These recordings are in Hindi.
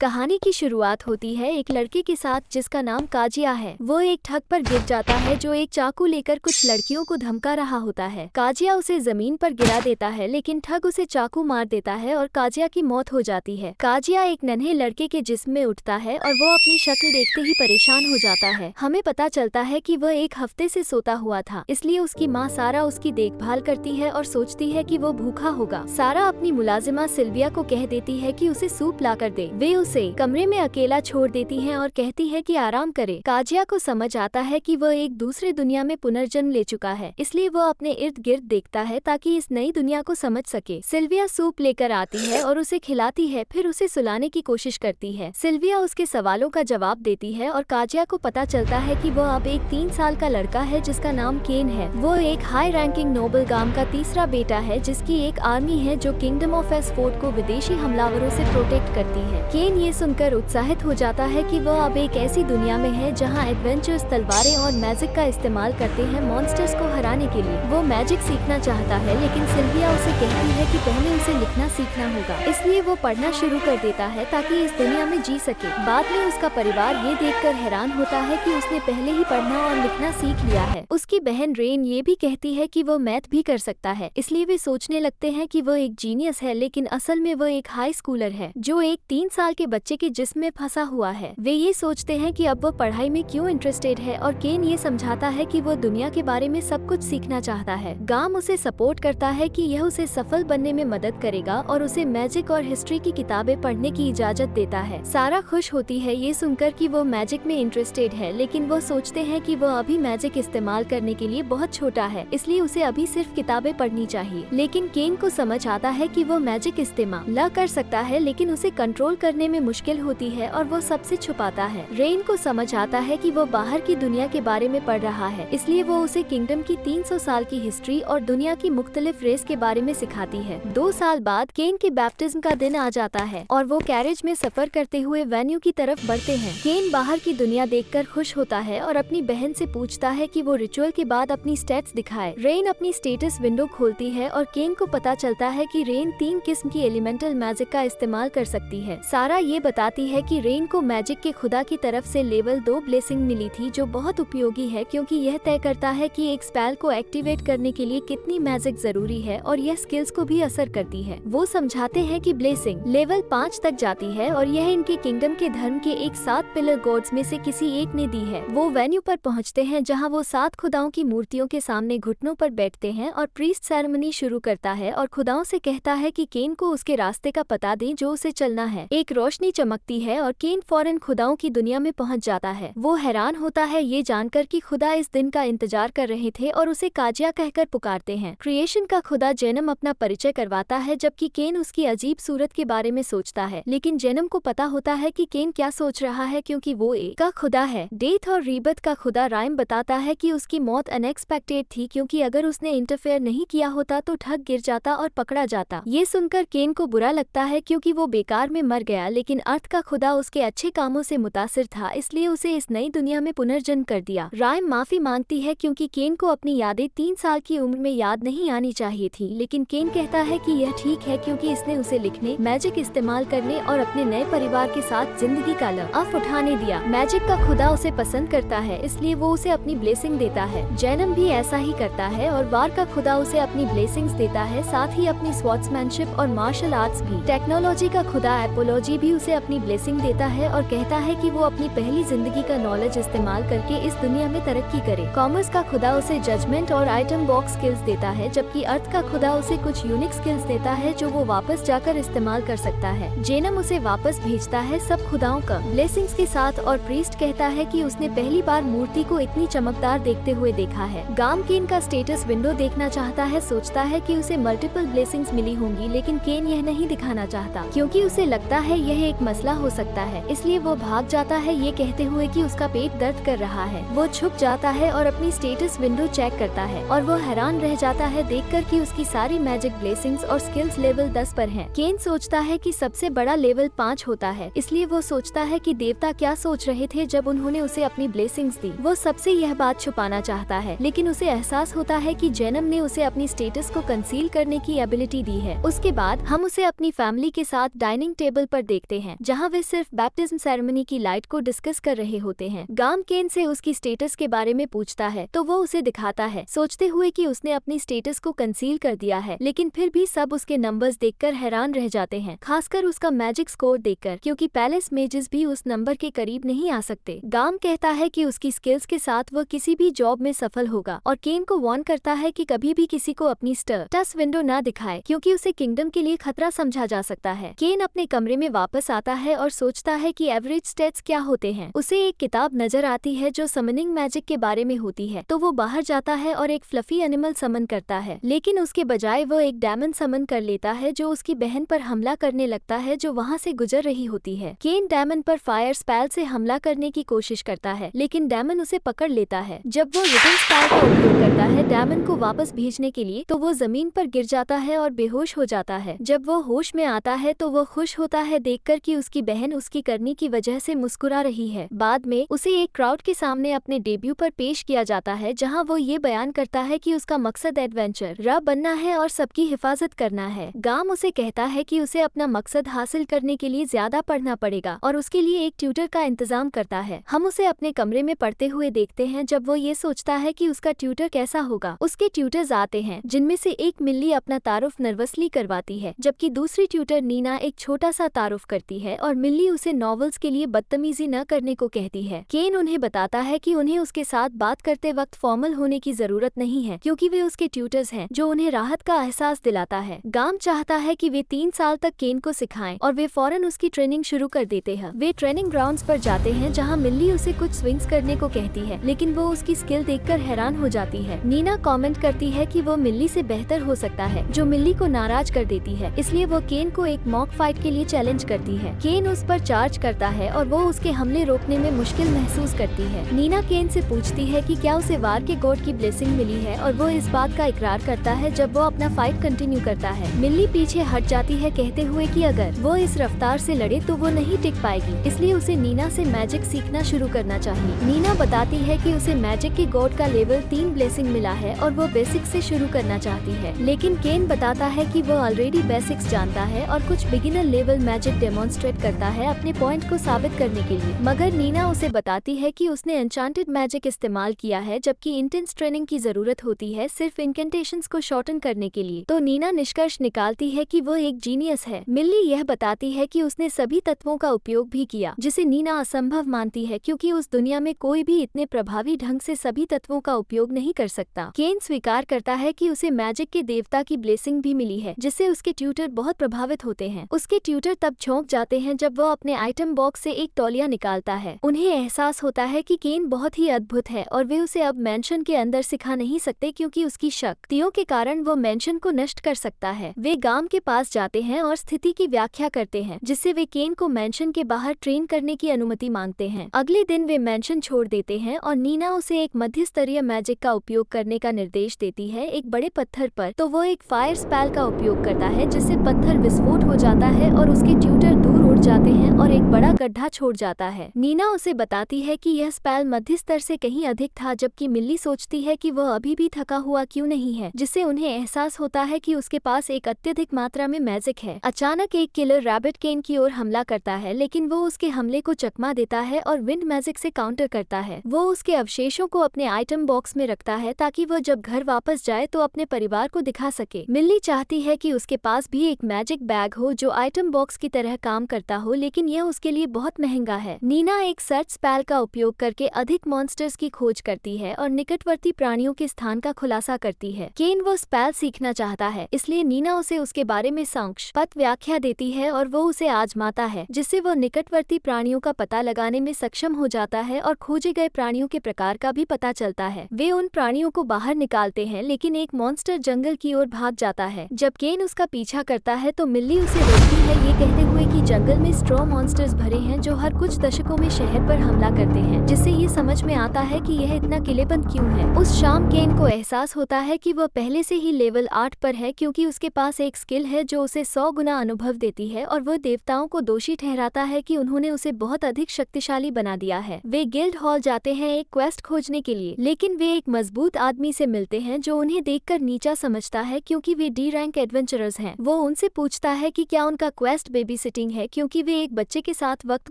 कहानी की शुरुआत होती है एक लड़के के साथ जिसका नाम काजिया है। वो एक ठग पर गिर जाता है जो एक चाकू लेकर कुछ लड़कियों को धमका रहा होता है। काजिया उसे जमीन पर गिरा देता है लेकिन ठग उसे चाकू मार देता है और काजिया की मौत हो जाती है। काजिया एक नन्हे लड़के के जिस्म में उठता है और वो अपनी शक्ल देखते ही परेशान हो जाता है। हमें पता चलता है कि वह एक हफ्ते से सोता हुआ था, इसलिए उसकी माँ सारा उसकी देखभाल करती है और सोचती है कि वो भूखा होगा। सारा अपनी मुलाजिमा सिल्विया को कह देती है कि उसे सूप ला कर दे। वे उसे कमरे में अकेला छोड़ देती हैं और कहती है कि आराम करे। काजिया को समझ आता है कि वह एक दूसरे दुनिया में पुनर्जन्म ले चुका है, इसलिए वह अपने इर्द गिर्द देखता है ताकि इस नई दुनिया को समझ सके। सिल्विया सूप लेकर आती है और उसे खिलाती है, फिर उसे सुलाने की कोशिश करती है। सिल्विया उसके सवालों का जवाब देती है और काजिया को पता चलता है कि वह अब एक 3 साल का लड़का है जिसका नाम केन है। वो एक हाई रैंकिंग नोबल गांव का तीसरा बेटा है जिसकी एक आर्मी है जो किंगडम ऑफ एसफोर्ड को विदेशी हमलावरों से प्रोटेक्ट करती है। केन ये सुनकर उत्साहित हो जाता है कि वह अब एक ऐसी दुनिया में है जहां एडवेंचर्स तलवारें और मैजिक का इस्तेमाल करते हैं मॉन्स्टर्स को हराने के लिए। वो मैजिक सीखना चाहता है लेकिन सिल्विया उसे कहती है कि पहले उसे लिखना सीखना होगा, इसलिए वो पढ़ना शुरू कर देता है ताकि इस दुनिया में जी सके। बाद में उसका परिवार ये देखकर हैरान होता है कि उसने पहले ही पढ़ना और लिखना सीख लिया है। उसकी बहन रेन ये भी कहती है कि वो मैथ भी कर सकता है, इसलिए वे सोचने लगते हैं कि वह एक जीनियस है, लेकिन असल में वह एक हाई स्कूलर है जो एक 3 साल के बच्चे के जिस्म में फंसा हुआ है। वे ये सोचते हैं कि अब वो पढ़ाई में क्यों इंटरेस्टेड है और केन ये समझाता है कि वो दुनिया के बारे में सब कुछ सीखना चाहता है। गांव उसे सपोर्ट करता है कि यह उसे सफल बनने में मदद करेगा और उसे मैजिक और हिस्ट्री की किताबें पढ़ने की इजाजत देता है। सारा खुश होती है ये सुनकर कि वो मैजिक में इंटरेस्टेड है, लेकिन वो सोचते हैं कि वह अभी मैजिक इस्तेमाल करने के लिए बहुत छोटा है, इसलिए उसे अभी सिर्फ किताबें पढ़नी चाहिए। लेकिन केन को समझ आता है कि वो मैजिक इस्तेमाल कर सकता है, लेकिन उसे कंट्रोल करने में मुश्किल होती है और वो सबसे छुपाता है। रेन को समझ आता है कि वो बाहर की दुनिया के बारे में पढ़ रहा है, इसलिए वो उसे किंगडम की 300 साल की हिस्ट्री और दुनिया की मुख्तलिफ रेस के बारे में सिखाती है। 2 साल बाद केन के बैप्टिज्म का दिन आ जाता है और वो कैरेज में सफर करते हुए वेन्यू की तरफ बढ़ते हैं। केन बाहर की दुनिया देखकर खुश होता है और अपनी बहन से पूछता है कि वो रिचुअल के बाद अपनी स्टेट्स दिखाए। रेन अपनी स्टेटस विंडो खोलती है और केन को पता चलता है कि रेन 3 किस्म की एलिमेंटल मैजिक का इस्तेमाल कर सकती है। सारा ये बताती है कि रेन को मैजिक के खुदा की तरफ से लेवल 2 ब्लेसिंग मिली थी जो बहुत उपयोगी है, क्योंकि यह तय करता है कि एक स्पेल को एक्टिवेट करने के लिए कितनी मैजिक जरूरी है और यह स्किल्स को भी असर करती है। वो समझाते हैं कि ब्लेसिंग लेवल 5 तक जाती है और यह इनके किंगडम के धर्म के एक 7 पिलर गॉड्स में से किसी एक ने दी है। वो वेन्यू पर पहुँचते हैं जहाँ वो 7 खुदाओं की मूर्तियों के सामने घुटनों पर बैठते हैं और प्रीस्ट सेरेमनी शुरू करता है और खुदाओं से कहता है कि केन को उसके रास्ते का पता दें जो उसे चलना है। एक रोशनी चमकती है और केन फौरन खुदाओं की दुनिया में पहुंच जाता है। वो हैरान होता है ये जानकर कि खुदा इस दिन का इंतजार कर रहे थे और उसे काजिया कहकर पुकारते हैं। क्रिएशन का खुदा जेनम अपना परिचय करवाता है जबकि केन उसकी अजीब सूरत के बारे में सोचता है, लेकिन जेनम को पता होता है कि केन क्या सोच रहा है क्योंकि वो एक का खुदा है। डेथ और रीबत का खुदा राइम बताता है कि उसकी मौत अनएक्सपेक्टेड थी, क्योंकि अगर उसने इंटरफेयर नहीं किया होता तो ठग गिर जाता और पकड़ा जाता। ये सुनकर केन को बुरा लगता है क्योंकि वो बेकार में मर गया, लेकिन अर्थ का खुदा उसके अच्छे कामों से मुतासिर था, इसलिए उसे इस नई दुनिया में पुनर्जन्म कर दिया। राइम माफी मांगती है क्योंकि केन को अपनी यादें 3 साल की उम्र में याद नहीं आनी चाहिए थी, लेकिन केन कहता है कि यह ठीक है क्योंकि इसने उसे लिखने, मैजिक इस्तेमाल करने और अपने नए परिवार के साथ जिंदगी का लुत्फ उठाने दिया। मैजिक का खुदा उसे पसंद करता है, इसलिए वो उसे अपनी ब्लेसिंग देता है। जेनम भी ऐसा ही करता है और वार का खुदा उसे अपनी ब्लेसिंग्स देता है, साथ ही अपनी स्वॉर्ड्समैनशिप और मार्शल आर्ट्स भी। टेक्नोलॉजी का खुदा एपोलॉजी भी उसे अपनी ब्लेसिंग देता है और कहता है कि वो अपनी पहली जिंदगी का नॉलेज इस्तेमाल करके इस दुनिया में तरक्की करे। कॉमर्स का खुदा उसे जजमेंट और आइटम बॉक्स स्किल्स देता है, जबकि अर्थ का खुदा उसे कुछ यूनिक स्किल्स देता है जो वो वापस जाकर इस्तेमाल कर सकता है। जेनम उसे वापस भेजता है सब खुदाओं का ब्लेसिंग्स के साथ और प्रीस्ट कहता है कि उसने पहली बार मूर्ति को इतनी चमकदार देखते हुए देखा है। गाम केन का स्टेटस विंडो देखना चाहता है, सोचता है कि उसे मल्टीपल ब्लेसिंग्स मिली होंगी, लेकिन केन यह नहीं दिखाना चाहता क्योंकि उसे लगता है यह एक मसला हो सकता है, इसलिए वो भाग जाता है ये कहते हुए कि उसका पेट दर्द कर रहा है। वो छुप जाता है और अपनी स्टेटस विंडो चेक करता है और वो हैरान रह जाता है देखकर कि उसकी सारी मैजिक ब्लेसिंग्स और स्किल्स लेवल 10 पर हैं। केन सोचता है कि सबसे बड़ा लेवल 5 होता है, इसलिए वो सोचता है कि देवता क्या सोच रहे थे जब उन्होंने उसे अपनी ब्लेसिंग्स दी। वो सबसे यह बात छुपाना चाहता है, लेकिन उसे एहसास होता है कि जेनम ने उसे अपनी स्टेटस को कंसील करने की एबिलिटी दी है। उसके बाद हम उसे अपनी फैमिली के साथ डाइनिंग टेबल पर देखते देखते हैं जहाँ वे सिर्फ बैप्टिज्म सेरेमनी की लाइट को डिस्कस कर रहे होते हैं। गाम केन से उसकी स्टेटस के बारे में पूछता है तो वो उसे दिखाता है, सोचते हुए कि उसने अपनी स्टेटस को कंसील कर दिया है, लेकिन फिर भी सब उसके नंबर्स देखकर हैरान रह जाते हैं, खासकर उसका मैजिक स्कोर देखकर, क्योंकि पैलेस मेजेस भी उस नंबर के करीब नहीं आ सकते। गाम कहता है कि उसकी स्किल्स के साथ वह किसी भी जॉब में सफल होगा और केन को वार्न करता है कि कभी भी किसी को अपनी स्टेटस विंडो न दिखाए, क्योंकि उसे किंगडम के लिए खतरा समझा जा सकता है। केन अपने कमरे में वापस आता है और सोचता है कि एवरेज स्टेट्स क्या होते हैं। उसे एक किताब नजर आती है जो समनिंग मैजिक के बारे में होती है, तो वो बाहर जाता है और एक फ्लफी एनिमल समन करता है, लेकिन उसके बजाय वो एक डेमन समन कर लेता है जो उसकी बहन पर हमला करने लगता है जो वहाँ से गुजर रही होती है। केन डेमन पर फायर स्पेल से हमला करने की कोशिश करता है, लेकिन डेमन उसे पकड़ लेता है। जब वो रिटर्न स्पेल का उपयोग करता है डेमन को वापस भेजने के लिए, तो वो जमीन पर गिर जाता है और बेहोश हो जाता है। जब वो होश में आता है तो वो खुश होता है देखकर कि उसकी बहन उसकी करनी की वजह से मुस्कुरा रही है। बाद में उसे एक क्राउड के सामने अपने डेब्यू पर पेश किया जाता है जहां वो ये बयान करता है कि उसका मकसद एडवेंचर बनना है और सबकी हिफाजत करना है। गाम उसे कहता है कि उसे अपना मकसद हासिल करने के लिए ज्यादा पढ़ना पड़ेगा और उसके लिए एक ट्यूटर का इंतजाम करता है। हम उसे अपने कमरे में पढ़ते हुए देखते हैं जब वो ये सोचता है कि उसका ट्यूटर कैसा होगा। उसके ट्यूटर्स आते हैं जिनमें से एक मिल्ली अपना तारुफ नर्वसली करवाती है, जबकि दूसरी ट्यूटर नीना एक छोटा सा तारुफ करती है और मिल्ली उसे नॉवेल्स के लिए बदतमीजी न करने को कहती है। केन उन्हें बताता है कि उन्हें उसके साथ बात करते वक्त फॉर्मल होने की जरूरत नहीं है, क्योंकि वे उसके ट्यूटर्स हैं जो उन्हें राहत का एहसास दिलाता है। गाम चाहता है कि वे 3 साल तक केन को सिखाएं और वे फौरन उसकी ट्रेनिंग शुरू कर देते हैं। वे ट्रेनिंग ग्राउंड्स पर जाते हैं जहां मिल्ली उसे कुछ स्विंग्स करने को कहती है, लेकिन वो उसकी स्किल देखकर हैरान हो जाती है। नीना कमेंट करती है कि वो मिल्ली से बेहतर हो सकता है, जो मिल्ली को नाराज कर देती है, इसलिए वो केन को एक मॉक फाइट के लिए चैलेंज करती है। केन उस पर चार्ज करता है और वो उसके हमले रोकने में मुश्किल महसूस करती है। नीना केन से पूछती है कि क्या उसे वार के गॉड की ब्लेसिंग मिली है और वो इस बात का इकरार करता है जब वो अपना फाइट कंटिन्यू करता है। मिल्ली पीछे हट जाती है कहते हुए कि अगर वो इस रफ्तार से लड़े तो वो नहीं टिक पाएगी, इसलिए उसे नीना से मैजिक सीखना शुरू करना चाहिए। नीना बताती है कि उसे मैजिक के गॉड का लेवल 3 ब्लेसिंग मिला है और वो बेसिक से शुरू करना चाहती है, लेकिन केन बताता है कि वो ऑलरेडी बेसिक्स जानता है और कुछ बिगिनर लेवल मैजिक डेमोन्स्ट्रेट करता है अपने पॉइंट को साबित करने के लिए। मगर नीना उसे बताती है कि उसने एन्चांटेड मैजिक इस्तेमाल किया है, जबकि इंटेंस ट्रेनिंग की जरूरत होती है सिर्फ इनकेंटेशंस को शॉर्टन करने के लिए। तो नीना निष्कर्ष निकालती है कि वो एक जीनियस है। मिल्ली यह बताती है कि उसने सभी तत्वों का उपयोग भी किया, जिसे नीना असंभव मानती है क्योंकि उस दुनिया में कोई भी इतने प्रभावी ढंग से सभी तत्वों का उपयोग नहीं कर सकता। केन स्वीकार करता है कि उसे मैजिक के देवता की ब्लेसिंग भी मिली है, जिससे उसके ट्यूटर बहुत प्रभावित होते हैं। उसके ट्यूटर तब चौंक जाते हैं जब वो अपने आइटम बॉक्स से एक तौलिया निकालता है। उन्हें एहसास होता है कि केन बहुत ही अद्भुत है और वे उसे अब मेंशन के अंदर सिखा नहीं सकते क्योंकि उसकी शक्तियों के कारण वो मेंशन को नष्ट कर सकता है। वे गाम के पास जाते हैं और स्थिति की व्याख्या करते हैं, जिससे वे केन को मेंशन के बाहर ट्रेन करने की अनुमति मांगते हैं। अगले दिन वे मेंशन छोड़ देते हैं और नीना उसे एक मध्य स्तरीय मैजिक का उपयोग करने का निर्देश देती है एक बड़े पत्थर पर, तो वो एक फायर स्पेल का उपयोग करता है जिससे पत्थर विस्फोट हो जाता है और उसके ट्यूटर दूर उड़ जाते हैं और एक बड़ा गड्ढा छोड़ जाता है। नीना उसे बताती है कि यह स्पेल मध्य स्तर से कहीं अधिक था, जबकि मिल्ली सोचती है कि वह अभी भी थका हुआ क्यों नहीं है, जिससे उन्हें एहसास होता है कि उसके पास एक अत्यधिक मात्रा में मैजिक है। अचानक एक किलर रैबिट केन की ओर हमला करता है, लेकिन वो उसके हमले को चकमा देता है और विंड मैजिक से काउंटर करता है। वो उसके अवशेषों को अपने आइटम बॉक्स में रखता है ताकि वो जब घर वापस जाए तो अपने परिवार को दिखा सके। मिल्ली चाहती है कि उसके पास भी एक मैजिक बैग हो जो आइटम बॉक्स की तरह काम करता हो, लेकिन यह उसके लिए बहुत महंगा है। नीना एक सर्च स्पेल का उपयोग करके अधिक मॉन्स्टर्स की खोज करती है और निकटवर्ती प्राणियों के स्थान का खुलासा करती है। केन वो स्पेल सीखना चाहता है, इसलिए नीना उसे उसके बारे में संक्षिप्त व्याख्या देती है और वो उसे आजमाता है, जिससे वो निकटवर्ती प्राणियों का पता लगाने में सक्षम हो जाता है और खोजे गए प्राणियों के प्रकार का भी पता चलता है। वे उन प्राणियों को बाहर निकालते हैं, लेकिन एक मॉन्स्टर जंगल की ओर भाग जाता है। जब केन उसका पीछा करता है तो मिल्ली उसे रोकती है, ये कहते हुए कि जंगल में स्ट्रॉ मॉन्स्टर्स भरे हैं जो हर कुछ दशकों में शहर पर हमला करते हैं, जिससे ये समझ में आता है कि यह इतना किलेबंद क्यों है। उस शाम केन को एहसास होता है कि वह पहले से ही लेवल 8 पर है, क्योंकि उसके पास एक स्किल है जो उसे 100 गुना अनुभव देती है और वह देवताओं को दोषी ठहराता है कि उन्होंने उसे बहुत अधिक शक्तिशाली बना दिया है। वे गिल्ड हॉल जाते हैं एक क्वेस्ट खोजने के लिए, लेकिन वे एक मजबूत आदमी से मिलते हैं जो उन्हें देखकर नीचा समझता है क्योंकि वे डी रैंक एडवेंचरर्स हैं। वो उनसे पूछता है कि क्या उनका क्वेस्ट बेबी सिटिंग है, क्योंकि क्योंकि वे एक बच्चे के साथ वक्त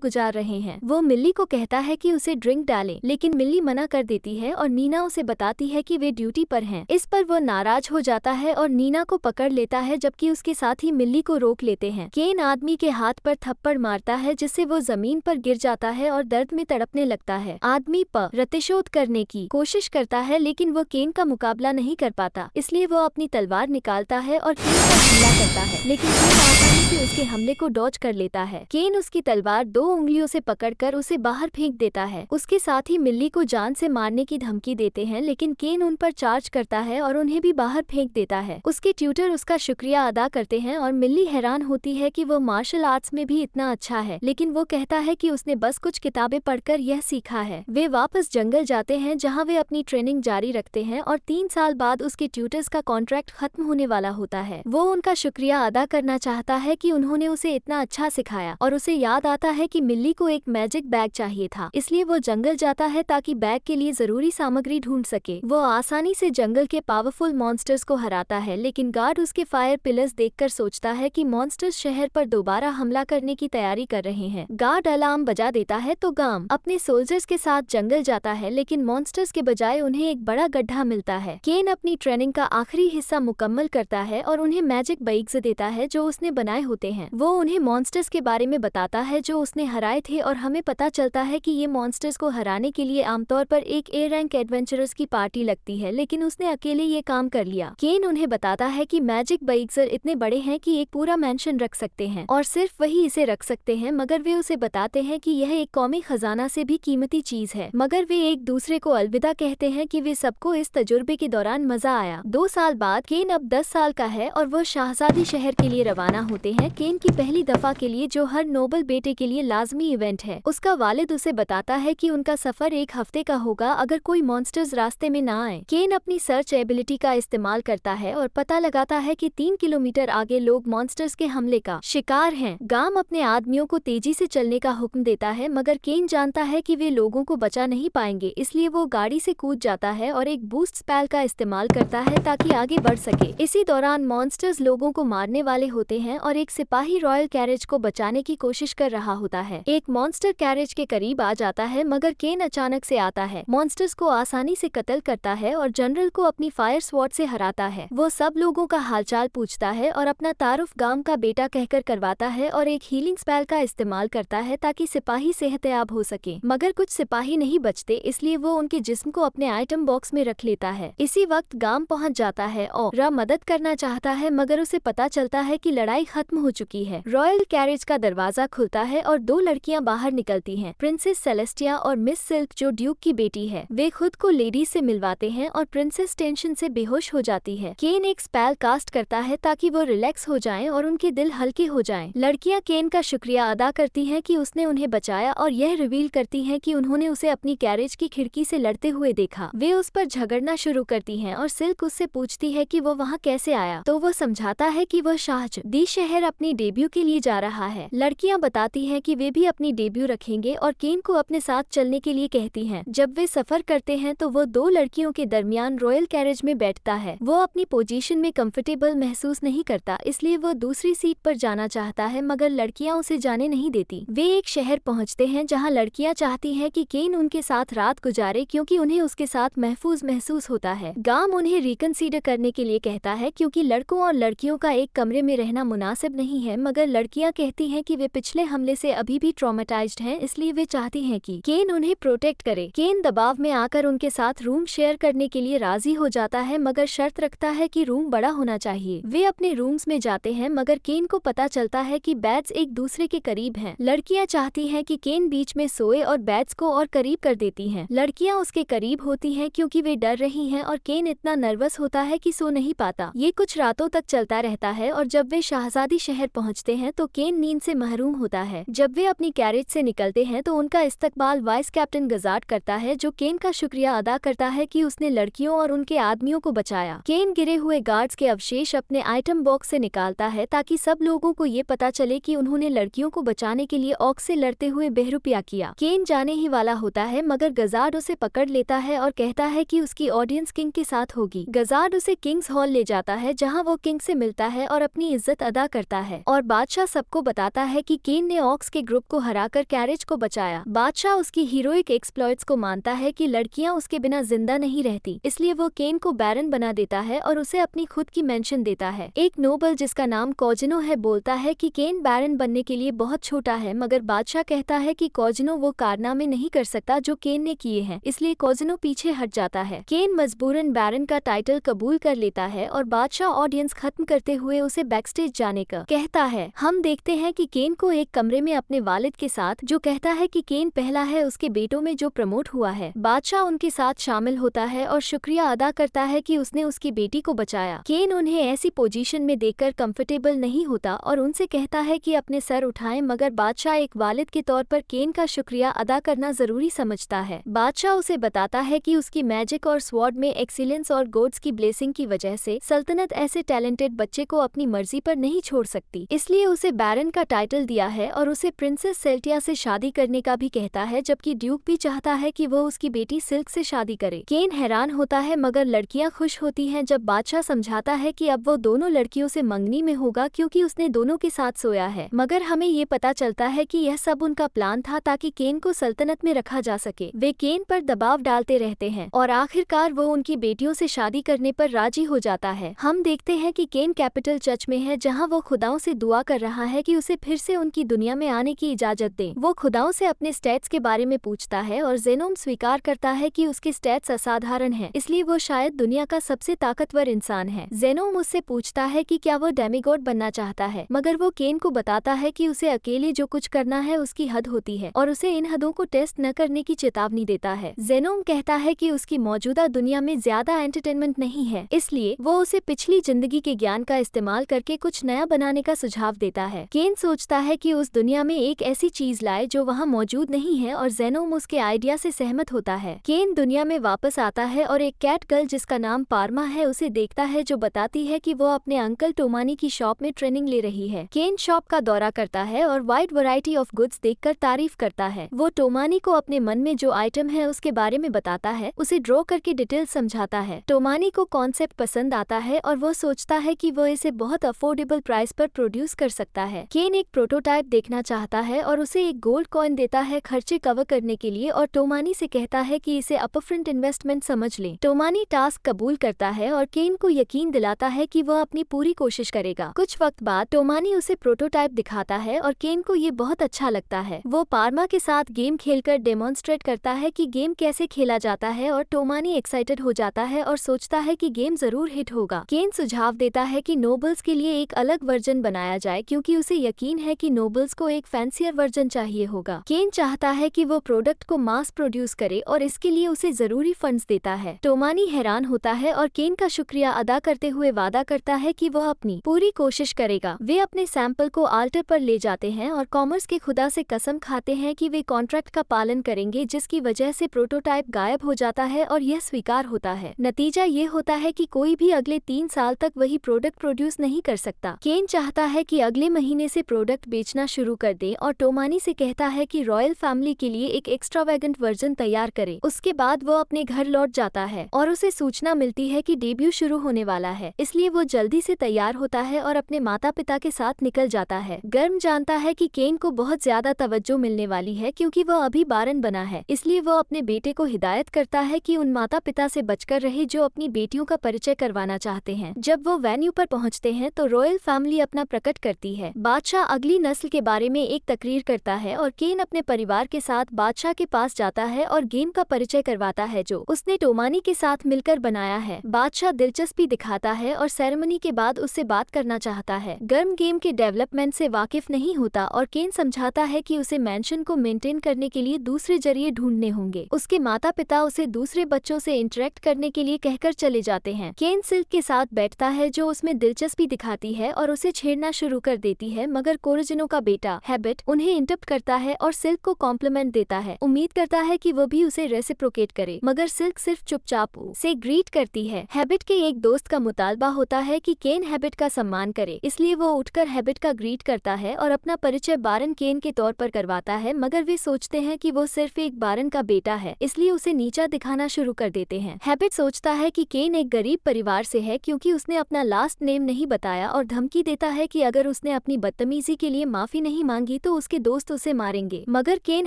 गुजार रहे हैं। वो मिल्ली को कहता है कि उसे ड्रिंक डालें, लेकिन मिल्ली मना कर देती है और नीना उसे बताती है कि वे ड्यूटी पर हैं। इस पर वो नाराज हो जाता है और नीना को पकड़ लेता है, जबकि उसके साथ ही मिल्ली को रोक लेते हैं। केन आदमी के हाथ पर थप्पड़ मारता है जिससे वो जमीन पर गिर जाता है और दर्द में तड़पने लगता है। आदमी प्रतिशोध करने की कोशिश करता है, लेकिन वो केन का मुकाबला नहीं कर पाता, इसलिए वो अपनी तलवार निकालता है और केन पर हमला करता है, लेकिन केन आसानी से उसके हमले को डॉज कर लेता है। केन उसकी तलवार 2 उंगलियों से पकड़कर उसे बाहर फेंक देता है। उसके साथ ही मिल्ली को जान से मारने की धमकी देते हैं, लेकिन केन उन पर चार्ज करता है और उन्हें भी बाहर फेंक देता है। उसके ट्यूटर उसका शुक्रिया अदा करते हैं और मिल्ली हैरान होती है कि वो मार्शल आर्ट्स में भी इतना अच्छा है, लेकिन वो कहता है कि उसने बस कुछ किताबें पढ़कर यह सीखा है। वे वापस जंगल जाते हैं जहां वे अपनी ट्रेनिंग जारी रखते हैं और 3 साल बाद उसके ट्यूटर्स का कॉन्ट्रैक्ट खत्म होने वाला होता है। वो उनका शुक्रिया अदा करना चाहता है कि उन्होंने उसे इतना अच्छा सिखाया, और उसे याद आता है कि मिल्ली को एक मैजिक बैग चाहिए था, इसलिए वो जंगल जाता है ताकि बैग के लिए जरूरी सामग्री ढूंढ सके। वो आसानी से जंगल के पावरफुल मॉन्स्टर्स को हराता है, लेकिन गार्ड उसके फायर पिलर्स देखकर सोचता है कि मॉन्स्टर्स शहर पर दोबारा हमला करने की तैयारी कर रहे हैं। गार्ड अलार्म बजा देता है तो गाम अपने सोल्जर्स के साथ जंगल जाता है, लेकिन मॉन्स्टर्स के बजाय उन्हें एक बड़ा गड्ढा मिलता है। केन अपनी ट्रेनिंग का आखिरी हिस्सा मुकम्मल करता है और उन्हें मैजिक बाइक्स देता है जो उसने बनाए होते हैं। वो उन्हें मॉन्स्टर्स के बारे में बताता है जो उसने हराए थे, और हमें पता चलता है कि ये मॉन्स्टर्स को हराने के लिए आमतौर पर एक ए रैंक एडवेंचरर्स की पार्टी लगती है, लेकिन उसने अकेले ये काम कर लिया। केन उन्हें बताता है कि मैजिक बाइक्स इतने बड़े हैं कि एक पूरा मैंशन रख सकते हैं और सिर्फ वही इसे रख सकते हैं, मगर वे उसे बताते हैं कि यह एक कौमी खजाना से भी कीमती चीज है। मगर वे एक दूसरे को अलविदा कहते हैं कि वे सबको इस तजुर्बे के दौरान मजा आया। 2 साल बाद केन अब 10 साल का है और वो शाहजादी शहर के लिए रवाना होते हैं। केन की पहली दफा के लिए, जो हर नोबल बेटे के लिए लाजमी इवेंट है। उसका वालिद उसे बताता है कि उनका सफर 1 हफ्ते का होगा अगर कोई मॉन्स्टर्स रास्ते में ना आए। केन अपनी सर्च एबिलिटी का इस्तेमाल करता है और पता लगाता है कि 3 किलोमीटर आगे लोग मॉन्स्टर्स के हमले का शिकार हैं। गाम अपने आदमियों को तेजी से चलने का हुक्म देता है, मगर केन जानता है कि वे लोगों को बचा नहीं पाएंगे, इसलिए वो गाड़ी से कूद जाता है और एक बूस्ट स्पेल का इस्तेमाल करता है ताकि आगे बढ़ सके। इसी दौरान मॉन्स्टर्स लोगों को मारने वाले होते हैं और एक सिपाही रॉयल कैरेज को बचाने की कोशिश कर रहा होता है। एक मॉन्स्टर कैरेज के करीब आ जाता है, मगर केन अचानक से आता है, मॉन्स्टर्स को आसानी से कत्ल करता है और जनरल को अपनी फायर स्वॉर्ड से हराता है। वो सब लोगों का हालचाल पूछता है और अपना तारुफ गाम का बेटा कहकर करवाता है और एक हीलिंग स्पेल का इस्तेमाल करता है ताकि सिपाही सेहतयाब हो सके। मगर कुछ सिपाही नहीं बचते, इसलिए वो उनके जिस्म को अपने आइटम बॉक्स में रख लेता है। इसी वक्त गाम पहुंच जाता है और मदद करना चाहता है, मगर उसे पता चलता है कि लड़ाई खत्म हो चुकी है। रॉयल कैरेज का दरवाजा खुलता है और 2 लड़कियां बाहर निकलती हैं, प्रिंसेस सेलेस्टिया और मिस सिल्क जो ड्यूक की बेटी है। वे खुद को लेडीज से मिलवाते हैं और प्रिंसेस टेंशन से बेहोश हो जाती है। केन एक स्पेल कास्ट करता है ताकि वो रिलैक्स हो जाएं और उनके दिल हल्के हो जाएं। लड़कियां केन का शुक्रिया अदा करती हैं कि उसने उन्हें बचाया और यह रिवील करती हैं कि उन्होंने उसे अपनी कैरेज की खिड़की से लड़ते हुए देखा। वे उस पर झगड़ना शुरू करती हैं और सिल्क उससे पूछती है कि वो वहाँ कैसे आया, तो वो समझाता है कि वह शाहजदी शहर अपनी डेब्यू के लिए जा रहा है। लड़कियां बताती हैं कि वे भी अपनी डेब्यू रखेंगे और केन को अपने साथ चलने के लिए कहती हैं। जब वे सफर करते हैं तो वो 2 लड़कियों के दरमियान रॉयल कैरेज में बैठता है। वो अपनी पोजीशन में कंफर्टेबल महसूस नहीं करता, इसलिए वो दूसरी सीट पर जाना चाहता है, मगर लड़कियां उसे जाने नहीं देती। वे एक शहर पहुंचते हैं जहां लड़कियां चाहती हैं कि केन उनके साथ रात गुजारे क्योंकि उन्हें उसके साथ महफूज महसूस होता है। गाम उन्हें रिकंसीडर करने के लिए कहता है क्योंकि लड़कों और लड़कियों का एक कमरे में रहना मुनासिब नहीं है, मगर लड़कियां कहती हैं कि वे पिछले हमले से अभी भी ट्रॉमेटाइज्ड हैं, इसलिए वे चाहती हैं कि केन उन्हें प्रोटेक्ट करे। केन दबाव में आकर उनके साथ रूम शेयर करने के लिए राजी हो जाता है, मगर शर्त रखता है कि रूम बड़ा होना चाहिए। वे अपने रूम्स में जाते हैं, मगर केन को पता चलता है कि बेड्स एक दूसरे के करीब हैं। लड़कियां चाहती हैं कि केन बीच में सोए और बेड्स को और करीब कर देती हैं। लड़कियां उसके करीब होती हैं क्योंकि वे डर रही हैं और केन इतना नर्वस होता है कि सो नहीं पाता। ये कुछ रातों तक चलता रहता है और जब वे शाहजादी शहर पहुंचते हैं तो केन नींद से महरूम होता है। जब वे अपनी कैरेज से निकलते हैं तो उनका इस्तकबाल वाइस कैप्टन गजार्ड करता है, जो केन का शुक्रिया अदा करता है कि उसने लड़कियों और उनके आदमियों को बचाया। केन गिरे हुए गार्ड्स के अवशेष अपने आइटम बॉक्स से निकालता है ताकि सब लोगों को ये पता चले कि उन्होंने लड़कियों को बचाने के लिए ऑक्स से लड़ते हुए बेरुपया किया। केन जाने ही वाला होता है, मगर गजार्ड उसे पकड़ लेता है और कहता है कि उसकी ऑडियंस किंग के साथ होगी। गजार्ड उसे किंग्स हॉल ले जाता है जहाँ वो किंग से मिलता है और अपनी इज्जत अदा करता है और बादशाह सबको बता बताता है कि केन ने ऑक्स के ग्रुप को हराकर कैरेज को बचाया। बादशाह उसकी हीरोइक एक्सप्लॉइट्स को मानता है कि लड़कियां उसके बिना जिंदा नहीं रहती, इसलिए वो केन को बैरन बना देता है और उसे अपनी खुद की मेंशन देता है। एक नोबल जिसका नाम कॉजिनो है बोलता है कि केन बैरन बनने के लिए बहुत छोटा है, मगर बादशाह कहता है कि कॉजिनो वो कारनामे नहीं कर सकता जो केन ने किए हैं, इसलिए कॉजिनो पीछे हट जाता है। केन मजबूरन बैरन का टाइटल कबूल कर लेता है और बादशाह ऑडियंस खत्म करते हुए उसे बैकस्टेज जाने का कहता है। हम देखते हैं कि केन को एक कमरे में अपने वालिद के साथ, जो कहता है कि केन पहला है उसके बेटों में जो प्रमोट हुआ है। बादशाह उनके साथ शामिल होता है और शुक्रिया अदा करता है कि उसने उसकी बेटी को बचाया। केन उन्हें ऐसी पोजीशन में देखकर कंफर्टेबल नहीं होता और उनसे कहता है कि अपने सर उठाएं, मगर बादशाह एक वालिद के तौर पर केन का शुक्रिया अदा करना जरूरी समझता है। बादशाह उसे बताता है कि उसकी मैजिक और स्वॉर्ड में एक्सीलेंस और गॉड्स की ब्लेसिंग की वजह से सल्तनत ऐसे टैलेंटेड बच्चे को अपनी मर्जी पर नहीं छोड़ सकती, इसलिए उसे बैरन का टाइटल दिया है और उसे प्रिंसेस सेल्टिया से शादी करने का भी कहता है, जबकि ड्यूक भी चाहता है कि वो उसकी बेटी सिल्क से शादी करे। केन हैरान होता है मगर लड़कियां खुश होती हैं जब बादशाह समझाता है कि अब वो दोनों लड़कियों से मंगनी में होगा क्योंकि उसने दोनों के साथ सोया है, मगर हमें ये पता चलता है कि यह सब उनका प्लान था ताकि केन को सल्तनत में रखा जा सके। वे केन पर दबाव डालते रहते हैं और आखिरकार वो उनकी बेटियों से शादी करने पर राजी हो जाता है। हम देखते हैं कि केन कैपिटल चर्च में है जहाँ वो खुदाओं से दुआ कर रहा है कि उसे फिर से उनकी दुनिया में आने की इजाजत दें। वो खुदाओं से अपने स्टैट्स के बारे में पूछता है और जेनोम स्वीकार करता है कि उसके स्टैट्स असाधारण हैं, इसलिए वो शायद दुनिया का सबसे ताकतवर इंसान है। जेनोम उससे पूछता है कि क्या वो डेमिगॉड बनना चाहता है, मगर वो केन को बताता है कि उसे अकेले जो कुछ करना है उसकी हद होती है और उसे इन हदों को टेस्ट न करने की चेतावनी देता है। जेनोम कहता है कि उसकी मौजूदा दुनिया में ज्यादा एंटरटेनमेंट नहीं है, इसलिए वो उसे पिछली जिंदगी के ज्ञान का इस्तेमाल करके कुछ नया बनाने का सुझाव देता है। केन सोचता है कि उस दुनिया में एक ऐसी चीज लाए जो वहाँ मौजूद नहीं है और जेनोम उसके आइडिया से सहमत होता है। केन दुनिया में वापस आता है और एक कैट गर्ल जिसका नाम पार्मा है उसे देखता है, जो बताती है कि वो अपने अंकल टोमानी की शॉप में ट्रेनिंग ले रही है। केन शॉप का दौरा करता है और वाइड वैरायटी ऑफ गुड्स देखकर तारीफ करता है। वो टोमानी को अपने मन में जो आइटम है उसके बारे में बताता है, उसे ड्रॉ करके डिटेल समझाता है। टोमानी को कॉन्सेप्ट पसंद आता है और वो सोचता है कि वो इसे बहुत अफोर्डेबल प्राइस पर प्रोड्यूस कर सकता है। केन एक प्रोटोटाइप देखना चाहता है और उसे एक गोल्ड कॉइन देता है खर्चे कवर करने के लिए और टोमानी से कहता है कि इसे अपफ्रंट इन्वेस्टमेंट समझ ले। टोमानी टास्क कबूल करता है और केन को यकीन दिलाता है कि वह अपनी पूरी कोशिश करेगा। कुछ वक्त बाद टोमानी उसे प्रोटोटाइप दिखाता है और केन को ये बहुत अच्छा लगता है। वो पार्मा के साथ गेम खेलकर डेमोन्स्ट्रेट करता है कि गेम कैसे खेला जाता है और टोमानी एक्साइटेड हो जाता है और सोचता है कि गेम जरूर हिट होगा। केन सुझाव देता है कि नोबल्स के लिए एक अलग वर्जन बनाया जाए क्योंकि उसे यकीन है कि नोबल्स को एक फैंसियर वर्जन चाहिए होगा। केन चाहता है कि वो प्रोडक्ट को मास प्रोड्यूस करे और इसके लिए उसे जरूरी फंड्स देता है। टोमानी हैरान होता है और केन का शुक्रिया अदा करते हुए वादा करता है कि वह अपनी पूरी कोशिश करेगा। वे अपने सैंपल को आल्टर पर ले जाते हैं और कॉमर्स के खुदा से कसम खाते हैं कि वे कॉन्ट्रैक्ट का पालन करेंगे, जिसकी वजह से प्रोटोटाइप गायब हो जाता है और यह स्वीकार होता है। नतीजा ये होता है कि कोई भी अगले 3 साल तक वही प्रोडक्ट प्रोड्यूस नहीं कर सकता। केन चाहता है कि अगले महीने से प्रोडक्ट बेचना शुरू कर दे और टोमानी से कहता है कि रॉयल फैमिली के लिए एक एक्स्ट्रावैगेंट वर्जन तैयार करे। उसके बाद वो अपने घर लौट जाता है और उसे सूचना मिलती है कि डेब्यू शुरू होने वाला है, इसलिए वो जल्दी से तैयार होता है और अपने माता पिता के साथ निकल जाता है। गर्म जानता है कि केन को बहुत ज्यादा तवज्जो मिलने वाली है क्योंकि वह अभी बारन बना है, इसलिए वो अपने बेटे को हिदायत करता है कि उन माता पिता से बचकर रहे जो अपनी बेटियों का परिचय करवाना चाहते हैं। जब वो वेन्यू पर पहुंचते हैं तो रॉयल फैमिली अपना प्रकट करती है। बादशाह अगली नस्ल के बारे में एक तकरीर करता है और केन अपने परिवार के साथ बादशाह के पास जाता है और गेम का परिचय करवाता है जो उसने टोमानी के साथ मिलकर बनाया है। बादशाह दिलचस्पी दिखाता है और सेरेमनी के बाद उससे बात करना चाहता है। गर्म गेम के डेवलपमेंट से वाकिफ नहीं होता और केन समझाता है कि उसे मैंशन को मेंटेन करने के लिए दूसरे जरिए ढूंढने होंगे। उसके माता पिता उसे दूसरे बच्चों से इंटरेक्ट करने के लिए कहकर चले जाते हैं। केन सिल्क के साथ बैठता है जो उसमें दिलचस्पी दिखाती है और उसे छेड़ना शुरू कर देती है, मगर कोरजिनो का बेटा हैबिट उन्हें इंटरप्ट करता है और सिल्क को कॉम्प्लीमेंट देता है। उम्मीद करता है कि वो भी उसे रेसिप्रोकेट करे, मगर सिल्क सिर्फ चुपचाप से ग्रीट करती है। हैबिट के एक दोस्त का मुतालबा होता है कि केन हैबिट का सम्मान करे, इसलिए वो उठकर हैबिट का ग्रीट करता है और अपना परिचय बारन केन के तौर पर करवाता है, मगर वे सोचते हैं कि वो सिर्फ एक बारन का बेटा है, इसलिए उसे नीचा दिखाना शुरू कर देते हैं। हैबिट सोचता है कि केन एक गरीब परिवार से है क्योंकि उसने अपना लास्ट नेम नहीं बताया और धमकी देता है कि अगर उसने अपनी बदतमीजी बदतमीजी के लिए माफी नहीं मांगी तो उसके दोस्त उसे मारेंगे। मगर केन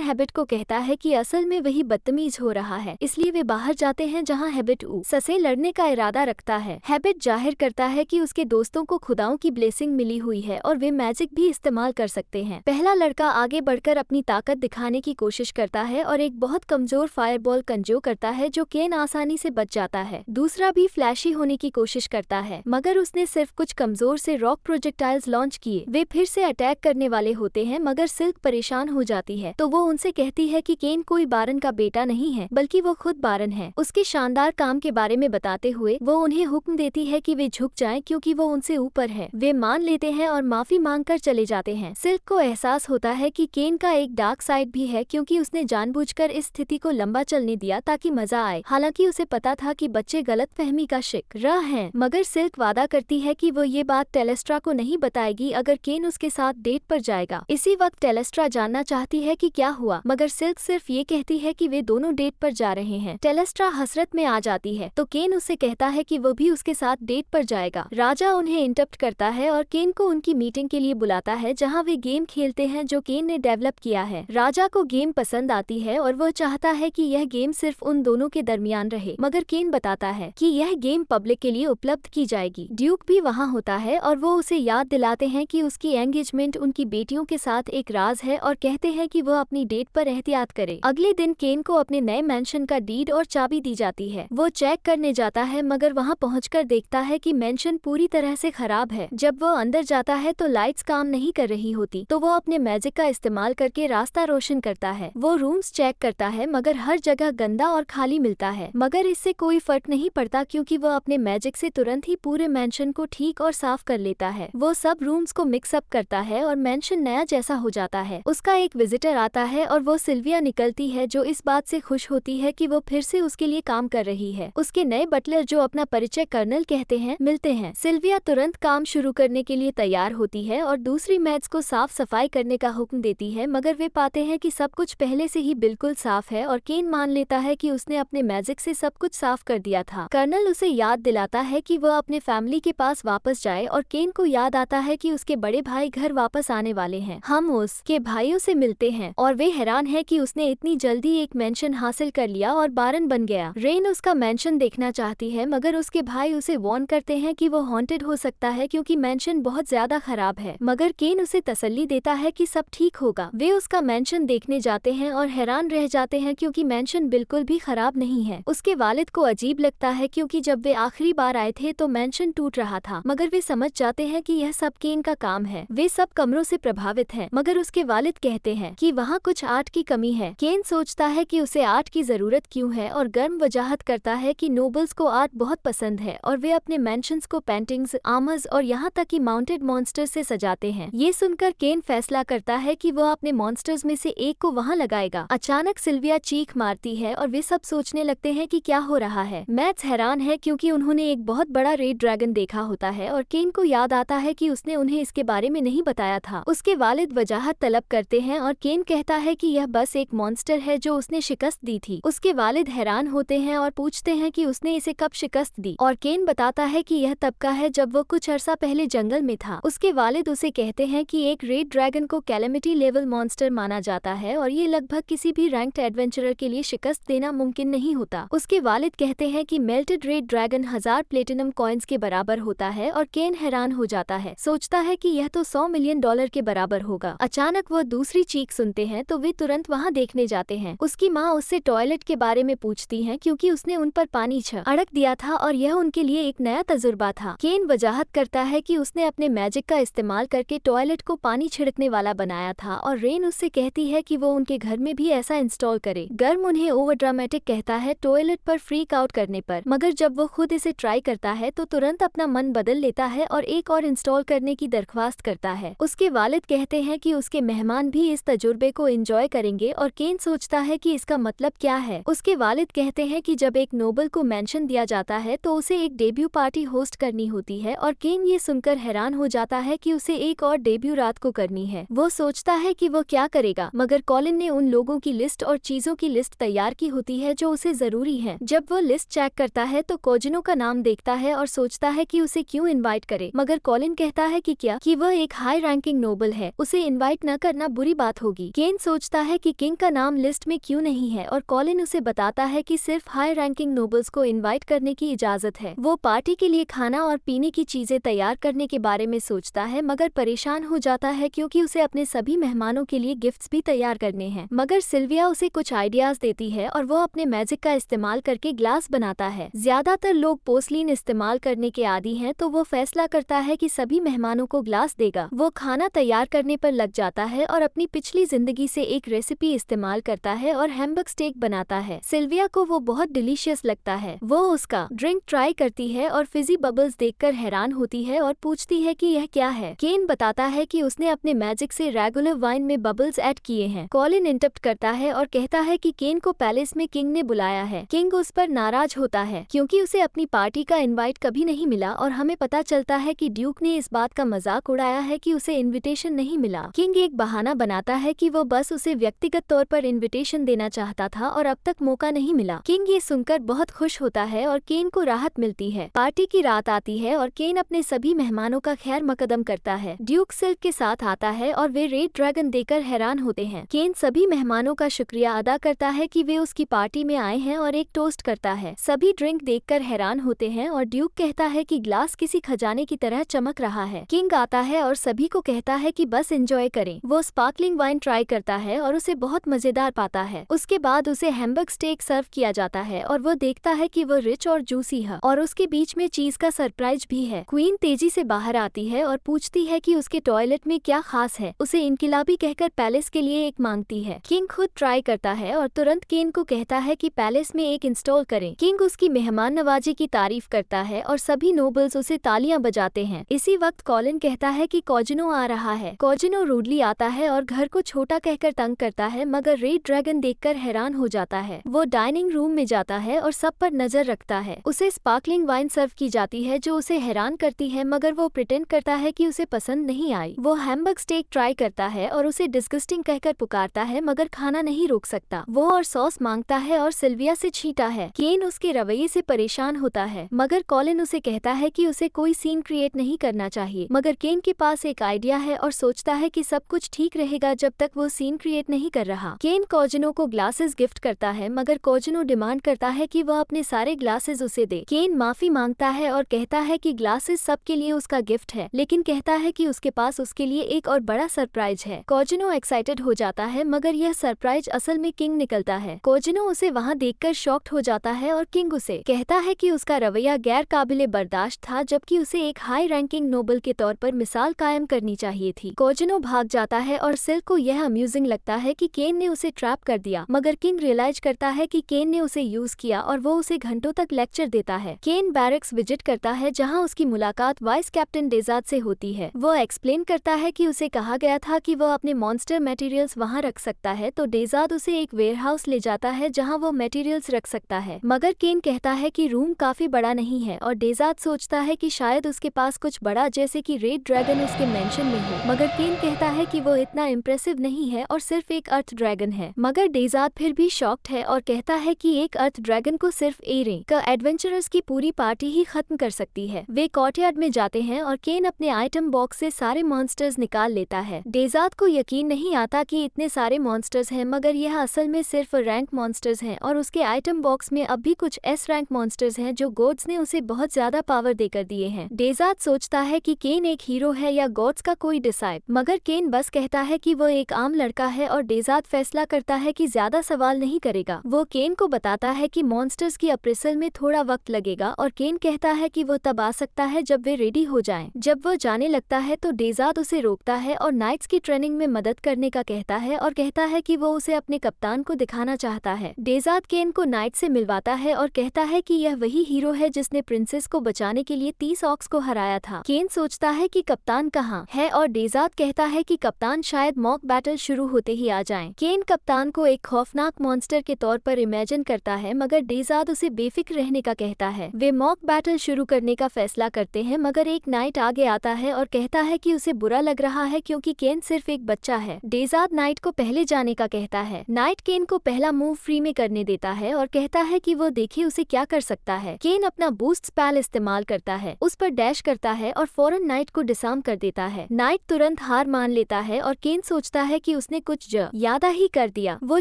हैबिट को कहता है कि असल में वही बदतमीज हो रहा है, इसलिए वे बाहर जाते हैं जहां हैबिट से लड़ने का इरादा रखता है। हैबिट जाहिर करता है कि उसके दोस्तों को खुदाओं की ब्लेसिंग मिली हुई है और वे मैजिक भी इस्तेमाल कर सकते हैं। पहला लड़का आगे बढ़कर अपनी ताकत दिखाने की कोशिश करता है और एक बहुत कमजोर फायरबॉल कंजो करता है जो केन आसानी से बच जाता है। दूसरा भी फ्लैशी होने की कोशिश करता है, मगर उसने सिर्फ कुछ कमजोर से रॉक प्रोजेक्टाइल्स लॉन्च किए। वे फिर से अटैक करने वाले होते हैं, मगर सिल्क परेशान हो जाती है तो वो उनसे कहती है कि केन कोई बारन का बेटा नहीं है, बल्कि वो खुद बारन है। उसके शानदार काम के बारे में बताते हुए वो उन्हें हुक्म देती है कि वे झुक जाएं क्योंकि वो उनसे ऊपर है। वे मान लेते हैं और माफी मांगकर चले जाते हैं। सिल्क को एहसास होता है कि केन का एक डार्क साइड भी है, क्योंकि उसने जानबूझकर इस स्थिति को लंबा चलने दिया ताकि मजा आए। हालांकि उसे पता था कि बच्चे गलतफहमी का शिकार हैं, मगर सिल्क वादा करती है कि वो ये बात टेलेस्ट्रा को नहीं बताएगी अगर केन उसके साथ डेट पर जाएगा। इसी वक्त टेलेस्ट्रा जानना चाहती है कि क्या हुआ, मगर सिल्क सिर्फ ये कहती है कि वे दोनों डेट पर जा रहे हैं। टेलेस्ट्रा हसरत में आ जाती है तो केन उससे कहता है कि वो भी उसके साथ डेट पर जाएगा। राजा उन्हें इंटरप्ट करता है और केन को उनकी मीटिंग के लिए बुलाता है जहां वे गेम खेलते हैं जो केन ने डेवलप किया है। राजा को गेम पसंद आती है और वो चाहता है कि यह गेम सिर्फ उन दोनों के दरमियान रहे, मगर केन बताता है कि यह गेम पब्लिक के लिए उपलब्ध की जाएगी। ड्यूक भी वहां होता है और वो उसे याद दिलाते हैं कि उसकी एंगेजमेंट उनकी बेटियों के साथ एक राज है और कहते हैं कि वह अपनी डेट पर एहतियात करे। अगले दिन केन को अपने नए मैंशन का डीड और चाबी दी जाती है। वो चेक करने जाता है, मगर वहां पहुंचकर देखता है कि मैंशन पूरी तरह से खराब है। जब वो अंदर जाता है तो लाइट्स काम नहीं कर रही होती, तो वो अपने मैजिक का इस्तेमाल करके रास्ता रोशन करता है। वो रूम्स चेक करता है, मगर हर जगह गंदा और खाली मिलता है, मगर इससे कोई फर्क नहीं पड़ता क्योंकि वो अपने मैजिक से तुरंत ही पूरे मैंशन को ठीक और साफ कर लेता है। वो सब रूम्स को मिक्स अप करता है और मैंशन नया जैसा हो जाता है। उसका एक विजिटर आता है और वो सिल्विया निकलती है जो इस बात से खुश होती है कि वो फिर से उसके लिए काम कर रही है। उसके नए बटलर जो अपना परिचय कर्नल कहते हैं मिलते हैं। सिल्विया तुरंत काम शुरू करने के लिए तैयार होती है और दूसरी मेड्स को साफ सफाई करने का हुक्म देती है, मगर वे पाते हैं कि सब कुछ पहले से ही बिल्कुल साफ है और केन मान लेता है कि उसने अपने मैजिक से सब कुछ साफ कर दिया था। कर्नल उसे याद दिलाता है कि वह अपने फैमिली के पास वापस जाए और केन को याद आता है कि उसके बड़े भाई घर वापस आने वाले हैं। हम उसके भाइयों से मिलते हैं और वे हैरान है कि उसने इतनी जल्दी एक मेंशन हासिल कर लिया और बारन बन गया। रेन उसका मेंशन देखना चाहती है, मगर उसके भाई उसे वार्न करते हैं कि वो हॉन्टेड हो सकता है क्योंकि मेंशन बहुत ज्यादा खराब है, मगर केन उसे तसल्ली देता है कि सब ठीक होगा। वे उसका मेंशन देखने जाते हैं और हैरान रह जाते हैं क्योंकि मेंशन बिल्कुल भी खराब नहीं है। उसके वालिद को अजीब लगता है क्योंकि जब वे आखिरी बार आए थे तो मेंशन टूट रहा था, मगर वे समझ जाते हैं कि यह सब केन का काम है। वे सब कमरों से प्रभावित हैं, मगर उसके वालिद कहते हैं कि वहाँ कुछ आर्ट की कमी है। केन सोचता है कि उसे आर्ट की जरूरत क्यों है और गर्म वजाहत करता है कि नोबल्स को आर्ट बहुत पसंद है और वे अपने मेंशंस को पेंटिंग्स, आर्मर्स और यहाँ तक कि माउंटेड मॉन्स्टर्स से सजाते हैं। ये सुनकर केन फैसला करता है कि वह अपने मॉन्स्टर्स में से एक को वहाँ लगाएगा। अचानक सिल्विया चीख मारती है और वे सब सोचने लगते हैं कि क्या हो रहा है। मैथ्स हैरान है क्योंकि उन्होंने एक बहुत बड़ा रेड ड्रैगन देखा होता है और केन को याद आता है कि उसने उन्हें इसके बारे में नहीं बताया था। उसके वालिद वजाहत तलब करते हैं और केन कहता है कि यह बस एक मॉन्स्टर है जो उसने शिकस्त दी थी। उसके वालिद हैरान होते हैं और पूछते हैं कि उसने इसे कब शिकस्त दी, और केन बताता है कि यह तब का है जब वो कुछ अरसा पहले जंगल में था। उसके वालिद उसे कहते हैं कि एक रेड ड्रैगन को कैलेमिटी लेवल मॉन्स्टर माना जाता है और ये लगभग किसी भी रैंक्ड एडवेंचरर के लिए शिकस्त देना मुमकिन नहीं होता। उसके वालिद कहते हैं कि melted red dragon 1000 platinum coins के बराबर होता है और केन हैरान हो जाता है, सोचता है कि यह तो $100 मिलियन के बराबर होगा। अचानक वो दूसरी चीख सुनते हैं तो वे तुरंत वहाँ देखने जाते हैं। उसकी माँ उससे टॉयलेट के बारे में पूछती हैं क्योंकि उसने उन पर पानी छिड़क दिया था और यह उनके लिए एक नया तजुर्बा था। केन वजाहत करता है कि उसने अपने मैजिक का इस्तेमाल करके टॉयलेट को पानी छिड़कने वाला बनाया था और रेन उससे कहती है कि वो उनके घर में भी ऐसा इंस्टॉल करे। गर्म उन्हें ओवर ड्रामेटिक कहता है टॉयलेट पर फ्रीक आउट करने पर, मगर जब वो खुद इसे ट्राई करता है तो तुरंत अपना मन बदल लेता है और एक और इंस्टॉल करने की दरख्वास्त करता है। उसके वालिद कहते हैं कि उसके मेहमान भी इस तजुर्बे को एंजॉय करेंगे और केन सोचता है कि इसका मतलब क्या है। उसके वालिद कहते हैं कि जब एक नोबल को मेंशन दिया जाता है तो उसे एक डेब्यू पार्टी होस्ट करनी होती है और केन ये सुनकर हैरान हो जाता है कि उसे एक और डेब्यू रात को करनी है। वो सोचता है कि वो क्या करेगा, मगर कॉलिन ने उन लोगों की लिस्ट और चीजों की लिस्ट तैयार की होती है जो उसे जरूरी है। जब वो लिस्ट चेक करता है तो कोजिनो का नाम देखता है और सोचता है कि उसे क्यों इनवाइट करे, मगर कॉलिन कहता है कि क्या कि वह एक हाई रैंकिंग नोबल है, उसे इनवाइट न करना बुरी बात होगी। केन सोचता है कि किंग का नाम लिस्ट में क्यों नहीं है और कॉलिन उसे बताता है कि सिर्फ हाई रैंकिंग नोबल्स को इनवाइट करने की इजाजत है। वो पार्टी के लिए खाना और पीने की चीजें तैयार करने के बारे में सोचता है मगर परेशान हो जाता है क्योंकि उसे अपने सभी मेहमानों के लिए गिफ्ट्स भी तैयार करने हैं। मगर सिल्विया उसे कुछ आइडियाज देती है और वो अपने मैजिक का इस्तेमाल करके ग्लास बनाता है। ज्यादातर लोग पोर्सलीन इस्तेमाल करने के आदी हैं तो वो फैसला करता है कि सभी मेहमानों को ग्लास देगा। वो खाना तैयार करने पर लग जाता है और अपनी पिछली जिंदगी से एक रेसिपी इस्तेमाल करता है और हैमबर्ग स्टेक बनाता है। सिल्विया को वो बहुत डिलीशियस लगता है। वो उसका ड्रिंक ट्राई करती है और फिजी बबल्स देखकर हैरान होती है और पूछती है कि यह क्या है। केन बताता है कि उसने अपने मैजिक से रेगुलर वाइन में बबल्स ऐड किए हैं। कॉलिन इंटरप्ट करता है और कहता है कि केन को पैलेस में किंग ने बुलाया है। किंग उस पर नाराज होता है क्योंकि उसे अपनी पार्टी का इनवाइट कभी नहीं मिला और हमें पता चलता है कि ड्यूक ने इस बात का मजाक उड़ाया है कि उसे इनविटेशन नहीं मिला। किंग एक बहाना बनाता है कि वो बस उसे व्यक्तिगत तौर पर इनविटेशन देना चाहता था और अब तक मौका नहीं मिला। किंग ये सुनकर बहुत खुश होता है और केन को राहत मिलती है। पार्टी की रात आती है और केन अपने सभी मेहमानों का खैर मकदम करता है। ड्यूक सिल्क के साथ आता है और वे रेड ड्रैगन देकर हैरान होते हैं। केन सभी मेहमानों का शुक्रिया अदा करता है कि वे उसकी पार्टी में आए हैं और एक टोस्ट करता है। सभी ड्रिंक देखकर हैरान होते हैं और ड्यूक कहता है कि ग्लास किसी खजाने की तरह चमक रहा है। किंग आता है और सभी को कहता है कि बस एंजॉय करें। वो स्पार्कलिंग वाइन ट्राई करता है और उसे बहुत मजेदार पाता है। उसके बाद उसे हैमबर्ग स्टेक सर्व किया जाता है और वो देखता है कि वो रिच और जूसी है और उसके बीच में चीज का सरप्राइज भी है। क्वीन तेजी से बाहर आती है और पूछती है कि उसके टॉयलेट में क्या खास है। उसे इनकिलाबी कहकर पैलेस के लिए एक मांगती है। किंग खुद ट्राई करता है और तुरंत केन को कहता है कि पैलेस में एक इंस्टॉल करें। किंग उसकी मेहमान नवाजी की तारीफ करता है और सभी नोबल्स उसे तालियां बजाते हैं। इसी वक्त कॉलिन कहता है कि कॉजिनो आ रहा है। कॉजिनो रूडली आता है और घर को छोटा कहकर तंग करता है मगर रेड ड्रैगन देखकर हैरान हो जाता है। वो डाइनिंग रूम में जाता है और सब पर नजर रखता है। उसे स्पार्कलिंग वाइन सर्व की जाती है जो उसे हैरान करती है मगर वो प्रिटेंड करता है कि उसे पसंद नहीं आई। वो हैमबर्ग स्टेक ट्राई करता है और उसे डिस्गस्टिंग कहकर पुकारता है मगर खाना नहीं रोक सकता। वो और सॉस मांगता है और सिल्विया से छींटा है। केन उसके रवैये से परेशान होता है मगर कॉलिन उसे कहता है कि उसे कोई सीन क्रिएट नहीं करना चाहिए। मगर केन के पास एक आइडिया है और सोचता है कि सब कुछ ठीक रहेगा जब तक वो सीन क्रिएट नहीं कर रहा। केन कॉजिनो को ग्लासेस गिफ्ट करता है मगर कॉजिनो डिमांड करता है कि वह अपने सारे ग्लासेस उसे दे। केन माफी मांगता है और कहता है कि ग्लासेस सबके लिए उसका गिफ्ट है लेकिन कहता है कि उसके पास उसके लिए एक और बड़ा सरप्राइज है। कॉजिनो एक्साइटेड हो जाता है मगर यह सरप्राइज असल में किंग निकलता है। कॉजिनो उसे वहां देखकर शॉक्ड हो जाता है और किंग उसे कहता है कि उसका रवैया गैर काबिले बर्दाश्त था जबकि उसे एक हाई रैंकिंग नोबल के तौर पर मिसाल कायम करनी चाहिए थी। कॉजिनो भाग जाता है और सिल्क को यह अम्यूजिंग लगता है कि केन ने उसे ट्रैप कर दिया मगर किंग रियलाइज करता है कि केन ने उसे यूज किया और वो उसे घंटों तक लेक्चर देता है। केन बैरक्स विजिट करता है जहां उसकी मुलाकात वाइस कैप्टन डेजार्ड से होती है। वो एक्सप्लेन करता है कि उसे कहा गया था कि वह अपने मॉन्स्टर मटेरियल्स वहां रख सकता है तो डेजार्ड उसे एक वेयरहाउस ले जाता है जहां वो मटेरियल्स रख सकता है मगर केन कहता है कि रूम काफी बड़ा नहीं है और डेजार्ड सोचता है कि शायद उसके पास कुछ बड़ा जैसे कि रेड ड्रैगन उसके मेंशन में हो मगर केन कहता है कि वो इतना इम्प्रेसिव नहीं है और सिर्फ एक अर्थ ड्रैगन है। मगर डेजार्ड फिर भी शॉक्ड है और कहता है कि एक अर्थ ड्रैगन को सिर्फ एरे का एडवेंचरर्स की पूरी पार्टी ही खत्म कर सकती है। वे कोर्टयार्ड में जाते हैं और केन अपने आइटम बॉक्स से सारे मॉन्स्टर्स निकाल लेता है। डेजार्ड को यकीन नहीं आता कि इतने सारे मॉन्स्टर्स हैं मगर यह असल में सिर्फ रैंक मॉन्स्टर्स हैं और उसके आइटम बॉक्स में अब भी कुछ एस रैंक मॉन्स्टर्स हैं जो गॉड्स ने उसे बहुत ज्यादा पावर देकर दिए हैं। डेजार्ड सोचता है कि केन एक हीरो है या गॉड्स का कोई डिसाइपल मगर केन बस कहता है कि वो एक आम लड़का है और डेजार्ड फैसला करता है कि ज्यादा सवाल नहीं करेगा। वो केन को बताता है कि मॉन्स्टर्स की अप्रेसल में थोड़ा वक्त लगेगा और केन कहता है कि वो तब आ सकता है जब वे रेडी हो जाएं। जब वो जाने लगता है तो डेजार्ड उसे रोकता है और नाइट्स की ट्रेनिंग में मदद करने का कहता है और कहता है कि वो उसे अपने कप्तान को दिखाना चाहता है। डेजार्ड केन को नाइट से मिलवाता है और कहता है कि यह वही हीरो है जिसने प्रिंसेस को बचाने के लिए 30 ऑक्स को हराया था। केन सोचता है कि कप्तान कहाँ है और डेजार्ड कहता है कि कप्तान शायद मॉक बैटल शुरू होते ही आ जाएं। केन कप्तान को एक खौफनाक मॉन्स्टर के तौर पर इमेजिन करता है मगर डेजार्ड उसे बेफिक्र रहने का कहता है। वे मॉक बैटल शुरू करने का फैसला करते हैं मगर एक नाइट आगे आता है और कहता है कि उसे बुरा लग रहा है क्योंकि केन सिर्फ एक बच्चा है। डेजार्ड नाइट को पहले जाने का कहता है। नाइट केन को पहला मूव फ्री में करने देता है और कहता है कि वो देखे उसे क्या कर सकता है। केन अपना बूस्ट स्पेल इस्तेमाल करता है, उस पर डैश करता है और फौरन नाइट को डिसआर्म कर देता है। नाइट तुरंत हार मान लेता है और केन सोचता है कि उसने कुछ ज्यादा ही कर दिया। वो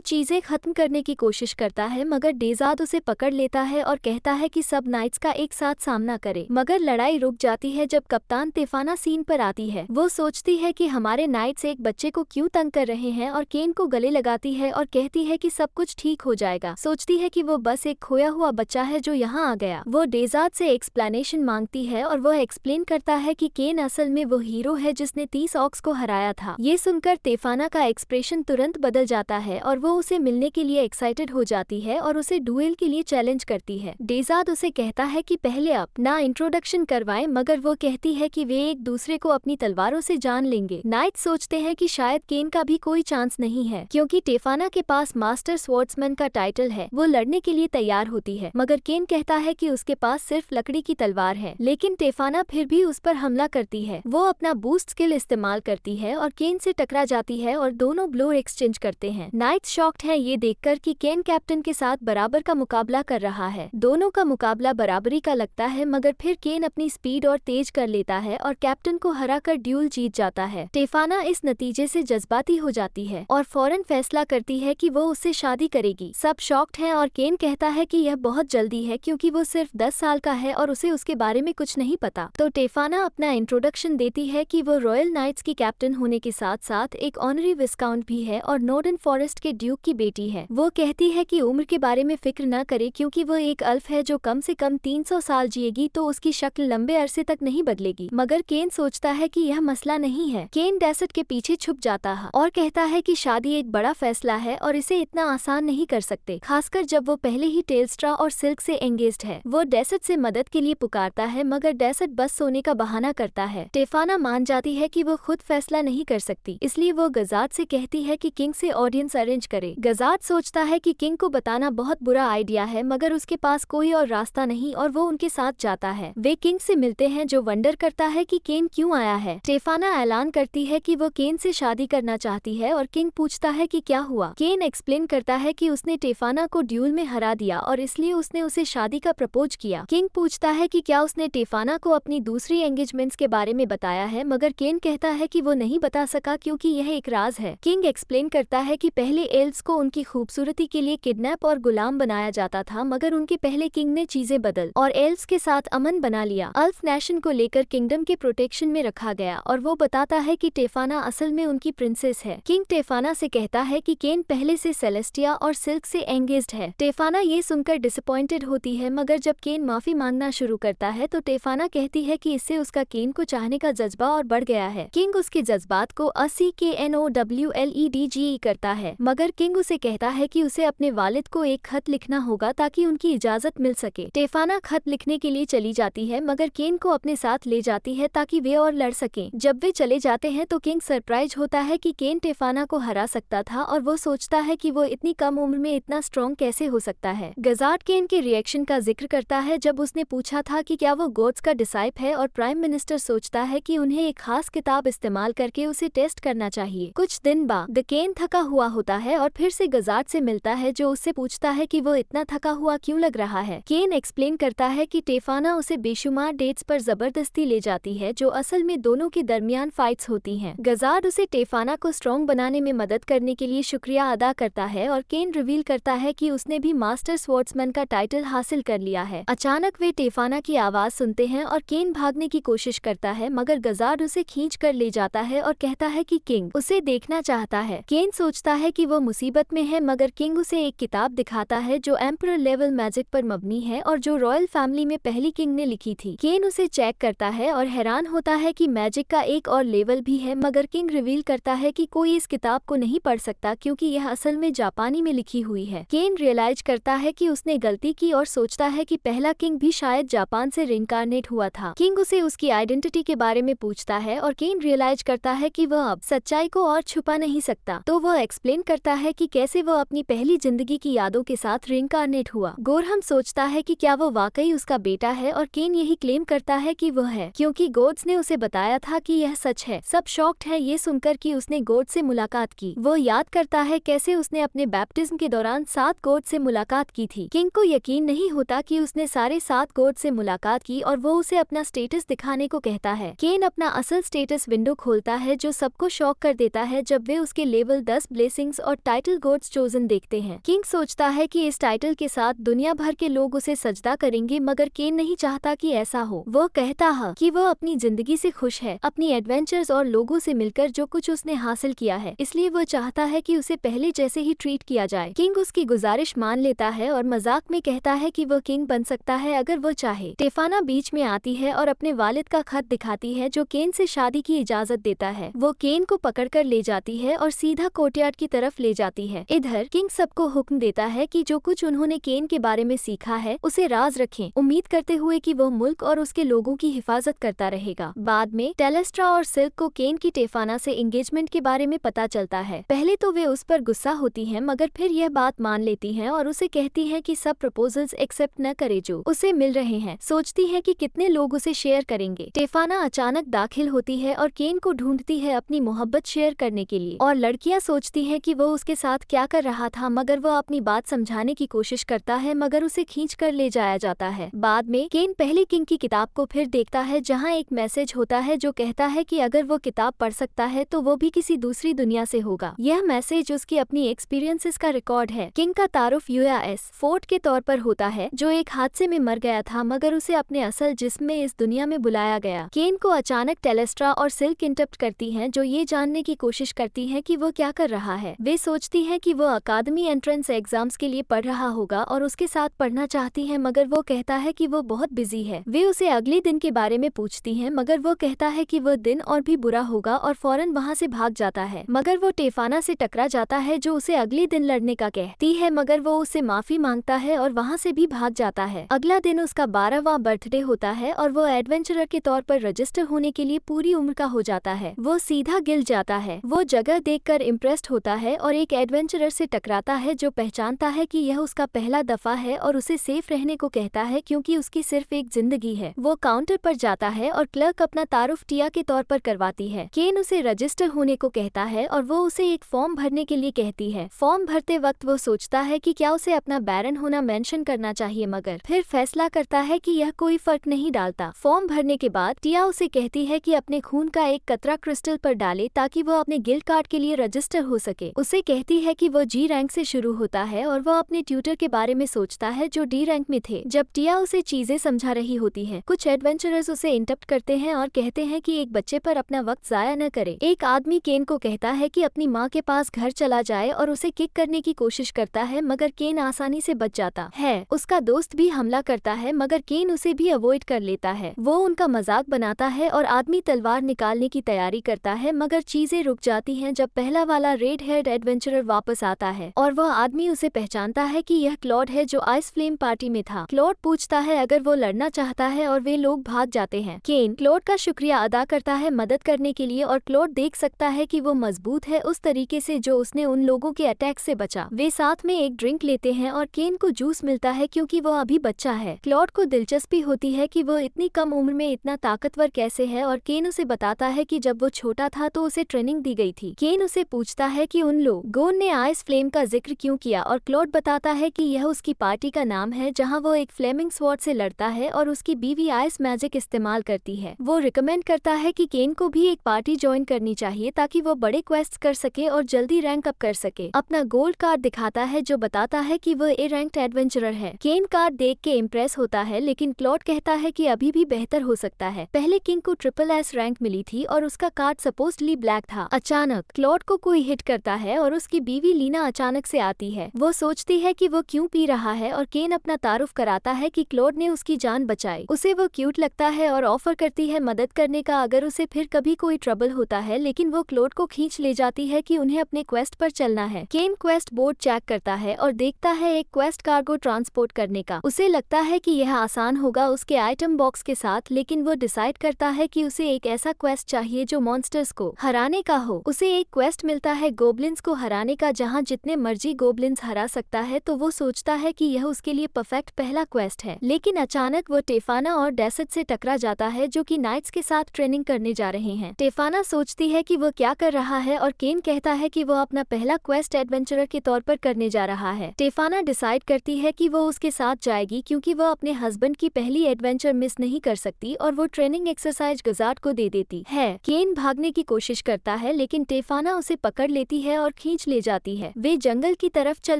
चीजें खत्म करने की कोशिश करता है मगर डेजार्ड उसे पकड़ लेता है और कहता है कि सब नाइट्स का एक साथ सामना करे। मगर लड़ाई रुक जाती है जब कप्तान तेफाना सीन पर आती है। वो सोचती है कि हमारे नाइट्स एक बच्चे को क्यों तंग कर रहे हैं और केन को गले लगाती है और कहती है कि सब कुछ ठीक हो जाएगा। सोचती है कि वो बस एक खोया हुआ बच्चा है जो यहाँ आ गया। वो डेजार्ड से एक्सप्लेनेशन मांगती है और वो एक्सप्लेन करता है कि केन असल में वो हीरो है जिसने 30 ऑक्स को हराया था। ये सुनकर तेफाना का एक्सप्रेशन तुरंत बदल जाता है और वो उसे मिलने के लिए एक्साइटेड हो जाती है और उसे डुएल के लिए चैलेंज करती है। डेजार्ड उसे कहता है कि पहले अपना इंट्रोडक्शन करवाएं मगर वो कहती है कि वे एक दूसरे को अपनी तलवारों से जान लेंगे। नाइट सोचते हैं कि शायद केन का भी कोई चांस नहीं है क्योंकि तेफाना के पास मास्टर स्वॉर्ड्समैन का टाइटल है। वो लड़ने के लिए तैयार होती है मगर केन कहता है कि उसके पास सिर्फ लकड़ी की तलवार है। लेकिन तेफाना फिर भी उस पर हमला करती है। वो अपना बूस्ट स्किल इस्तेमाल करती है और केन से टकरा जाती है और दोनों ब्लो एक्सचेंज करते हैं। नाइट शॉक्ड है ये देखकर कि केन कैप्टन के साथ बराबर का मुकाबला कर रहा है। दोनों का मुकाबला बराबरी का लगता है मगर फिर केन अपनी स्पीड और तेज कर लेता है और कैप्टन को हराकर ड्यूल जीत जाता है। तेफाना इस नतीजे से जज्बाती हो जाती है और फौरन फैसला करती है कि वो उससे शादी करेगी। सब शॉक्ड हैं और केन कहता है कि यह बहुत जल्दी है क्योंकि वो सिर्फ 10 साल का है और उसे उसके बारे में कुछ नहीं पता। तो तेफाना अपना इंट्रोडक्शन देती है कि वो रॉयल नाइट्स की कैप्टन होने के साथ साथ एक ऑनरी विस्काउंट भी है और नॉर्डन फॉरेस्ट के ड्यूक की बेटी है। वो कहती है कि उम्र के बारे में फिक्र न करे क्योंकि वो एक अल्फ है जो कम से कम 300 साल जिएगी तो उसकी शक्ल लंबे अरसे तक नहीं बदलेगी। मगर केन सोचता है कि यह मसला नहीं है। केन डेसर्ट के पीछे छुप जाता है और कहता है कि शादी एक बड़ा फैसला है और इसे इतना आसान नहीं कर सकते, खासकर जब वो पहले ही टेल्स्ट्रा और सिल्क से एंगेज्ड है। वो डेसर्ट से मदद के लिए पुकारता है मगर डेसर्ट बस सोने का बहाना करता है। तेफाना मान जाती है कि वो खुद फैसला नहीं कर सकती, इसलिए वो गजाद से कहती है कि किंग से ऑडियंस अरेंज करे। गजाद सोचता है कि किंग को बताना बहुत बुरा आइडिया है मगर उसके पास कोई और रास्ता नहीं और वो उनके साथ जाता है। वे किंग से मिलते हैं जो वंडर करता है कि केन क्यों आया है। तेफाना ऐलान करती है कि वो केन से शादी करना चाहती है और किंग पूछता है कि क्या हुआ। केन एक्सप्लेन करता है कि उसने तेफाना को ड्यूल में हरा दिया और इसलिए उसने उसे शादी का प्रपोज किया। किंग पूछता है कि क्या उसने तेफाना को अपनी दूसरी एंगेजमेंट्स के बारे में बताया है मगर केन कहता है कि वो नहीं बता सका क्योंकि यह एक राज है। किंग एक्सप्लेन करता है कि पहले एल्व्स को उनकी खूबसूरती के लिए किडनैप और गुलाम बनाया जाता था मगर उनके पहले किंग ने चीजें बदल और एल्व्स के साथ अमन बना लिया। अल्फ नेशन को लेकर किंगडम के प्रोटेक्शन में रखा गया और वो बताता है कि तेफाना असल में उनकी प्रिंसेस है। किंग तेफाना से कहता है कि केन पहले से सेलेस्टिया और सिल्क से एंगेज्ड है। तेफाना ये सुनकर डिसअपॉइंटेड होती है मगर जब केन माफी मांगना शुरू करता है तो तेफाना कहती है कि इससे उसका केन को चाहने का जज्बा और बढ़ गया है। किंग उसके जज्बात को CKNOWLEDGE करता है मगर किंग उसे कहता है कि उसे अपने वालिद को एक खत लिखना होगा ताकि उनकी इजाजत मिल सके। तेफाना खत लिखने के लिए चली जाती है मगर केन को अपने साथ ले जाती है ताकि वे और लड़ सकें। जब वे चले जाते हैं तो किंग सरप्राइज होता है कि केन तेफाना को हरा सकता था और वो सोचता है कि वो इतनी कम उम्र में इतना स्ट्रॉन्ग कैसे हो सकता है। गजाड केन के रिएक्शन का जिक्र करता है जब उसने पूछा था कि क्या वो गॉड्स का डिसाइप है और प्राइम मिनिस्टर सोचता है कि उन्हें एक खास किताब इस्तेमाल करके उसे टेस्ट करना चाहिए। कुछ दिन बाद केन थका हुआ होता है और फिर से गजाड से मिलता है जो उससे पूछता है कि वो इतना थका हुआ क्यों लग रहा है। केन एक्सप्लेन करता है कि तेफाना उसे बेशुमार डेट्स पर जबरदस्ती ले जाती है जो असल में दोनों के दरमियान फाइट्स होती हैं। गजाड उसे तेफाना को स्ट्रॉन्ग बनाने में मदद करने के लिए शुक्रिया अदा करता है और केन रिवील करता है कि उसने भी मास्टर स्वॉर्ड्समैन का टाइटल हासिल कर लिया है। अचानक वे तेफाना की आवाज सुनते हैं और केन भागने की कोशिश करता है मगर गजाड उसे खींच कर ले जाता है और कहता है कि किंग उसे देखना चाहता है। केन सोचता है कि वो मुसीबत में है मगर किंग उसे एक किताब दिखाता है जो एम्परर लेवल मैजिक पर मबनी है और जो रॉयल फैमिली में पहली किंग ने लिखी थी। केन उसे चेक करता है और हैरान होता है कि मैजिक का एक और लेवल भी है मगर किंग रिवील करता है कि कोई इस किताब को नहीं पढ़ सकता क्योंकि यह असल में जापानी में लिखी हुई है। केन रियलाइज करता है कि उसने गलती की और सोचता है कि पहला किंग भी शायद जापान से रिइंकार्नेट हुआ था। किंग उसे उसकी आइडेंटिटी के बारे में पूछता है और केन रियलाइज करता है कि वह अब सच्चाई को और छुपा नहीं सकता। तो वह एक्सप्लेन करता है कि कैसे वह अपनी पहली जिंदगी की यादों के साथ रिइंकार्नेट हुआ। गोरहम सोचता है कि क्या वो वाकई उसका बेटा है और केन यही क्लेम करता है कि वह है क्योंकि गॉड्स ने उसे बताया था कि यह सच है। सब शॉक्ड है ये सुनकर कि उसने गॉड से मुलाकात की। वो याद करता है कैसे उसने अपने बैप्टिज्म के दौरान 7 गॉड से मुलाकात की थी। किंग को यकीन नहीं होता कि उसने सारे 7 गॉड से मुलाकात की और वो उसे अपना स्टेटस दिखाने को कहता है। केन अपना असल स्टेटस विंडो खोलता है जो सबको शॉक कर देता है जब वे उसके लेवल 10 ब्लेसिंग्स और टाइटल गॉड्स चोजन देखते हैं। किंग सोचता है कि इस टाइटल के साथ दुनिया भर के लोग उसे सजदा करेंगे, मगर केन नहीं चाहता कि ऐसा हो। वो कहता है कि वो अपनी जिंदगी से खुश है, अपनी एडवेंचर्स और लोगों से मिलकर जो कुछ उसने हासिल किया है, इसलिए वो चाहता है कि उसे पहले जैसे ही ट्रीट किया जाए। किंग उसकी गुजारिश मान लेता है और मजाक में कहता है कि वो किंग बन सकता है अगर वो चाहे। टेफाना बीच में आती है और अपने वालिद का खत दिखाती है जो केन से शादी की इजाजत देता है। वो केन को पकड़कर ले जाती है और सीधा कोर्टयार्ड की तरफ ले जाती है। इधर किंग सबको हुक्म देता है कि जो कुछ उन्होंने केन के बारे में सीखा है उसे राज रखें, उम्मीद करते हुए कि वो मुल्क और उसके लोगों की हिफाजत करता रहेगा। बाद में टेलेस्ट्रा और सिल्क को केन की टेफाना से एंगेजमेंट के बारे में पता चलता है। पहले तो वे उस पर गुस्सा होती हैं, मगर फिर यह बात मान लेती हैं और उसे कहती हैं कि सब प्रपोजल्स एक्सेप्ट न करे जो उसे मिल रहे हैं। सोचती है कि कितने लोग उसे शेयर करेंगे। टेफाना अचानक दाखिल होती है और केन को ढूंढती है अपनी मोहब्बत शेयर करने के लिए, और लड़कियां सोचती हैं कि वो उसके साथ क्या कर रहा था, मगर वो अपनी बात समझाने की कोशिश करता है, मगर उसे खींच कर ले जाया जाता है। बाद में केन पहले किंग की किताब को फिर देखता है जहाँ एक मैसेज होता है जो कहता है कि अगर वो किताब पढ़ सकता है तो वो भी किसी दूसरी दुनिया से होगा। यह मैसेज उसकी अपनी एक्सपीरियंसेस का रिकॉर्ड है। किंग का तारुफ यूएस फोर्ट के तौर पर होता है जो एक हादसे में मर गया था, मगर उसे अपने असल जिस्म में इस दुनिया में बुलाया गया। केन को अचानक टेलेस्ट्रा और सिल्क इंटरप्ट करती हैं जो ये जानने की कोशिश करती हैं कि वो क्या कर रहा है। वे सोचती हैं कि वो अकादमी एंट्रेंस एग्जाम्स के लिए पढ़ रहा होगा और उसके साथ पढ़ना चाहती हैं, मगर वो कहता है कि वो बहुत बिजी है। वे उसे अगले दिन के बारे में पूछती हैं, मगर वो कहता है कि वो दिन और भी बुरा होगा और फौरन वहाँ से भाग जाता है। मगर वो टेफाना से टकरा जाता है जो उसे अगले दिन लड़ने का कहती है, मगर वो उससे माफी मांगता है और वहाँ से भी भाग जाता है। अगला दिन उसका 12वां बर्थडे होता है और वो एडवेंचरर के तौर पर रजिस्टर होने के लिए पूरी उम्र का हो जाता है। वो सीधा गिल जाता है। वो जगह देखकर इम्प्रेस्ड होता है और एक एडवेंचरर से टकराता है जो पहचानता है कि यह उसका पहला दफा है और उसे सेफ रहने को कहता है क्योंकि उसकी सिर्फ एक जिंदगी है। वो काउंटर पर जाता है और क्लर्क अपना तारुफ टिया के तौर पर करवाती है। केन उसे रजिस्टर होने को कहता है और वो उसे एक फॉर्म भरने के लिए कहती है। फॉर्म भरते वक्त वो सोचता है कि क्या उसे अपना बैरन होना मेंशन करना चाहिए, मगर फिर फैसला करता है कि यह कोई फर्क नहीं डालता। फॉर्म भरने के बाद टिया उसे कहती है कि अपने खून का एक कतरा क्रिस्टल पर डाले ताकि वो अपने गिल्ड कार्ड के लिए रजिस्टर हो सके। उसे कहती है कि वो जी रैंक से शुरू होता है और वो अपने ट्यूटर के बारे में सोचता है जो डी रैंक में थे। जब टिया उसे चीजें समझा रही होती है, कुछ एडवेंचरर्स उसे इंटरप्ट करते हैं और कहते हैं कि एक बच्चे पर अपना वक्त जाया न करे। एक आदमी केन को कहता है कि अपनी माँ के पास घर चला जाए और उसे किक करने की कोशिश करता है, मगर केन आसानी से बच जाता है। उसका दोस्त भी हमला करता है, मगर केन उसे भी अवॉइड कर लेता है। वो उनका मजाक बनाता है और आदमी तलवार निकालने की तैयारी करता है, मगर चीजें रुक जाती हैं जब पहला वाला रेड हेयर्ड एडवेंचरर वापस आता है और वह आदमी उसे पहचानता है कि यह क्लॉड है जो आइस फ्लेम पार्टी में था। क्लॉड पूछता है अगर वो लड़ना चाहता है और वे लोग भाग जाते हैं। केन क्लॉड का शुक्रिया अदा करता है मदद करने के लिए और क्लॉड देख सकता है कि वो मजबूत है उस तरीके से जो उसने उन लोगों के अटैक से बचा। वे साथ में एक ड्रिंक लेते हैं और केन को जूस मिलता है क्योंकि वो अभी बच्चा है। क्लॉड को दिलचस्पी होती है कि वो इतनी कम उम्र में इतना ताकतवर कैसे है और केन उसे बताता है कि जब वो छोटा था तो उसे ट्रेनिंग दी गई थी। केन उसे पूछता है कि उन लोगों ने आइस फ्लेम का जिक्र क्यों किया और क्लॉड बताता है कि यह उसकी पार्टी का नाम है जहां वो एक फ्लेमिंग स्वॉर्ड से लड़ता है और उसकी बीवी आइस मैजिक इस्तेमाल करती है। वो रिकमेंड करता है कि केन को भी एक पार्टी ज्वाइन करनी चाहिए ताकि वो बड़े क्वेस्ट कर सके और जल्दी रैंक अप कर सके। अपना गोल्ड कार्ड दिखाता है जो बताता है कि वो ए रैंक्ड एडवेंचरर है। केन कार्ड देख के इम्प्रेस होता है, लेकिन क्लॉड कहता है कि अभी भी बेहतर हो सकता है। पहले किंग को ट्रिपल एस रैंक मिली थी और उसका कार्ड सपोजली ब्लैक था। अचानक क्लॉड को कोई हिट करता है और उसकी बीवी लीना अचानक से आती है। वो सोचती है कि वो क्यों पी रहा है और केन अपना तारुफ कराता है कि क्लॉड ने उसकी जान बचाई। उसे वो क्यूट लगता है और ऑफर करती है मदद करने का अगर उसे फिर कभी कोई ट्रबल होता है, लेकिन वो क्लॉड को खींच ले जाती है कि उन्हें अपने क्वेस्ट पर चलना है। केन क्वेस्ट बोर्ड चेक करता है और देखता है एक क्वेस्ट कार्गो ट्रांसपोर्ट करने का। उसे लगता है कि यह आसान होगा उसके आइटम बॉक्स के साथ, लेकिन वो डिसाइड करता है कि उसे एक ऐसा क्वेस्ट चाहिए जो मॉन्स्टर्स को हराने का हो। उसे एक क्वेस्ट मिलता है गोब्लिन्स को हराने का जहां जितने मर्जी गोब्लिन्स हरा सकता है, तो वो सोचता है कि यह उसके लिए परफेक्ट पहला क्वेस्ट है। लेकिन अचानक वो टेफाना और डेसेट से टकरा जाता है जो कि नाइट्स के साथ ट्रेनिंग करने जा रहे हैं। टेफाना सोचती है कि वो क्या कर रहा है और केन कहता है कि वो अपना पहला क्वेस्ट एडवेंचरर के तौर पर करने जा रहा है। टेफाना डिसाइड करती है कि वो उसके साथ जाएगी क्योंकि वो अपने हस्बैंड की पहली एडवेंचर मिस नहीं कर सकती और वो ट्रेनिंग एक्सरसाइज मैज गजाट को दे देती है। केन भागने की कोशिश करता है लेकिन टेफाना उसे पकड़ लेती है और खींच ले जाती है। वे जंगल की तरफ चल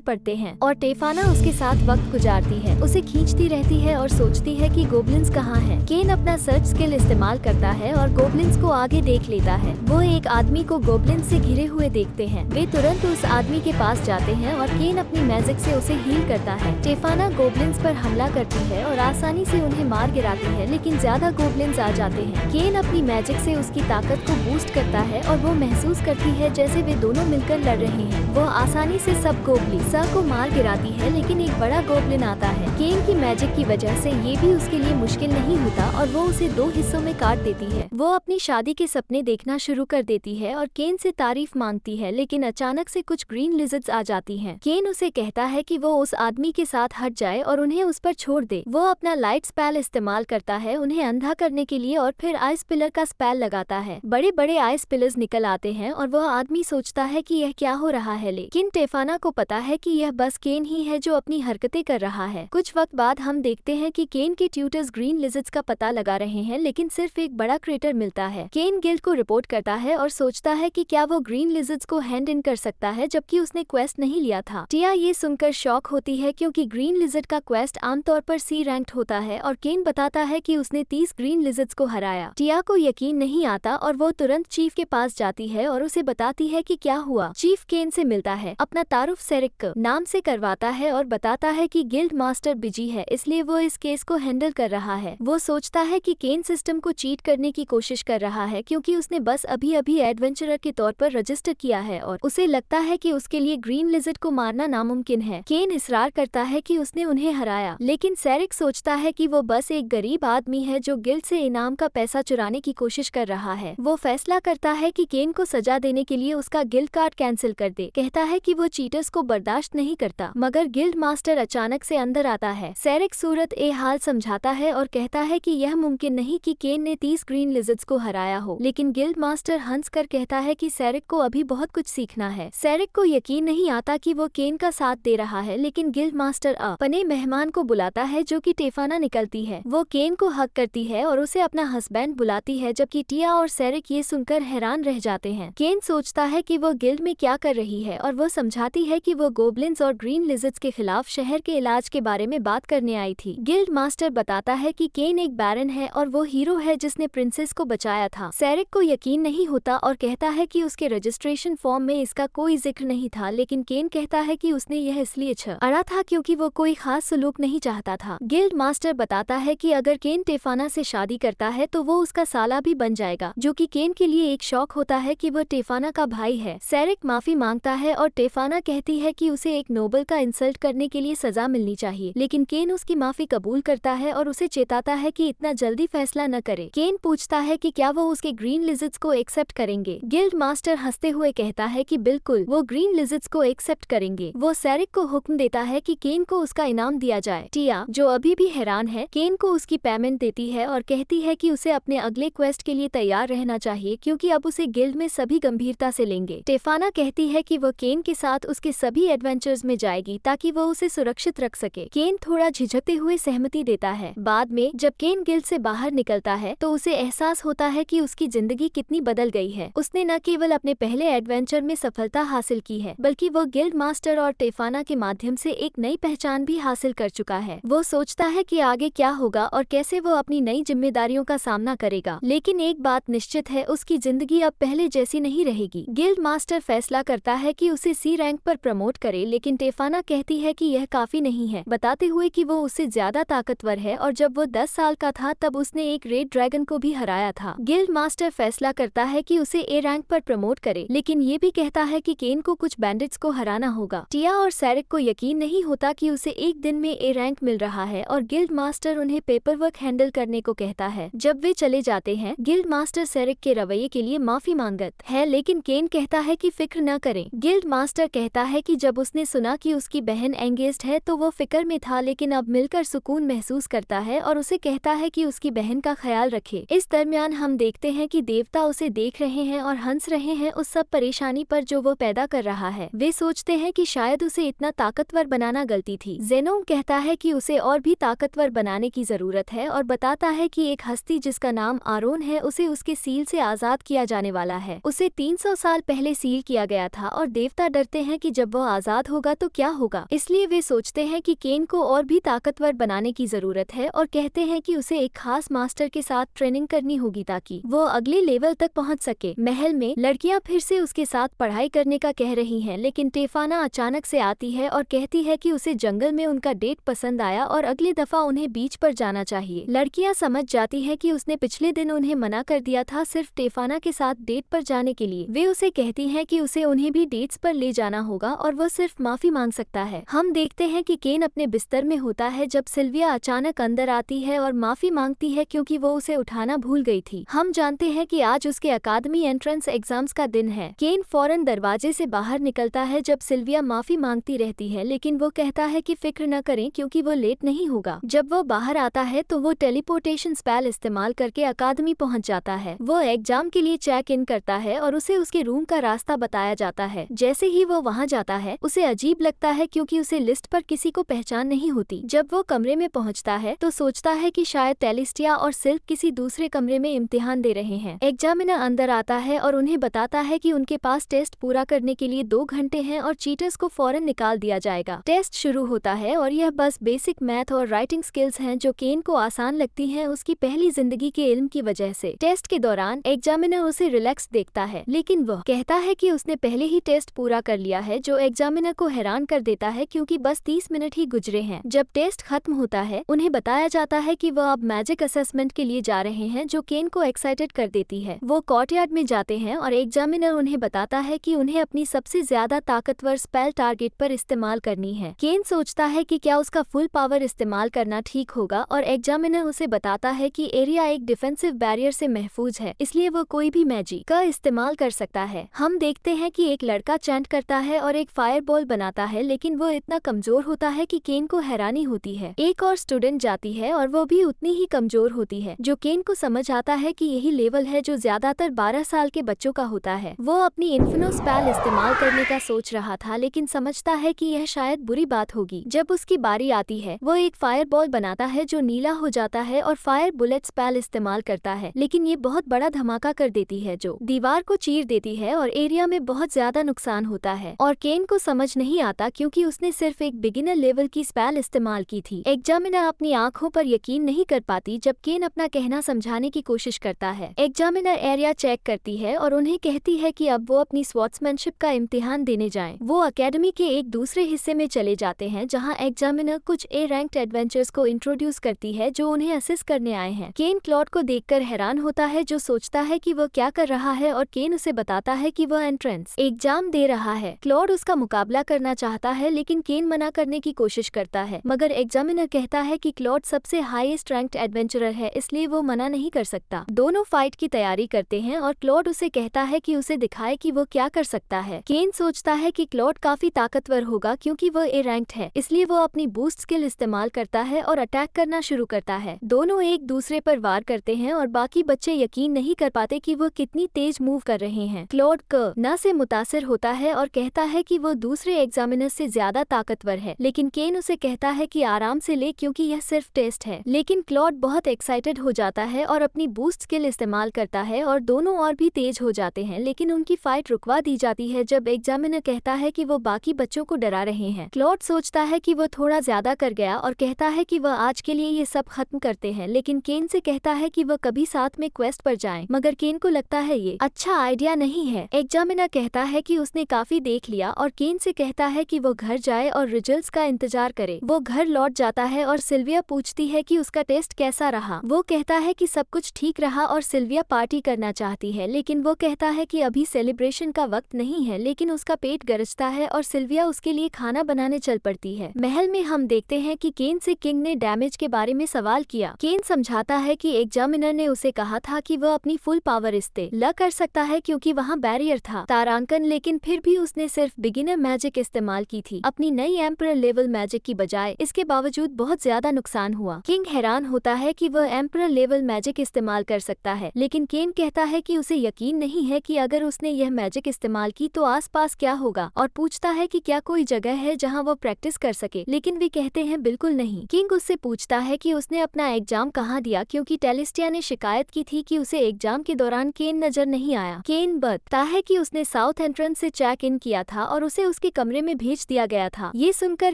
पड़ते हैं और टेफाना उसके साथ वक्त गुजारती है, उसे खींचती रहती है और सोचती है कि गोब्लिन्स कहाँ हैं। केन अपना सर्च स्किल इस्तेमाल करता है और गोब्लिन्स को आगे देख लेता है। वो एक आदमी को गोब्लिन्स से घिरे हुए देखते हैं। वे तुरंत उस आदमी के पास जाते हैं और केन अपनी मैजिक से उसे हील करता है। टेफाना गोब्लिन्स पर हमला करती है और आसानी से उन्हें मार गिराती है, लेकिन ज्यादा गोब्लिन्स आ जाते हैं। केन अपनी मैजिक से उसकी ताकत को बूस्ट करता है और वो महसूस करती है जैसे वे दोनों मिलकर लड़ रहे हैं। वो आसानी से सब गोब्लिन्स को मार गिराती है, लेकिन एक बड़ा गोब्लिन आता है। केन की मैजिक की वजह से ये भी उसके लिए मुश्किल नहीं होता और वो उसे 2 हिस्सों में काट देती है। वो अपनी शादी के सपने देखना शुरू कर देती है और केन से तारीफ मांगती है, लेकिन अचानक से कुछ ग्रीन लिजर्ड्स आ जाती हैं। केन उसे कहता है कि वो उस आदमी के साथ हट जाए और उन्हें उस पर छोड़ दे। वो अपना लाइट स्पेल इस्तेमाल करता है उन्हें अंधा करने के लिए और फिर आइस पिलर का स्पेल लगाता है। बड़े बड़े आइस पिलर्स निकल आते हैं और वह आदमी सोचता है कि यह क्या हो रहा है, लेकिन टेफाना को पता है कि यह बस केन ही है जो अपनी हरकतें कर रहा है। कुछ वक्त बाद हम देखते हैं कि केन के ट्यूटर्स ग्रीन लिजर्ड्स का पता लगा रहे हैं, लेकिन सिर्फ एक बड़ा क्रेटर मिलता है। केन गिल्ड को रिपोर्ट करता है और सोचता है कि क्या वो ग्रीन लिजर्ड्स को हैंड इन कर सकता है, जबकि उसने क्वेस्ट नहीं लिया था। टिया ये सुनकर शॉक होती है क्योंकि ग्रीन लिजर्ड का क्वेस्ट आमतौर पर सी रैंक्ड होता है और केन बताता है कि उसने 30 ग्रीन लिजर्ड्स को हराया। टिया को यकीन नहीं आता और वो तुरंत चीफ के पास जाती है और उसे बताती है कि क्या हुआ। चीफ केन से मिलता है, अपना तारुफ सेरिक नाम से करवाता है और बताता है कि गिल्ड मास्टर बिजी है, इसलिए वो इस केस को हैंडल कर रहा है। वो सोचता है कि केन सिस्टम को चीट करने की कोशिश कर रहा है क्योंकि उसने बस अभी अभी एडवेंचरर के तौर पर रजिस्टर किया है और उसे लगता है कि उसके लिए ग्रीन लिजर्ड को मारना नामुमकिन है। केन इसरार करता है कि उसने उन्हें हराया, लेकिन सेरिक सोचता है कि वो बस एक गरीब आदमी है जो गिल्ड से इनाम का पैसा चुराने की कोशिश कर रहा है। वो फैसला करता है कि केन को सजा देने के लिए उसका गिल्ड कार्ड कैंसिल कर दे। कहता है कि वो चीटर्स को बर्दाश्त नहीं करता, मगर गिल्ड मास्टर अचानक से अंदर आता है। सेरिक सूरत ए हाल समझाता है और कहता है कि यह मुमकिन नहीं कि केन ने 30 ग्रीन लिजर्ड्स को हराया हो, लेकिन गिल्ड मास्टर हंस कर कहता है कि सेरिक को अभी बहुत कुछ सीखना है। सेरिक को यकीन नहीं आता कि वो केन का साथ दे रहा है, लेकिन गिल्ड मास्टर अपने मेहमान को बुलाता है जो कि टेफाना निकलती है। वो केन को हक करती है और उसे अपना हस्बैंड बुलाती है, जबकि टिया और सेरिक ये सुनकर हैरान रह जाते हैं। केन सोचता है कि वो गिल्ड में क्या कर रही है और वो समझाती है कि वो गोब्लिन्स और ग्रीन लिजर्ड्स के खिलाफ शहर के इलाज के बारे में बात करने आई थी। गिल्ड मास्टर बताता है कि केन एक बैरन है और वो हीरो है जिसने प्रिंसेस को बचाया था। सेरिक को यकीन नहीं होता और कहता है कि उसके रजिस्ट्रेशन फॉर्म में इसका कोई जिक्र नहीं था, लेकिन केन कहता है कि उसने यह इसलिए अड़ा था क्योंकि वो कोई खास सलूक नहीं चाहता था। गिल्ड मास्टर बताता है कि अगर केन टेफाना से शादी करता है तो वो उसका साला भी बन जाएगा, जो कि केन के लिए एक शौक होता है कि वो टेफाना का भाई है। सेरिक माफी मांगता है और टेफाना कहती है कि उसे एक नोबल का इंसल्ट करने के लिए सजा मिलनी चाहिए, लेकिन केन उसकी माफी कबूल करता है और उसे चेताता है कि इतना जल्दी फैसला न करे। केन पूछता है कि क्या वो उसके ग्रीन लिजर्ड्स को एक्सेप्ट करेंगे। गिल्ड मास्टर हंसते हुए कहता है कि बिल्कुल, वो ग्रीन लिजर्ड्स को एक्सेप्ट करेंगे। वो सेरिक को हुक्म देता है कि केन को उसका इनाम दिया जाए। टिया, जो अभी भी हैरान है, केन को उसकी पेमेंट देती है और कहती है कि उसे अपने अगले क्वेस्ट के लिए तैयार रहना चाहिए क्योंकि अब उसे गिल्ड में सभी गंभीरता से लेंगे। टेफाना कहती है कि वो केन के साथ उसके सभी एडवेंचर्स में जाएगी ताकि वो उसे सुरक्षित रख सके। केन थोड़ा झिझकते हुए सहमति देता है। बाद में जब केन गिल्ड से बाहर निकलता है तो उसे एहसास होता है कि उसकी जिंदगी कितनी बदल गई है। उसने न केवल अपने पहले एडवेंचर में सफलता हासिल की है, बल्कि वो गिल्ड मास्टर और टेफाना के माध्यम से एक नई पहचान भी हासिल कर चुका है। वो सोचता है कि आगे क्या होगा और कैसे वो अपनी नई जिम्मेदारियों का सामना करेगा, लेकिन एक बात निश्चित है, उसकी जिंदगी अब पहले जैसी नहीं रहेगी। गिल्ड मास्टर फैसला करता है कि उसे सी रैंक पर प्रमोट करे, लेकिन टेफाना कहती है कि यह काफी नहीं है, बताते हुए कि वो उससे ज्यादा ताकतवर है और जब वो 10 साल का था तब उसने एक रेड ड्रैगन को भी हराया था। गिल्ड मास्टर फैसला करता है कि उसे ए रैंक पर प्रमोट करे, लेकिन ये भी कहता है कि केन को कुछ बैंडिट्स को हराना होगा। टिया और सेरिक को यकीन नहीं होता कि उसे एक दिन में ए रैंक मिल रहा है और गिल्ड मास्टर उन्हें पेपर वर्क हैंडल करने को कहता है। जब वे चले जाते हैं, गिल्ड मास्टर सेरिक के रवैये के लिए माफी मांगत है, लेकिन केन कहता है कि फिक्र न करें। गिल्ड मास्टर कहता है कि जब उसने सुना कि उसकी बहन एंगेज्ड है तो वो फिक्र में था, लेकिन अब मिलकर सुकून महसूस करता है और उसे कहता है कि उसकी बहन का ख्याल रखे। इस दरमियान हम देखते हैं कि देवता उसे देख रहे हैं और हंस रहे हैं उस सब परेशानी पर जो वो पैदा कर रहा है। वे सोचते हैं कि शायद उसे इतना ताकतवर बनाना गलती थी। जेनोम कहता है कि उसे और भी ताकतवर बनाने की जरूरत है और बताता है कि एक हस्ती जिस जिसका नाम आरोन है उसे उसके सील से आजाद किया जाने वाला है। उसे 300 साल पहले सील किया गया था और देवता डरते हैं कि जब वो आजाद होगा तो क्या होगा, इसलिए वे सोचते हैं कि केन को और भी ताकतवर बनाने की जरूरत है और कहते हैं कि उसे एक खास मास्टर के साथ ट्रेनिंग करनी होगी ताकि वो अगले लेवल तक पहुंच सके। महल में लड़कियां फिर से उसके साथ पढ़ाई करने का कह रही हैं, लेकिन टेफाना अचानक से आती है और कहती है कि उसे जंगल में उनका डेट पसंद आया और अगली दफा उन्हें बीच पर जाना चाहिए। लड़कियां समझ जाती है कि उसने पिछले दिन उन्हें मना कर दिया था सिर्फ टेफाना के साथ डेट पर जाने के लिए। वे उसे कहती हैं कि उसे उन्हें भी डेट्स पर ले जाना होगा और वो सिर्फ माफी मांग सकता है। हम देखते हैं कि केन अपने बिस्तर में होता है जब सिल्विया अचानक अंदर आती है और माफी मांगती है क्योंकि वो उसे उठाना भूल गई थी। हम जानते हैं कि आज उसके अकादमी एंट्रेंस एग्जाम्स का दिन है। केन फौरन दरवाजे से बाहर निकलता है जब सिल्विया माफी मांगती रहती है, लेकिन वो कहता है कि फिक्र न करें क्योंकि वो लेट नहीं होगा। जब वो बाहर आता है तो वो टेलीपोर्टेशन स्पेल इस्तेमाल करके अकादमी पहुंच जाता है। वो एग्जाम के लिए चेक इन करता है और उसे उसके रूम का रास्ता बताया जाता है। जैसे ही वो वहां जाता है उसे अजीब लगता है क्योंकि उसे लिस्ट पर किसी को पहचान नहीं होती। जब वो कमरे में पहुंचता है तो सोचता है कि शायद टेलिस्टिया और सिल्क किसी दूसरे कमरे में इम्तिहान दे रहे हैं। एग्जामिनर अंदर आता है और उन्हें बताता है कि उनके पास टेस्ट पूरा करने के लिए 2 घंटे हैं और चीटर्स को फौरन निकाल दिया जाएगा। टेस्ट शुरू होता है और यह बस बेसिक मैथ और राइटिंग स्किल्स हैं जो केन को आसान लगती हैं उसकी पहली जिंदगी के इल्म की वजह से। टेस्ट के दौरान एग्जामिनर उसे रिलैक्स देखता है, लेकिन वह कहता है कि उसने पहले ही टेस्ट पूरा कर लिया है, जो एग्जामिनर को हैरान कर देता है क्योंकि बस 30 मिनट ही गुजरे हैं। जब टेस्ट खत्म होता है उन्हें बताया जाता है कि वह अब मैजिक असेसमेंट के लिए जा रहे हैं, जो केन को एक्साइटेड कर देती है। वो कोर्टयार्ड में जाते हैं और एग्जामिनर उन्हें बताता है कि उन्हें अपनी सबसे ज्यादा ताकतवर स्पेल टारगेट पर इस्तेमाल करनी है। केन सोचता है कि क्या उसका फुल पावर इस्तेमाल करना ठीक होगा और एग्जामिनर उसे बताता है कि एरिया एक डिफेंसिव बैरियर से महफूज है, इसलिए वो कोई भी मैजिक का इस्तेमाल कर सकता है। हम देखते हैं कि एक लड़का चैंट करता है और एक फायरबॉल बनाता है, लेकिन वो इतना कमजोर होता है कि केन को हैरानी होती है। एक और स्टूडेंट जाती है और वो भी उतनी ही कमजोर होती है, जो केन को समझ आता है कि यही लेवल है जो ज्यादातर 12 साल के बच्चों का होता है। वो अपनी इन्फिनो स्पेल इस्तेमाल करने का सोच रहा था, लेकिन समझता है कि यह शायद बुरी बात होगी। जब उसकी बारी आती है वो एक फायरबॉल बनाता है जो नीला हो जाता है और फायर बुलेट स्पेल इस्तेमाल करता है, लेकिन ये बहुत बड़ा धमाका कर देती है जो दीवार को चीर देती है और एरिया में बहुत ज्यादा नुकसान होता है। और केन को समझ नहीं आता क्योंकि उसने सिर्फ एक बिगिनर लेवल की स्पेल इस्तेमाल की थी। एग्जामिनर अपनी आंखों पर यकीन नहीं कर पाती जब केन अपना कहना समझाने की कोशिश करता है। एग्जामिनर एरिया चेक करती है और उन्हें कहती है कि अब वो अपनी स्वॉर्ड्समैनशिप का इम्तिहान देने जाएं। वो अकेडमी के एक दूसरे हिस्से में चले जाते हैं जहां एग्जामिनर कुछ ए रैंक्ड एडवेंचर्स को इंट्रोड्यूस करती है जो उन्हें असिस्ट करने आए हैं। केन क्लॉड को देखकर हैरान होता है जो सोचता है कि वो क्या कर रहा है और केन उसे बताता है कि वह एंट्रेंस एग्जाम दे रहा है। क्लॉड उसका मुकाबला करना चाहता है लेकिन केन मना करने की कोशिश करता है, मगर एग्जामिनर कहता है कि क्लॉड सबसे हाईएस्ट रैंक्ड एडवेंचरर है, इसलिए वो मना नहीं कर सकता। दोनों फाइट की तैयारी करते हैं और क्लॉड उसे कहता है कि उसे दिखाए कि वो क्या कर सकता है। केन सोचता है कि क्लॉड काफी ताकतवर होगा क्योंकि वो ए रैंक्ड है, इसलिए वो अपनी बूस्ट स्किल इस्तेमाल करता है और अटैक करना शुरू करता है। दोनों एक दूसरे पर वार करते हैं और बाकी बच्चे यकीन नहीं कर पाते कि वो कितनी तेज मूव कर रहे हैं। क्लॉड न से मुतासिर होता है और कहता है कि वो दूसरे एग्जामिनर से ज्यादा ताकतवर है, लेकिन केन उसे कहता है कि आराम से ले क्योंकि यह सिर्फ टेस्ट है। लेकिन क्लॉड बहुत एक्साइटेड हो जाता है और अपनी बूस्ट स्किल इस्तेमाल करता है और दोनों और भी तेज हो जाते हैं, लेकिन उनकी फाइट रुकवा दी जाती है जब एग्जामिनर कहता है कि वो बाकी बच्चों को डरा रहे हैं। क्लॉड सोचता है कि वो थोड़ा ज्यादा कर गया और कहता है कि वह आज के लिए ये सब खत्म करते हैं, लेकिन केन से कहता है कि वह कभी साथ में क्वेस्ट पर जाएं, मगर केन को लगता है ये अच्छा आइडिया नहीं है। एग्जामिनर कहता है कि उसने काफी देख लिया और केन से कहता है कि वो घर जाए और रिजल्ट्स का इंतजार करे। वो घर लौट जाता है और सिल्विया पूछती है कि उसका टेस्ट कैसा रहा। वो कहता है कि सब कुछ ठीक रहा और सिल्विया पार्टी करना चाहती है, लेकिन वो कहता है कि अभी सेलिब्रेशन का वक्त नहीं है, लेकिन उसका पेट गरजता है और सिल्विया उसके लिए खाना बनाने चल पड़ती है। महल में हम देखते हैं कि केन से किंग ने डैमेज के बारे में सवाल किया। केन समझाता है कि एग्जामिनर ने उसे कहा था कि वह अपनी फुल पावर इस्तेमाल कर सकता है क्योंकि वहाँ बैरियर था तारांकन, लेकिन फिर भी उसने सिर्फ बिगिनर मैजिक इस्तेमाल की थी अपनी नई एम्परर लेवल मैजिक की बजाय। इसके बावजूद बहुत ज्यादा नुकसान हुआ। किंग हैरान होता है कि वह एम्परर लेवल मैजिक इस्तेमाल कर सकता है, लेकिन केन कहता है कि उसे यकीन नहीं है कि अगर उसने यह मैजिक इस्तेमाल की तो आसपास क्या होगा, और पूछता है कि क्या कोई जगह है जहां वो प्रैक्टिस कर सके, लेकिन वे कहते हैं बिल्कुल नहीं। किंग उससे पूछता है कि उसने अपना एग्जाम कहाँ दिया क्योंकि टेलिस्टिया ने शिकायत की थी कि उसे एग्जाम के दौरान केन नजर नहीं आया। केन बताता है कि उसने साउथ एंट्रेंस से चेक इन किया था और उसे उसके कमरे में भेज दिया गया था। ये सुनकर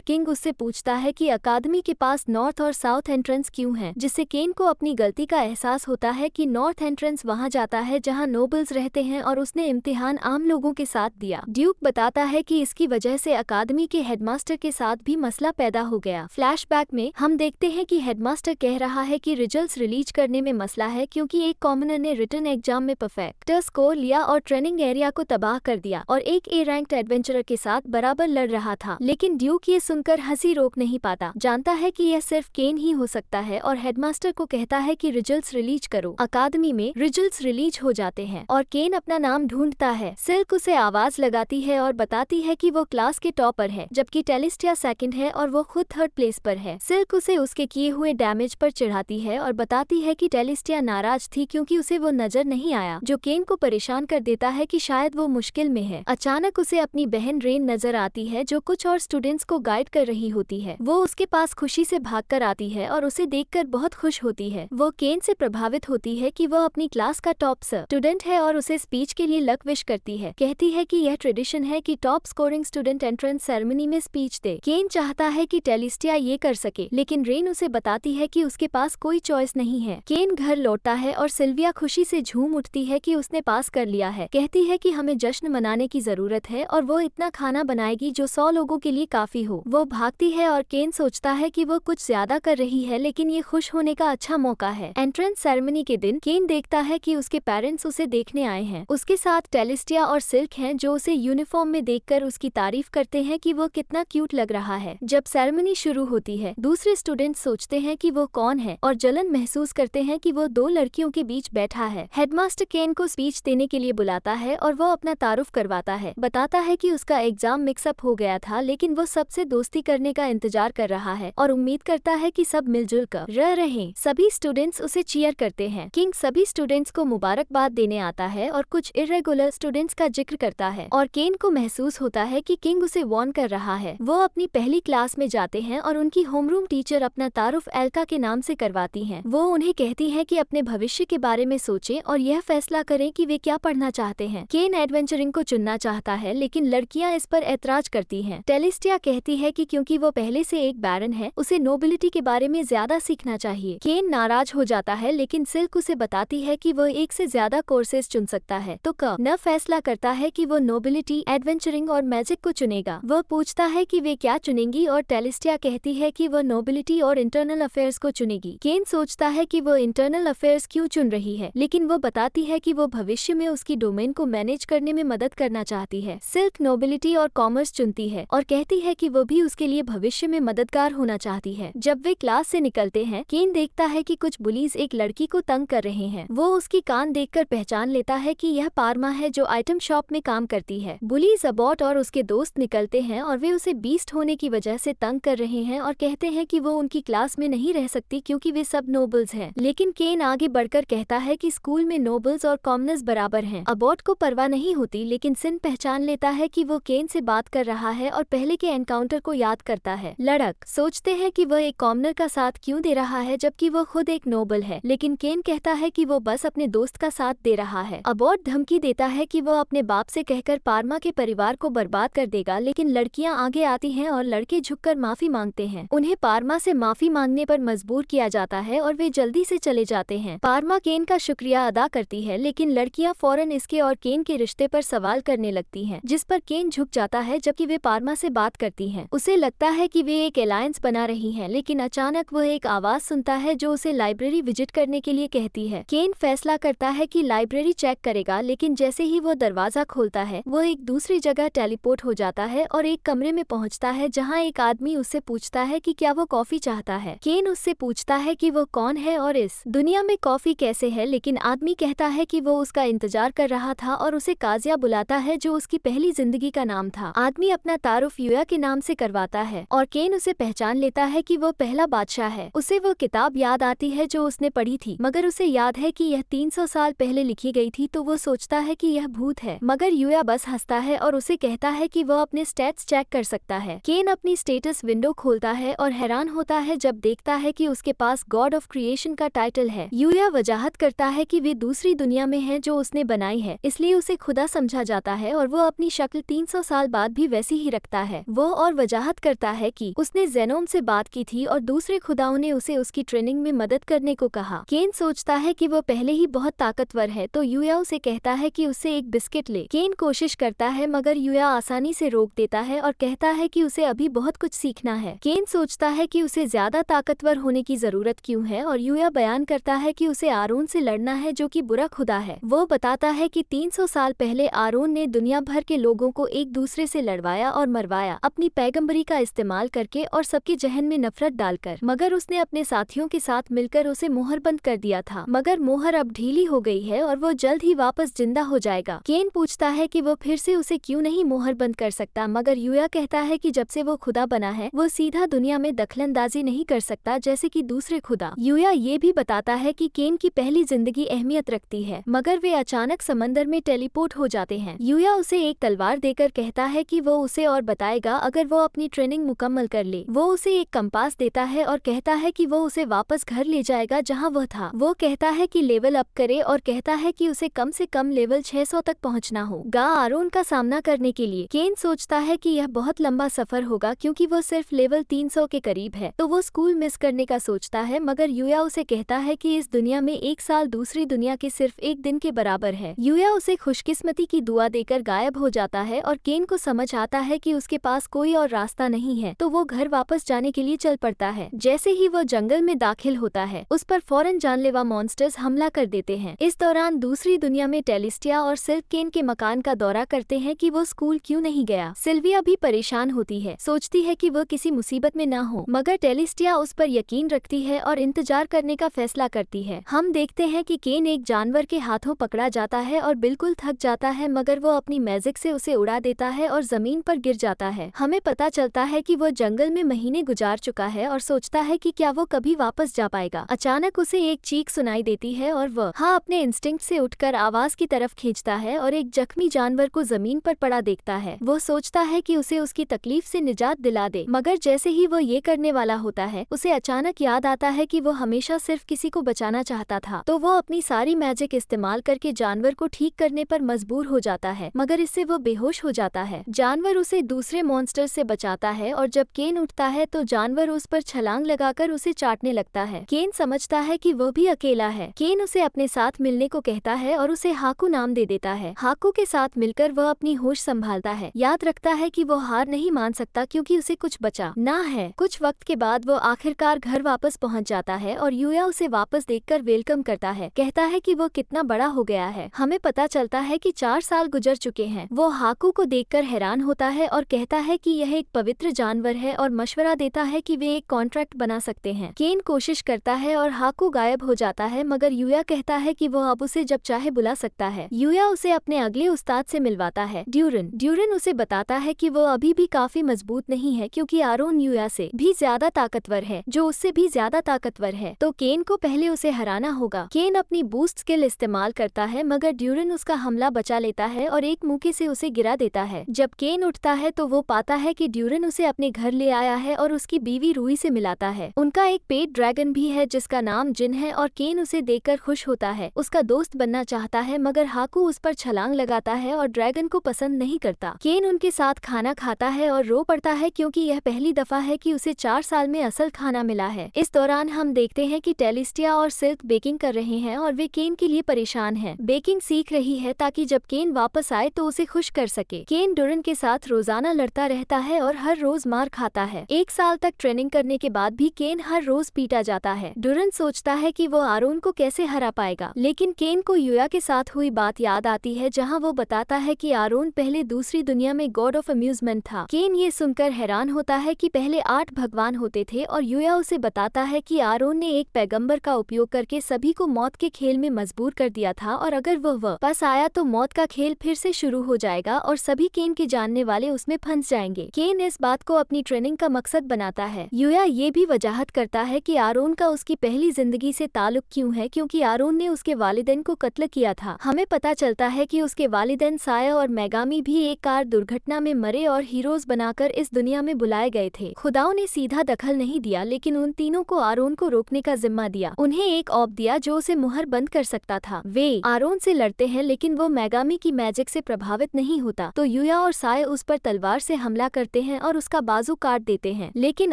किंग उससे पूछता है कि अकादमी के पास नॉर्थ और साउथ एंट्रेंस क्यों है, जिससे केन को अपनी गलती का एहसास होता है कि नॉर्थ एंट्रेंस वहां जाता है जहां नोबल्स रहते हैं और उसने इम्तिहान आम लोगों के साथ दिया। ड्यूक बताता है कि इसकी वजह से अकादमी के हेडमास्टर के साथ भी मसला पैदा हो गया। फ्लैशबैक में हम देखते हैं कि हेडमास्टर कह रहा है कि रिजल्ट्स रिलीज करने में मसला है क्योंकि एक कॉमनर ने रिटन एग्जाम में परफेक्ट स्कोर लिया और ट्रेनिंग एरिया को तबाह कर दिया और एक ए रैंक्ड एडवेंचरर के साथ बराबर लड़ रहा था। लेकिन ड्यूक ये सुनकर हंसी रोक नहीं पाता, जानता है कि यह सिर्फ केन ही हो सकता है और हेडमास्टर को कहता है कि रिजल्ट्स रिलीज करो। अकादमी में रिजल्ट्स रिलीज हो जाते हैं और केन अपना नाम ढूंढता है। सिल्क उसे आवाज लगाती है और बताती है कि वो क्लास के टॉपर है, जबकि टेलिस्टिया सेकंड है और वो खुद थर्ड प्लेस पर है। सिल्क उसे उसके किए हुए डैमेज पर चिढ़ाती है और बताती है कि टेलिस्टिया नाराज थी क्योंकि उसे वो नजर नहीं आया, जो केन को परेशान कर देता है कि शायद वो मुश्किल में है। अचानक उसे अपनी बहन रेन नजर आती है जो कुछ और स्टूडेंट्स को गाइड कर रही होती है। वो उसके पास खुशी से भागकर आती है और उसे देखकर बहुत खुश होती है। वो केन से प्रभावित होती है कि वह अपनी क्लास का टॉप स्टूडेंट है और उसे स्पीच के लिए लक विश करती है। कहती है कि यह ट्रेडिशन है कि top scoring student entrance ceremony में स्पीच दे। केन चाहता है कि टेलिस्टिया ये कर सके, लेकिन रेन उसे बताती है कि उसके पास कोई चॉइस नहीं है। केन घर लौटता है और सिल्विया खुशी से झूम उठती है कि उसने पास कर लिया है। कहती है कि हमें जश्न मनाने की जरूरत है और वो इतना खाना बनाएगी जो 100 लोगों के लिए काफी हो। वो भागती है और केन सोचता है कि वो कुछ ज्यादा कर रही है, लेकिन ये खुश होने का अच्छा मौका है। एंट्रेंस सेरेमनी के दिन केन देखता है कि उसके पेरेंट्स उसे देखने आए हैं। उसके साथ टेलिस्टिया और सिल्क हैं जो उसे यूनिफॉर्म में देखकर उसकी तारीफ करते हैं कि वो कितना क्यूट लग रहा है। जब सेरेमनी शुरू होती है, दूसरे स्टूडेंट्स सोचते हैं कि वो कौन है और जलन महसूस करते हैं कि वो दो लड़कियों के बीच बैठा है। हेडमास्टर केन को स्पीच देने के लिए बुलाता है और वो अपना तारुफ करवाता है। बताता है कि उसका एग्जाम मिक्सअप हो गया था, लेकिन वो सबसे दोस्ती करने का इंतजार कर रहा है और उम्मीद करता है कि सब मिलजुल कर रह रहे। सभी स्टूडेंट्स उसे चीयर करते हैं। किंग सभी स्टूडेंट्स को मुबारकबाद देने आता है और कुछ इर्रेगुलर स्टूडेंट्स का जिक्र करता है और केन को महसूस होता है कि किंग उसे वार्न कर रहा है। वो अपनी पहली क्लास में जाते हैं और उनकी होमरूम टीचर अपना तारुफ एल्का के नाम से करवाती हैं। वो उन्हें कहती है कि अपने भविष्य के बारे में सोचें और यह फैसला करें कि वे क्या पढ़ना चाहते हैं। केन एडवेंचरिंग को चुनना चाहता है, लेकिन लड़कियां इस पर ऐतराज करती हैं। टेलिस्टिया कहती है कि क्योंकि वो पहले से एक बैरन है, उसे नोबिलिटी के बारे में ज्यादा सीखना चाहिए। केन नाराज हो जाता है, लेकिन सिल्क उसे बताती है कि वो एक से ज्यादा कोर्सेज चुन सकता है। तो न फैसला करता है कि वो नोबिलिटी, एडवेंचरिंग और मैजिक को चुनेगा। वह पूछता है कि वे क्या चुनेंगी और टेलिस्टिया कहती है कि वह नोबिलिटी और इंटरनल अफेयर्स को चुनेगी। केन सोचता है कि वो इंटरनल अफेयर्स क्यों चुन रही है, लेकिन वो बताती है कि वो भविष्य में उसकी डोमेन को मैनेज करने में मदद करना चाहती है। सिल्क नोबिलिटी और कॉमर्स चुनती है और कहती है कि वो भी उसके लिए भविष्य में मददगार होना चाहती है। जब वे क्लास से निकलते हैं, केन देखता है कि कुछ बुलीज एक लड़की को तंग कर रहे हैं। वो उसकी कान देखकर पहचान लेता है कि यह पार्मा है जो आइटम शॉप में काम करती है। बुलीज अबॉट और उसके दोस्त निकलते हैं और वे उसे बीस्ट होने की वजह से तंग कर रहे हैं और कहते हैं कि वो उनकी क्लास में नहीं रह सकती क्योंकि वे सब नोबल्स हैं। लेकिन केन आगे बढ़कर कहता है कि स्कूल में नोबल्स और कॉमनर्स बराबर हैं। अबॉट को परवाह नहीं होती, लेकिन सिन पहचान लेता है कि वो केन से बात कर रहा है और पहले के एनकाउंटर को याद करता है। लड़क सोचते हैं कि वह एक कॉमनर का साथ क्यों दे रहा है जबकि वो खुद एक नोबल है, लेकिन केन कहता है कि वो बस अपने दोस्त का साथ दे रहा है। अबॉट धमकी देता है कि वो अपने बाप से कहकर पार्मा के परिवार को बर्बाद कर देगा, लेकिन लड़कियां आगे आती हैं और लड़के झुककर माफी मांगते हैं। उन्हें पार्मा से माफी मांगने पर मजबूर किया जाता है और वे जल्दी से चले जाते हैं। पार्मा केन का शुक्रिया अदा करती है, लेकिन लड़कियां फौरन इसके और केन के रिश्ते पर सवाल करने लगती हैं, जिस पर केन झुक जाता है जबकि वे पार्मा से बात करती हैं। उसे लगता है कि वे एक अलायंस बना रही हैं, लेकिन अचानक वह एक आवाज सुनता है जो उसे लाइब्रेरी विजिट करने के लिए कहती है। केन फैसला करता है कि लाइब्रेरी चेक करेगा, लेकिन जैसे ही वो दरवाजा खोलता है, वो एक दूसरी जगह टेलीपोर्ट हो जाता है और एक कमरे में पहुंचता है जहां एक आदमी उससे पूछता है कि क्या वो कॉफी चाहता है। केन उससे पूछता है कि वो कौन है और इस दुनिया में कॉफी कैसे है, लेकिन आदमी कहता है कि वो उसका इंतजार कर रहा था और उसे काजिया बुलाता है जो उसकी पहली जिंदगी का नाम था। आदमी अपना तारुफ यूया के नाम से करवाता है और केन उसे पहचान लेता है कि वो पहला बादशाह है। उसे वो किताब याद आती है जो उसने पढ़ी थी, मगर उसे याद है कि यह 300 साल पहले लिखी गई थी, तो वो सोचता है कि यह भूत है। मगर यूया बस हंसता है और उसे कहता है कि वह अपने स्टेट्स चेक कर सकता है। केन अपनी स्टेटस विंडो खोलता है और हैरान होता है जब देखता है कि उसके पास गॉड ऑफ क्रिएशन का का टाइटल है। यूया वजाहत करता है कि वे दूसरी दुनिया में हैं जो उसने बनाई है, इसलिए उसे खुदा समझा जाता है और वो अपनी शक्ल 300 साल बाद भी वैसी ही रखता है। वो और वजाहत करता है कि उसने जेनोम से बात की थी और दूसरे खुदाओं ने उसे उसकी ट्रेनिंग में मदद करने को कहा। केन सोचता है कि वो पहले ही बहुत ताकतवर है, तो यूया उसे कहता है कि उससे एक बिस्किट ले। केन कोशिश करता है मगर यूया आसानी से रोक देता है और कहता है कि उसे अभी बहुत कुछ सीखना है। केन सोचता है कि उसे ज्यादा ताकतवर होने की जरूरत क्यों है और यूया बयान करता है कि उसे आरोन से लड़ना है जो कि बुरा खुदा है। वो बताता है कि 300 साल पहले आरोन ने दुनिया भर के लोगों को एक दूसरे से लड़वाया और मरवाया अपनी पैगंबरी का इस्तेमाल करके और सबके जहन में नफरत डालकर, मगर उसने अपने साथियों के साथ मिलकर उसे मोहरबंद कर दिया था। मगर मोहर अब ढीली हो गई है और वो जल्द ही वापस जिंदा हो जाएगा। केन पूछता है कि वो फिर से उसे क्यों नहीं मोहरबंद कर सकता, मगर यूया कहता है कि जब से वो खुदा बना है वो सीधा दुनिया में दखलंदाजी नहीं कर सकता जैसे कि दूसरे खुदा। यूया ये भी बताता है कि केन की पहली जिंदगी अहमियत रखती है, मगर वे अचानक समंदर में टेलीपोर्ट हो जाते हैं। यूया उसे एक तलवार देकर कहता है कि वो उसे और बताएगा अगर वो अपनी ट्रेनिंग मुकम्मल कर ले। वो उसे एक कंपास देता है और कहता है कि वो उसे वापस घर ले जाएगा जहाँ वह था। वो कहता है कि लेवल अप करे और कहता है कि उसे कम से कम लेवल 600 तक पहुँचना होगा आरोन का सामना करने के लिए। केन सोचता है कि यह बहुत लंबा सफर होगा क्योंकि वो सिर्फ लेवल 300 के करीब है, तो वो स्कूल मिस करने का सोचता है, मगर यूया उसे कहता है कि इस दुनिया में एक साल दूसरी दुनिया के सिर्फ एक दिन के बराबर है। यूया उसे खुशकिस्मती की दुआ देकर गायब हो जाता है और केन को समझ आता है कि उसके पास कोई और रास्ता नहीं है, तो वो घर वापस जाने के लिए चल पड़ता है। जैसे ही वो जंगल में दाखिल होता है उस पर फौरन जानलेवा मॉन्स्टर्स हमला कर देते हैं। इस दौरान दूसरी दुनिया में टेलिस्टिया और सिल्क केन के मकान का दौरा करते हैं कि वो स्कूल क्यों नहीं गया। सिल्विया भी परेशान होती है, सोचती है कि वो किसी मुसीबत में ना हो, मगर टेलिस्टिया उस पर यकीन रखती है और इंतजार करने का फैसला करती है। हम देखते हैं कि केन एक जानवर के हाथों पकड़ा जाता है और बिल्कुल थक जाता है, मगर वो अपनी मैजिक से उसे उड़ा देता है और जमीन पर गिर जाता है। हमें पता चलता है कि वो जंगल में महीने गुजार चुका है और सोचता है कि क्या वो कभी वापस जा पाएगा। अचानक उसे एक चीख सुनाई देती है और वह अपने इंस्टिंक्ट से उठकर आवाज की तरफ खींचता है और एक जख्मी जानवर को जमीन पर पड़ा देखता है। वो सोचता है कि उसे उसकी तकलीफ से निजात दिला दे, मगर जैसे ही वो ये करने वाला होता है उसे अचानक याद आता है कि वो हमेशा सिर्फ किसी को बचाना चाहता था, तो वो अपनी सारी मैजिक इस्तेमाल करके जानवर को ठीक करने पर मजबूर हो जाता है, मगर इससे वो बेहोश हो जाता है। जानवर उसे दूसरे मॉन्स्टर से बचाता है और जब केन उठता है तो जानवर उस पर छलांग लगाकर उसे चाटने लगता है। केन समझता है कि वो भी अकेला है। केन उसे अपने साथ मिलने को कहता है और उसे हाकू नाम दे देता है। हाकू के साथ मिलकर वह अपनी होश संभालता है, याद रखता है कि वो हार नहीं मान सकता क्योंकि उसे कुछ बचा ना है। कुछ वक्त के बाद वो आखिरकार घर वापस पहुंच जाता है और यूया उसे वापस देखकर वेलकम करता है, कहता है कि वो कितना बड़ा हो गया है। हमें पता चलता है कि 4 साल गुजर चुके हैं। वो हाकू को देखकर हैरान होता है और कहता है कि यह एक पवित्र जानवर है और मशवरा देता है कि वे एक कॉन्ट्रैक्ट बना सकते हैं। केन कोशिश करता है और हाकू गायब हो जाता है, मगर यूया कहता है कि वो अब उसे जब चाहे बुला सकता है। यूया उसे अपने अगले उस्ताद से मिलवाता है, ड्यूरन उसे बताता है कि वो अभी भी काफी मजबूत नहीं है क्योंकि आरोन यूया से भी ज्यादा ताकतवर है, जो उससे भी ज्यादा ताकतवर है, तो केन को पहले उसे हराना होगा। केन अपनी बूस्ट स्किल इस्तेमाल करता है, मगर ड्यूरन उसका हमला बचा लेता है और एक मुक्के से उसे गिरा देता है। जब केन उठता है तो वो पाता है कि ड्यूरन उसे अपने घर ले आया है और उसकी बीवी रूही से मिलाता है। उनका एक पेट ड्रैगन भी है जिसका नाम जिन है और केन उसे देखकर खुश होता है, उसका दोस्त बनना चाहता है, मगर हाकू उस पर छलांग लगाता है और ड्रैगन को पसंद नहीं करता। केन उनके साथ खाना खाता है और रो पड़ता है क्योंकि यह पहली दफा है कि उसे 4 साल में असल खाना मिला है। इस दौरान हम देखते हैं कि टेलिस्टिया और सिल्क बेकिंग कर रहे हैं और वे केन के लिए परेशान हैं। बेकिंग सीख रही है ताकि जब केन वापस आए तो उसे खुश कर सके। केन ड्यूरन के साथ रोजाना लड़ता रहता है और हर रोज मार खाता है। 1 साल तक ट्रेनिंग करने के बाद भी केन हर रोज पीटा जाता है। ड्यूरन सोचता है कि वो आरोन को कैसे हरा पाएगा, लेकिन केन को यूया के साथ हुई बात याद आती है जहाँ वो बताता है कि आरोन पहले दूसरी दुनिया में गॉड ऑफ अम्यूजमेंट था। केन ये सुनकर हैरान होता है कि पहले 8 भगवान होते थे और यूया उसे बताता है कि आरोन ने एक पैगंबर का उपयोग करके सभी को मौत के खेल में मजबूर कर दिया था और अगर वह वापस आया तो मौत का खेल फिर से शुरू हो जाएगा और सभी केन के जानने वाले उसमें फंस जाएंगे। केन इस बात को अपनी ट्रेनिंग का मकसद बनाता है। यूया ये भी वजाहत करता है कि आरोन का उसकी पहली जिंदगी से ताल्लुक क्यों है, क्योंकि आरोन ने उसके वालिदैन को कत्ल किया था। हमें पता चलता है कि उसके वालिदैन साया और मेगामी भी एक कार दुर्घटना में मरे और हीरोज बनाकर इस दुनिया में बुलाए गए थे। खुदाओं ने सीधा दखल नहीं दिया, लेकिन उन तीनों को आरोन को रोकने का जिम्मा जिम्मा दिया। उन्हें एक ऑब दिया जो उसे मुहर बंद कर सकता था। वे आरोन से लड़ते हैं लेकिन वो मेगामी की मैजिक से प्रभावित नहीं होता, तो यूया और साय उस पर तलवार से हमला करते हैं और उसका बाजू काट देते हैं, लेकिन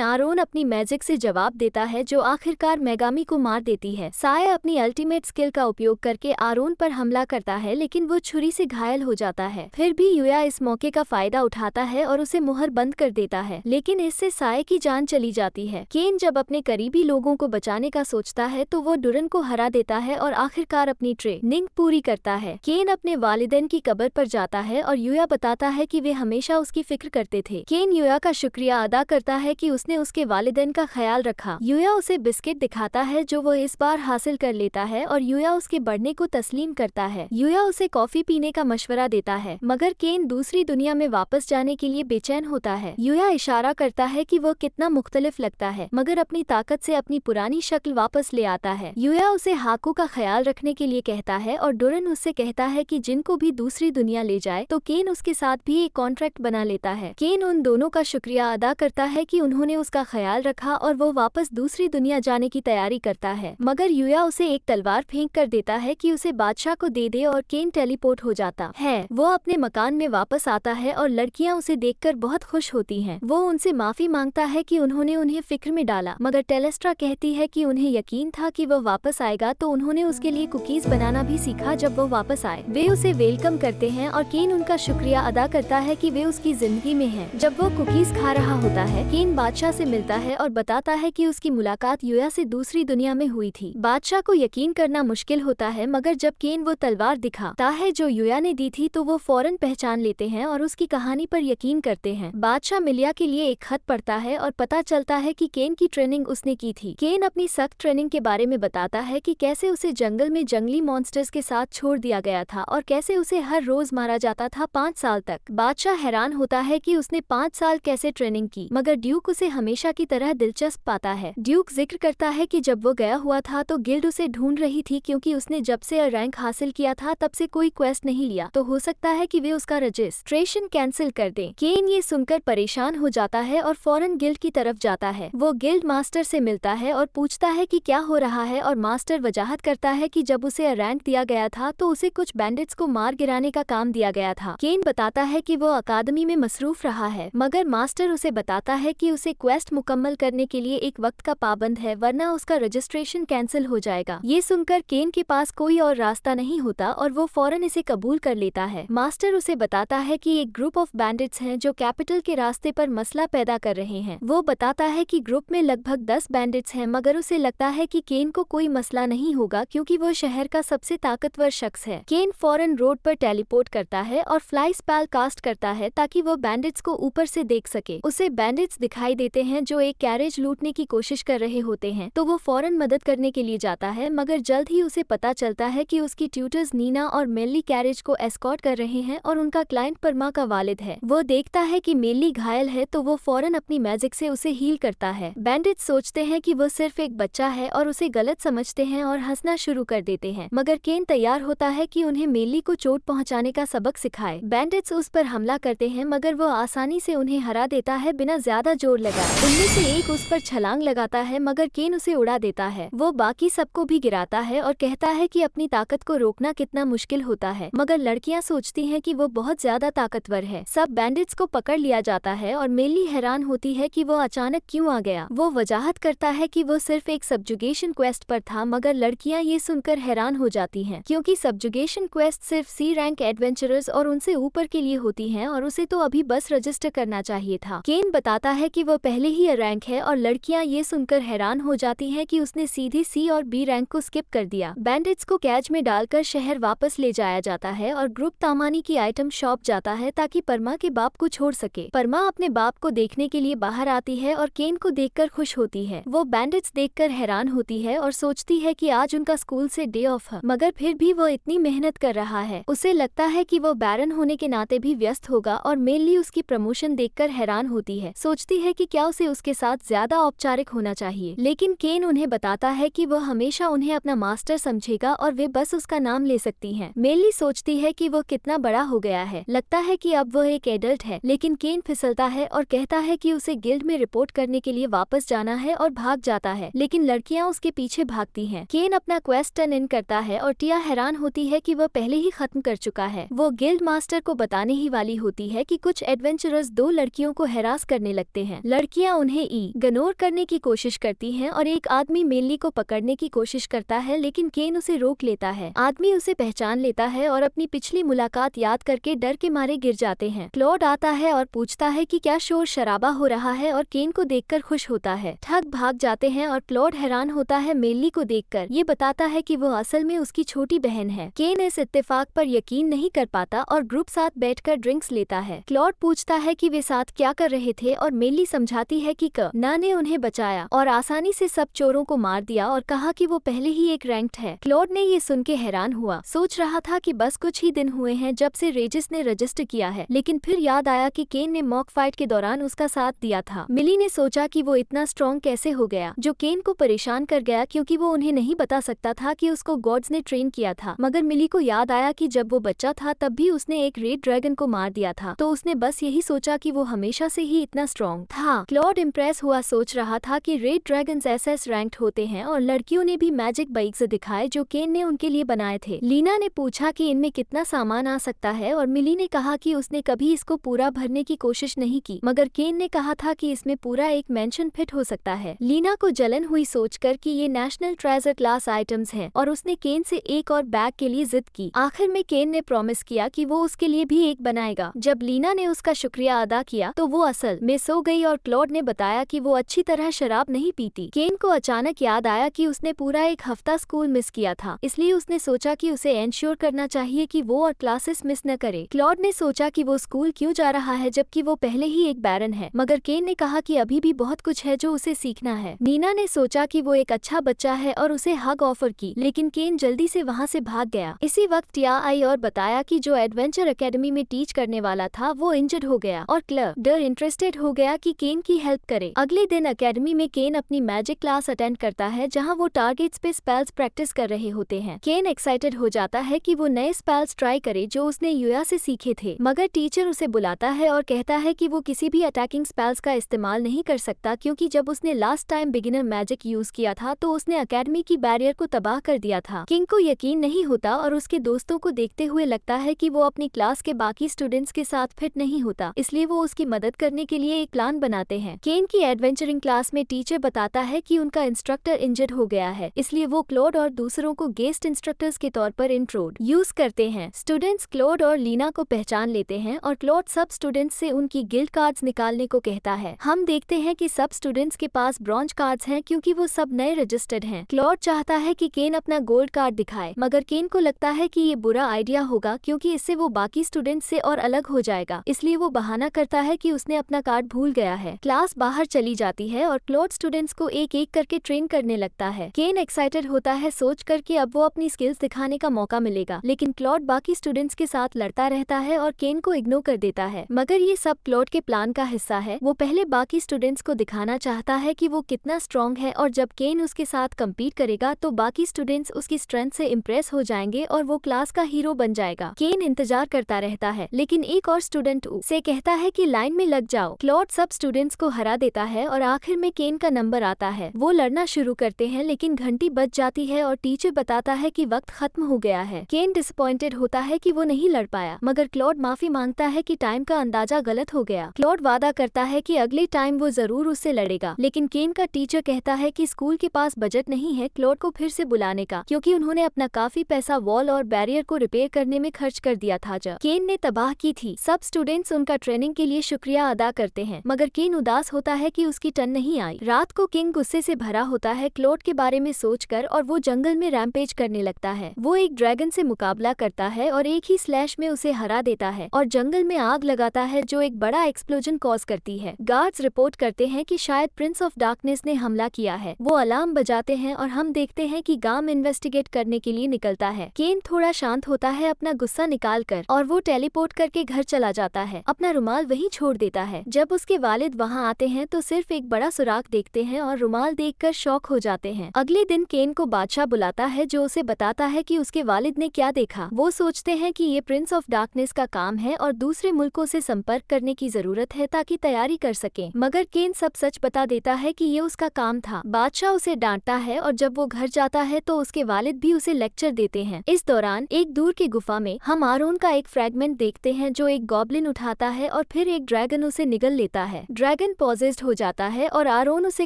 आरोन अपनी मैजिक से जवाब देता है जो आखिरकार मेगामी को मार देती है। साय अपनी अल्टीमेट स्किल का उपयोग करके आरोन पर हमला करता है लेकिन वो छुरी से घायल हो जाता है। फिर भी यूया इस मौके का फायदा उठाता है और उसे मुहर बंद कर देता है, लेकिन इससे साय की जान चली जाती है। केन जब अपने करीबी लोगों को बचाने का सोचता है तो वो डुरन को हरा देता है और आखिरकार अपनी ट्रेनिंग पूरी करता है। केन अपने वालिदैन की कब्र पर जाता है और यूया बताता है कि वे हमेशा उसकी फिक्र करते थे। केन यूया का शुक्रिया अदा करता है कि उसने उसके वालिदैन का ख्याल रखा। यूया उसे बिस्किट दिखाता है जो वो इस बार हासिल कर लेता है और यूया उसके बढ़ने को तस्लीम करता है। यूया उसे कॉफी पीने का मशवरा देता है, मगर केन दूसरी दुनिया में वापस जाने के लिए बेचैन होता है। यूया इशारा करता है कि वो कितना मुख्तलिफ लगता है, मगर अपनी ताकत से अपनी पुरानी शक्ल वापस ले आता है। यूया उसे हाकू का ख्याल रखने के लिए कहता है और डुरन उससे कहता है कि जिनको भी दूसरी दुनिया ले जाए तो केन उसके साथ भी एक कॉन्ट्रैक्ट बना लेता है। केन उन दोनों का शुक्रिया अदा करता है कि उन्होंने उसका ख्याल रखा और वो वापस दूसरी दुनिया जाने की तैयारी करता है, मगर यूया उसे एक तलवार फेंक कर देता है कि उसे बादशाह को दे दे और केन टेलीपोर्ट हो जाता है। वो अपने मकान में वापस आता है और लड़कियां उसे देखकर बहुत खुश होती हैं। वो उनसे माफी मांगता है कि उन्होंने उन्हें फिक्र में डाला, मगर टेलेस्ट्रा कहती है कि उन्हें यकीन था कि वो वापस आएगा, तो उन्होंने उसके लिए कुकीज बनाना भी सीखा जब वो वापस आए। वे उसे वेलकम करते हैं और केन उनका शुक्रिया अदा करता है कि वे उसकी जिंदगी में हैं। जब वो कुकीज खा रहा होता है, केन बादशाह से मिलता है और बताता है कि उसकी मुलाकात यूया से दूसरी दुनिया में हुई थी। बादशाह को यकीन करना मुश्किल होता है, मगर जब केन वो तलवार दिखाता है जो यूया ने दी थी तो वो फौरन पहचान लेते हैं और उसकी कहानी पर यकीन करते हैं। बादशाह मिलिया के लिए एक खत पढ़ता है और पता चलता है कि केन की ट्रेनिंग उसने की थी। केन अपनी सख्त ट्रेनिंग के बारे में बताता है कि कैसे उसे जंगल में जंगली मॉन्स्टर्स के साथ छोड़ दिया गया था और कैसे उसे हर रोज मारा जाता था 5 साल तक। बादशाह हैरान होता है कि उसने 5 साल कैसे ट्रेनिंग की, मगर ड्यूक उसे हमेशा की तरह दिलचस्प पाता है। ड्यूक जिक्र करता है कि जब वो गया हुआ था तो गिल्ड उसे ढूंढ रही थी क्योंकि उसने जब से रैंक हासिल किया था तब से कोई क्वेस्ट नहीं लिया, तो हो सकता है कि वे उसका रजिस्ट्रेशन कैंसिल कर दें। केन ये सुनकर परेशान हो जाता है और फौरन गिल्ड की तरफ जाता है। वो गिल्ड मास्टर से मिलता है और पूछता है कि क्या हो रहा है, और मास्टर वजाहत करता है कि जब उसे रैंक दिया गया था तो उसे कुछ बैंडिट्स को मार गिराने का काम दिया गया था। केन बताता है कि वो अकादमी में मसरूफ रहा है, मगर मास्टर उसे बताता है कि उसे क्वेस्ट मुकम्मल करने के लिए एक वक्त का पाबंद है, वरना उसका रजिस्ट्रेशन कैंसिल हो जाएगा। ये सुनकर केन के पास कोई और रास्ता नहीं होता और वो फौरन इसे कबूल कर लेता है। मास्टर उसे बताता है कि एक ग्रुप ऑफ बैंडिट्स हैं जो कैपिटल के रास्ते पर मसला पैदा कर रहे हैं। वो बताता है कि ग्रुप में लगभग 10 बैंडिट्स हैं, मगर उसे लगता है कि केन को कोई मसला नहीं होगा क्योंकि वो शहर का सबसे ताकतवर शख्स है। केन फौरन रोड पर टेलीपोर्ट करता है और फ्लाई स्पेल कास्ट करता है ताकि वो बैंडिट्स को ऊपर से देख सके। उसे बैंडिट्स दिखाई देते हैं जो एक कैरेज लूटने की कोशिश कर रहे होते हैं, तो वो फौरन मदद करने के लिए जाता है, मगर जल्द ही उसे पता चलता है कि उसकी ट्यूटर्स नीना और मेली कैरेज को एस्कॉर्ट कर रहे हैं और उनका क्लाइंट परमा का वालिद है। वो देखता है कि मेली घायल है तो वो फौरन अपनी मैजिक से उसे हील करता है। बैंडिट्स सोचते हैं कि वो सिर्फ एक बच्चा है और उसे गलत समझते हैं और हंसना शुरू कर देते हैं, मगर केन तैयार होता है कि उन्हें मेली को चोट पहुंचाने का सबक सिखाए। बैंडिट्स उस पर हमला करते हैं, मगर वो आसानी से उन्हें हरा देता है बिना ज्यादा जोर लगाए। उनमें से एक उस पर छलांग लगाता है, मगर केन उसे उड़ा देता है। वो बाकी सबको भी गिराता है और कहता है कि अपनी ताकत को रोकना कितना मुश्किल होता है, मगर लड़कियां सोचती हैं कि वो बहुत ज्यादा ताकतवर है। सब बैंडिट्स को पकड़ लिया जाता है और मेली हैरान होती है कि वो अचानक क्यों आ गया। वो वजाहत करता है कि वो सिर्फ एक सब्जुगेशन क्वेस्ट पर था, मगर लड़कियां ये सुनकर हैरान हो जाती हैं क्योंकि सब्जुगेशन क्वेस्ट सिर्फ सी रैंक एडवेंचरर्स और उनसे ऊपर के लिए होती हैं और उसे तो अभी बस रजिस्टर करना चाहिए था। केन बताता है कि वो पहले ही रैंक है और लड़कियां ये सुनकर हैरान हो जाती हैं कि उसने सीधे सी और बी रैंक को स्किप कर दिया। बैंडिट्स को कैच में डालकर शहर वापस ले जाया जाता है और ग्रुप तामानी की आइटम शॉप जाता है ताकि परमा के बाप को छोड़ सके। परमा अपने बाप को देखने के लिए बाहर आती है और केन को देखकर खुश होती है। वो बैंडिट्स देखकर हैरान होती है और सोचती है कि आज उनका स्कूल से डे ऑफ है, मगर फिर भी वो इतनी मेहनत कर रहा है। उसे लगता है कि वो बैरन होने के नाते भी व्यस्त होगा और मेनली उसकी प्रमोशन देखकर हैरान होती है। सोचती है कि क्या उसे उसके साथ ज्यादा औपचारिक होना चाहिए, लेकिन केन उन्हें बताता है कि वो हमेशा उन्हें अपना मास्टर समझेगा और वे बस उसका नाम ले सकती हैं। मेनली सोचती है कि वो कितना बड़ा हो गया है, लगता है कि अब वो एक एडल्ट है, लेकिन केन फिसलता है और कहता है कि उसे गिल्ड में रिपोर्ट करने के लिए वापस जाना है और भाग जाता है। लेकिन लड़कियां उसके पीछे भागती हैं। केन अपना क्वेस्ट टर्न इन करता है और टिया हैरान होती है कि वह पहले ही खत्म कर चुका है। वो गिल्ड मास्टर को बताने ही वाली होती है कि कुछ एडवेंचरर्स दो लड़कियों को हैरास करने लगते हैं। लड़कियां उन्हें इग्नोर करने की कोशिश करती हैं और एक आदमी मेनली को पकड़ने की कोशिश करता है, लेकिन केन उसे रोक लेता है। आदमी उसे पहचान लेता है और अपनी पिछली मुलाकात याद करके डर के मारे गिर जाते हैं। क्लॉड आता है और पूछता है कि क्या शोर शराबा हो रहा है और केन को देखकर खुश होता है। ठग भाग जाते हैं और क्लॉड हैरान होता है मेनली को देखकर। ये बताता है कि वो असल में उसकी छोटी बहन है। केन इस इत्तेफाक पर यकीन नहीं कर पाता और ग्रुप साथ बैठकर ड्रिंक्स लेता है। क्लॉड पूछता है कि वे साथ क्या कर रहे थे और मेनली समझाती है कि ना ने उन्हें बचाया और आसानी से सब चोरों को मार दिया और कहा कि वो पहले ही एक रैंक्ड है। क्लॉड ने ये सुन के हैरान हुआ, सोच रहा था कि बस कुछ ही दिन हुए हैं जब से रेजिस ने रजिस्टर किया है, लेकिन फिर याद आया कि केन ने मॉक फाइट के दौरान उसका साथ दिया था। मिली ने सोचा कि वो इतना स्ट्रॉन्ग कैसे हो गया, जो केन को परेशान कर गया क्योंकि वो उन्हें नहीं बता सकता था कि उसको गॉड्स ने ट्रेन किया था। मगर मिली को याद आया कि जब वो बच्चा था तब भी उसने एक रेड ड्रैगन को मार दिया था, तो उसने बस यही सोचा कि वो हमेशा से ही इतना स्ट्रॉन्ग था। क्लॉड इम्प्रेस हुआ सोच रहा था कि रेड ड्रैगन्स एसएस रैंक्ड होते हैं और लड़कियों ने भी मैजिक बाइक्स दिखाए जो केन ने उनके लिए बनाए थे। लीना ने पूछा कि इनमें कितना सामान आ सकता है और मिली ने कहा कि उसने कभी इसको पूरा भरने की कोशिश नहीं की, मगर केन ने कहा था कि इसमें पूरा एक मेंशन फिट हो सकता है। लीना को जलन हुई सोचकर कि ये नेशनल ट्रेजर क्लास आइटम्स हैं और उसने केन से एक और बैग के लिए जिद की। आखिर में केन ने प्रॉमिस किया कि वो उसके लिए भी एक बनाएगा। जब लीना ने उसका शुक्रिया अदा किया तो वो असल में सो गई और क्लॉड ने बताया कि वो अच्छी तरह शराब नहीं पीती। केन को अचानक याद आया कि उसने पूरा एक हफ्ता स्कूल मिस किया था, इसलिए उसने सोचा कि उसे एंश्योर करना चाहिए कि वो और क्लासेस मिस न करे। क्लॉड ने सोचा कि वो स्कूल क्यों जा रहा है जबकि वो पहले ही एक बैरन है, मगर केन ने कहा कि अभी भी बहुत कुछ है जो उसे सीखना है। नीना ने सोचा कि वो एक अच्छा बच्चा है और उसे हग ऑफर की, लेकिन केन जल्दी से वहाँ से भाग गया। इसी वक्त टिया आई और बताया कि जो एडवेंचर एकेडमी में टीच करने वाला था वो इंजर्ड हो गया और क्लर्क इंटरेस्टेड हो गया कि केन की हेल्प करे। अगले दिन एकेडमी में केन अपनी मैजिक क्लास अटेंड करता है जहाँ वो टारगेट्स पे स्पेल्स प्रैक्टिस कर रहे होते हैं। केन एक्साइटेड हो जाता है कि वो नए स्पेल्स ट्राई करे जो उसने युया से सीखे थे, मगर टीचर उसे बुलाता है और कहता है कि वो किसी भी अटैकिंग स्पेल्स का इस्तेमाल नहीं कर सकता क्योंकि जब उसने last time beginner magic use किया था तो उसने एकेडमी की बैरियर को तबाह कर दिया था। किंग को यकीन नहीं होता और उसके दोस्तों को देखते हुए लगता है कि वो अपनी क्लास के बाकी स्टूडेंट्स के साथ फिट नहीं होता, इसलिए वो उसकी मदद करने के लिए एक प्लान बनाते हैं। केन की एडवेंचरिंग क्लास में टीचर बताता है कि उनका इंस्ट्रक्टर इंजर्ड हो गया है, इसलिए वो क्लॉड और दूसरों को गेस्ट इंस्ट्रक्टर्स के तौर पर इंट्रोड्यूस करते हैं। स्टूडेंट्स क्लॉड और लीना को पहचान लेते हैं और क्लॉड सब स्टूडेंट्स से उनकी गिल्ड कार्ड्स निकालने को कहता है। हम देखते हैं कि सब स्टूडेंट्स के पास ब्रॉन्ज कार्ड्स हैं क्योंकि वो सब नए रजिस्टर्ड हैं। क्लॉड चाहता है कि केन अपना गोल्ड कार्ड दिखाए, मगर केन को लगता है कि ये बुरा आइडिया होगा क्योंकि इससे वो बाकी स्टूडेंट्स से और अलग हो जाएगा, इसलिए वो बहाना करता है कि उसने अपना कार्ड भूल गया है। क्लास बाहर चली जाती है और क्लॉड स्टूडेंट्स को एक एक करके ट्रेन करने लगता है। केन एक्साइटेड होता है सोच कर कि अब वो अपनी स्किल्स दिखाने का मौका मिलेगा, लेकिन क्लॉड बाकी स्टूडेंट्स के साथ लड़ता रहता है और केन को इग्नोर कर देता है। मगर ये सब क्लॉड के प्लान का हिस्सा है। वो पहले बाकी स्टूडेंट्स को दिखाना चाहता है कि वो कितना स्ट्रॉन्ग है और जब केन उसके साथ कम्पीट करेगा तो बाकी स्टूडेंट्स उसकी स्ट्रेंथ से इम्प्रेस हो जाएंगे और वो क्लास का हीरो बन जाएगा। केन इंतजार करता रहता है, लेकिन एक और स्टूडेंट उसे कहता है कि लाइन में लग जाओ। क्लॉड सब स्टूडेंट्स को हरा देता है और आखिर में केन का नंबर आता है। वो लड़ना शुरू करते हैं, लेकिन घंटी बज जाती है और टीचर बताता है कि वक्त खत्म हो गया है। केन डिसअपॉइंटेड होता है कि वो नहीं लड़ पाया, मगर क्लॉड माफी मांगता है कि टाइम का अंदाजा गलत हो गया। क्लॉड वादा करता है कि अगले टाइम वो जरूर उससे लड़ेगा, लेकिन केन का टीचर कहता है कि स्कूल के पास बजट नहीं है क्लॉड को फिर से बुलाने का, क्योंकि उन्होंने अपना काफी पैसा वॉल और बैरियर को रिपेयर करने में खर्च कर दिया था जो केन ने तबाह की थी। सब स्टूडेंट्स उनका ट्रेनिंग के लिए शुक्रिया अदा करते हैं, मगर केन उदास होता है कि उसकी टर्न नहीं आई। रात को किंग गुस्से से भरा होता है क्लॉड के बारे में सोचकर और वो जंगल में रैम्पेज करने लगता है। वो एक ड्रैगन से मुकाबला करता है और एक ही स्लैश में उसे हरा देता है और जंगल में आग लगाता है जो एक बड़ा एक्सप्लोजन कॉज करती है। गार्ड्स रिपोर्ट करते हैं कि शायद प्रिंस ऑफ डार्कनेस ने हमला किया है। वो अलार्म बजाते हैं और हम देखते हैं कि गांव इन्वेस्टिगेट करने के लिए निकलता है। केन थोड़ा शांत होता है अपना गुस्सा निकाल कर और वो टेलीपोर्ट करके घर चला जाता है, अपना रुमाल वहीं छोड़ देता है। जब उसके वालिद वहां आते हैं तो सिर्फ एक बड़ा सुराख देखते हैं और रुमाल देखकर शॉक हो जाते हैं। अगले दिन केन को बादशाह बुलाता है जो उसे बताता है कि उसके वालिद ने क्या देखा। वो सोचते हैं कि ये प्रिंस ऑफ डार्कनेस का काम है और दूसरे मुल्कों से संपर्क करने की जरूरत है ताकि तैयारी कर सकें, मगर केन सब सच बता देता है कि ये उसका काम था। बादशाह उसे डांटता है और जब वो घर जाता है तो उसके वालिद भी उसे लेक्चर देते हैं। इस दौरान एक दूर की गुफा में हम आरोन का एक फ्रेगमेंट देखते हैं जो एक गॉब्लिन उठाता है और फिर एक ड्रैगन उसे निगल लेता है। ड्रैगन पॉजेस्ड हो जाता है और आरोन उसे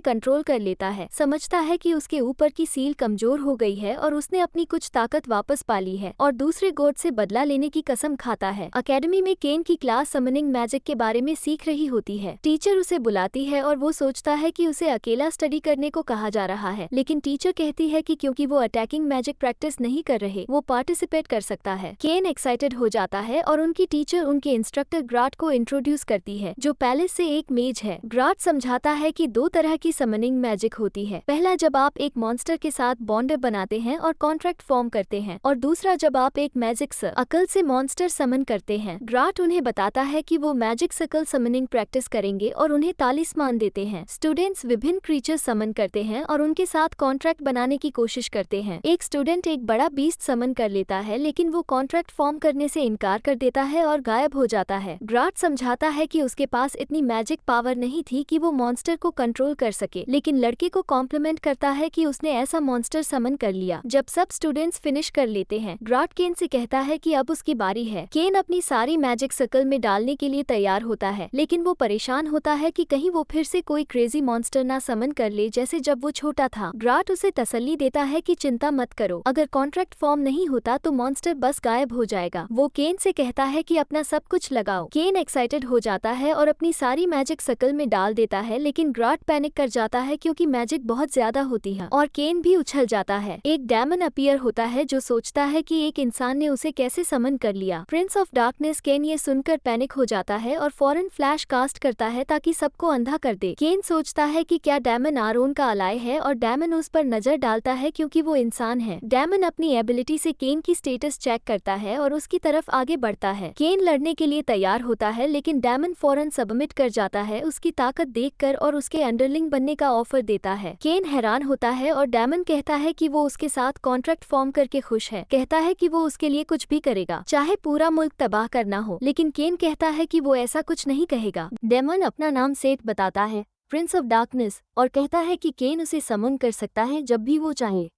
कंट्रोल कर लेता है। समझता है कि उसके ऊपर की सील कमजोर हो गई है और उसने अपनी कुछ ताकत वापस पा ली है और दूसरे गॉड से बदला लेने की कसम खाता है। अकेडमी में केन की क्लास समनिंग मैजिक के बारे में सीख रही होती है। टीचर उसे बुलाती है और वो सोचता है कि उसे अकेला स्टडी करने को कहा जा रहा है, लेकिन टीचर कहती है कि क्योंकि वो अटैकिंग मैजिक प्रैक्टिस नहीं कर रहे वो पार्टिसिपेट कर सकता है। केन एक्साइटेड हो जाता है और उनकी टीचर उनके इंस्ट्रक्टर ग्राट को इंट्रोड्यूस करती है जो पैलेस से एक मेज है। ग्राट समझाता है कि दो तरह की समनिंग मैजिक होती है, पहला जब आप एक मॉन्स्टर के साथ बॉन्ड बनाते हैं और कॉन्ट्रैक्ट फॉर्म करते हैं, और दूसरा जब आप एक मैजिक अकल से मॉन्स्टर समन करते हैं। ग्राट उन्हें बताता है कि वो मैजिक सकल समनिंग प्रैक्टिस करेंगे और उन्हें तालिस्मान देते हैं। स्टूडेंट्स विभिन्न क्रीचर समन करते हैं और उनके साथ कॉन्ट्रैक्ट बनाने की कोशिश करते हैं। एक स्टूडेंट एक बड़ा बीस्ट समन कर लेता है लेकिन वो कॉन्ट्रैक्ट फॉर्म करने से इनकार कर देता है और गायब हो जाता है। ग्राट समझाता है कि उसके पास इतनी मैजिक पावर नहीं थी कि वो मॉन्स्टर को कंट्रोल कर सके, लेकिन लड़के को कॉम्प्लीमेंट करता है कि उसने ऐसा मॉन्स्टर समन कर लिया। जब सब स्टूडेंट्स फिनिश कर लेते हैं, ग्राट केन से कहता है कि अब उसकी बारी है। केन अपनी सारी मैजिक सर्कल में डालने के लिए तैयार होता है, लेकिन वो परेशान होता है कि कहीं वो फिर से कोई क्रेजी मॉन्स्टर ना समन कर ले जैसे जब वो छोटा था। ग्राट उसे तसल्ली देता है कि चिंता मत करो, अगर कॉन्ट्रैक्ट फॉर्म नहीं होता तो मॉन्स्टर बस गायब हो जाएगा। वो केन से कहता है कि अपना सब कुछ लगाओ। केन एक्साइटेड हो जाता है और अपनी सारी मैजिक सर्कल में डाल देता है, लेकिन ग्राट पैनिक कर जाता है क्योंकि मैजिक बहुत ज्यादा होती है और केन भी उछल जाता है। एक डेमन अपीयर होता है जो सोचता है कि एक इंसान ने उसे कैसे समन कर लिया। प्रिंस ऑफ डार्कनेस केन ये सुनकर पैनिक हो जाता है और फौरन फ्लैश कास्ट करता है ताकि सबको अंधा कर दे। केन सोचता है कि क्या डेमन आरोन का अलाय है और डेमन उस पर नजर डालता है क्योंकि वो इंसान है। डेमन अपनी एबिलिटी से केन की स्टेटस चेक करता है और उसकी तरफ आगे बढ़ता है। केन लड़ने के लिए तैयार होता है लेकिन डेमन फौरन सबमिट कर जाता है उसकी ताकत देखकर और उसके अंडरलिंग बनने का ऑफर देता है। केन हैरान होता है और डेमन कहता है कि वो उसके साथ कॉन्ट्रैक्ट फॉर्म करके खुश है। कहता है कि वो उसके लिए कुछ भी करेगा, चाहे पूरा मुल्क तबाह करना हो, लेकिन केन कहता है कि वो ऐसा कुछ नहीं कहेगा। डेमन अपना नाम सेठ बताता है, प्रिंस ऑफ डार्कनेस, और कहता है कि केन उसे समन कर सकता है जब भी वो चाहे।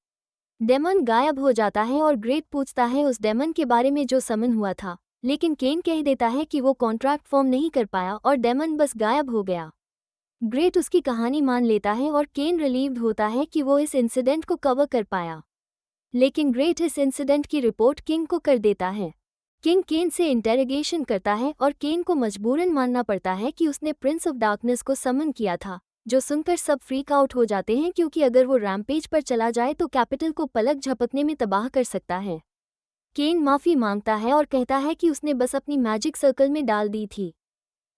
डेमन गायब हो जाता है और ग्रेट पूछता है उस डेमन के बारे में जो समन हुआ था, लेकिन केन कह देता है कि वो कॉन्ट्रैक्ट फॉर्म नहीं कर पाया और डेमन बस गायब हो गया। ग्रेट उसकी कहानी मान लेता है और केन रिलीव्ड होता है कि वो इस इंसिडेंट को कवर कर पाया, लेकिन ग्रेट इस इंसिडेंट की रिपोर्ट किंग को कर देता है। किंग केन से इंटेरोगेशन करता है और केन को मजबूरन मानना पड़ता है कि उसने प्रिंस ऑफ डार्कनेस को समन किया था, जो सुनकर सब फ्रीक आउट हो जाते हैं क्योंकि अगर वो रैम्पेज पर चला जाए तो कैपिटल को पलक झपकने में तबाह कर सकता है। केन माफी मांगता है और कहता है कि उसने बस अपनी मैजिक सर्कल में डाल दी थी।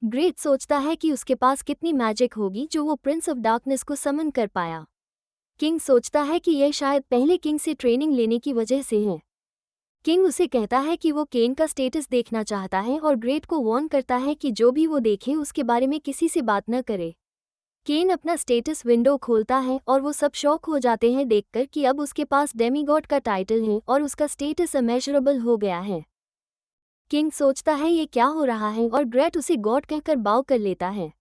ग्रेट सोचता है कि उसके पास कितनी मैजिक होगी जो वो प्रिंस ऑफ डार्कनेस को समन कर पाया। किंग सोचता है कि यह शायद पहले किंग से ट्रेनिंग लेने की वजह से है। किंग उसे कहता है कि वो केन का स्टेटस देखना चाहता है और ग्रेट को वार्न करता है कि जो भी वो देखे उसके बारे में किसी से बात न करे। केन अपना स्टेटस विंडो खोलता है और वो सब शॉक हो जाते हैं देखकर कि अब उसके पास डेमीगॉड का टाइटल है और उसका स्टेटस अमेजरेबल हो गया है। किंग सोचता है ये क्या हो रहा है और ग्रेट उसे गॉड कहकर बाव कर लेता है।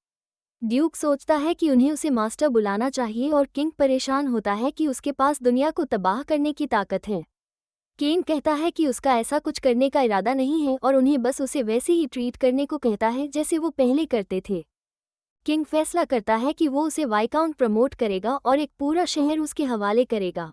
ड्यूक सोचता है कि उन्हें उसे मास्टर बुलाना चाहिए और किंग परेशान होता है कि उसके पास दुनिया को तबाह करने की ताकत है। केन कहता है कि उसका ऐसा कुछ करने का इरादा नहीं है और उन्हें बस उसे वैसे ही ट्रीट करने को कहता है जैसे वो पहले करते थे। किंग फैसला करता है कि वो उसे वाइकाउंट प्रमोट करेगा और एक पूरा शहर उसके हवाले करेगा,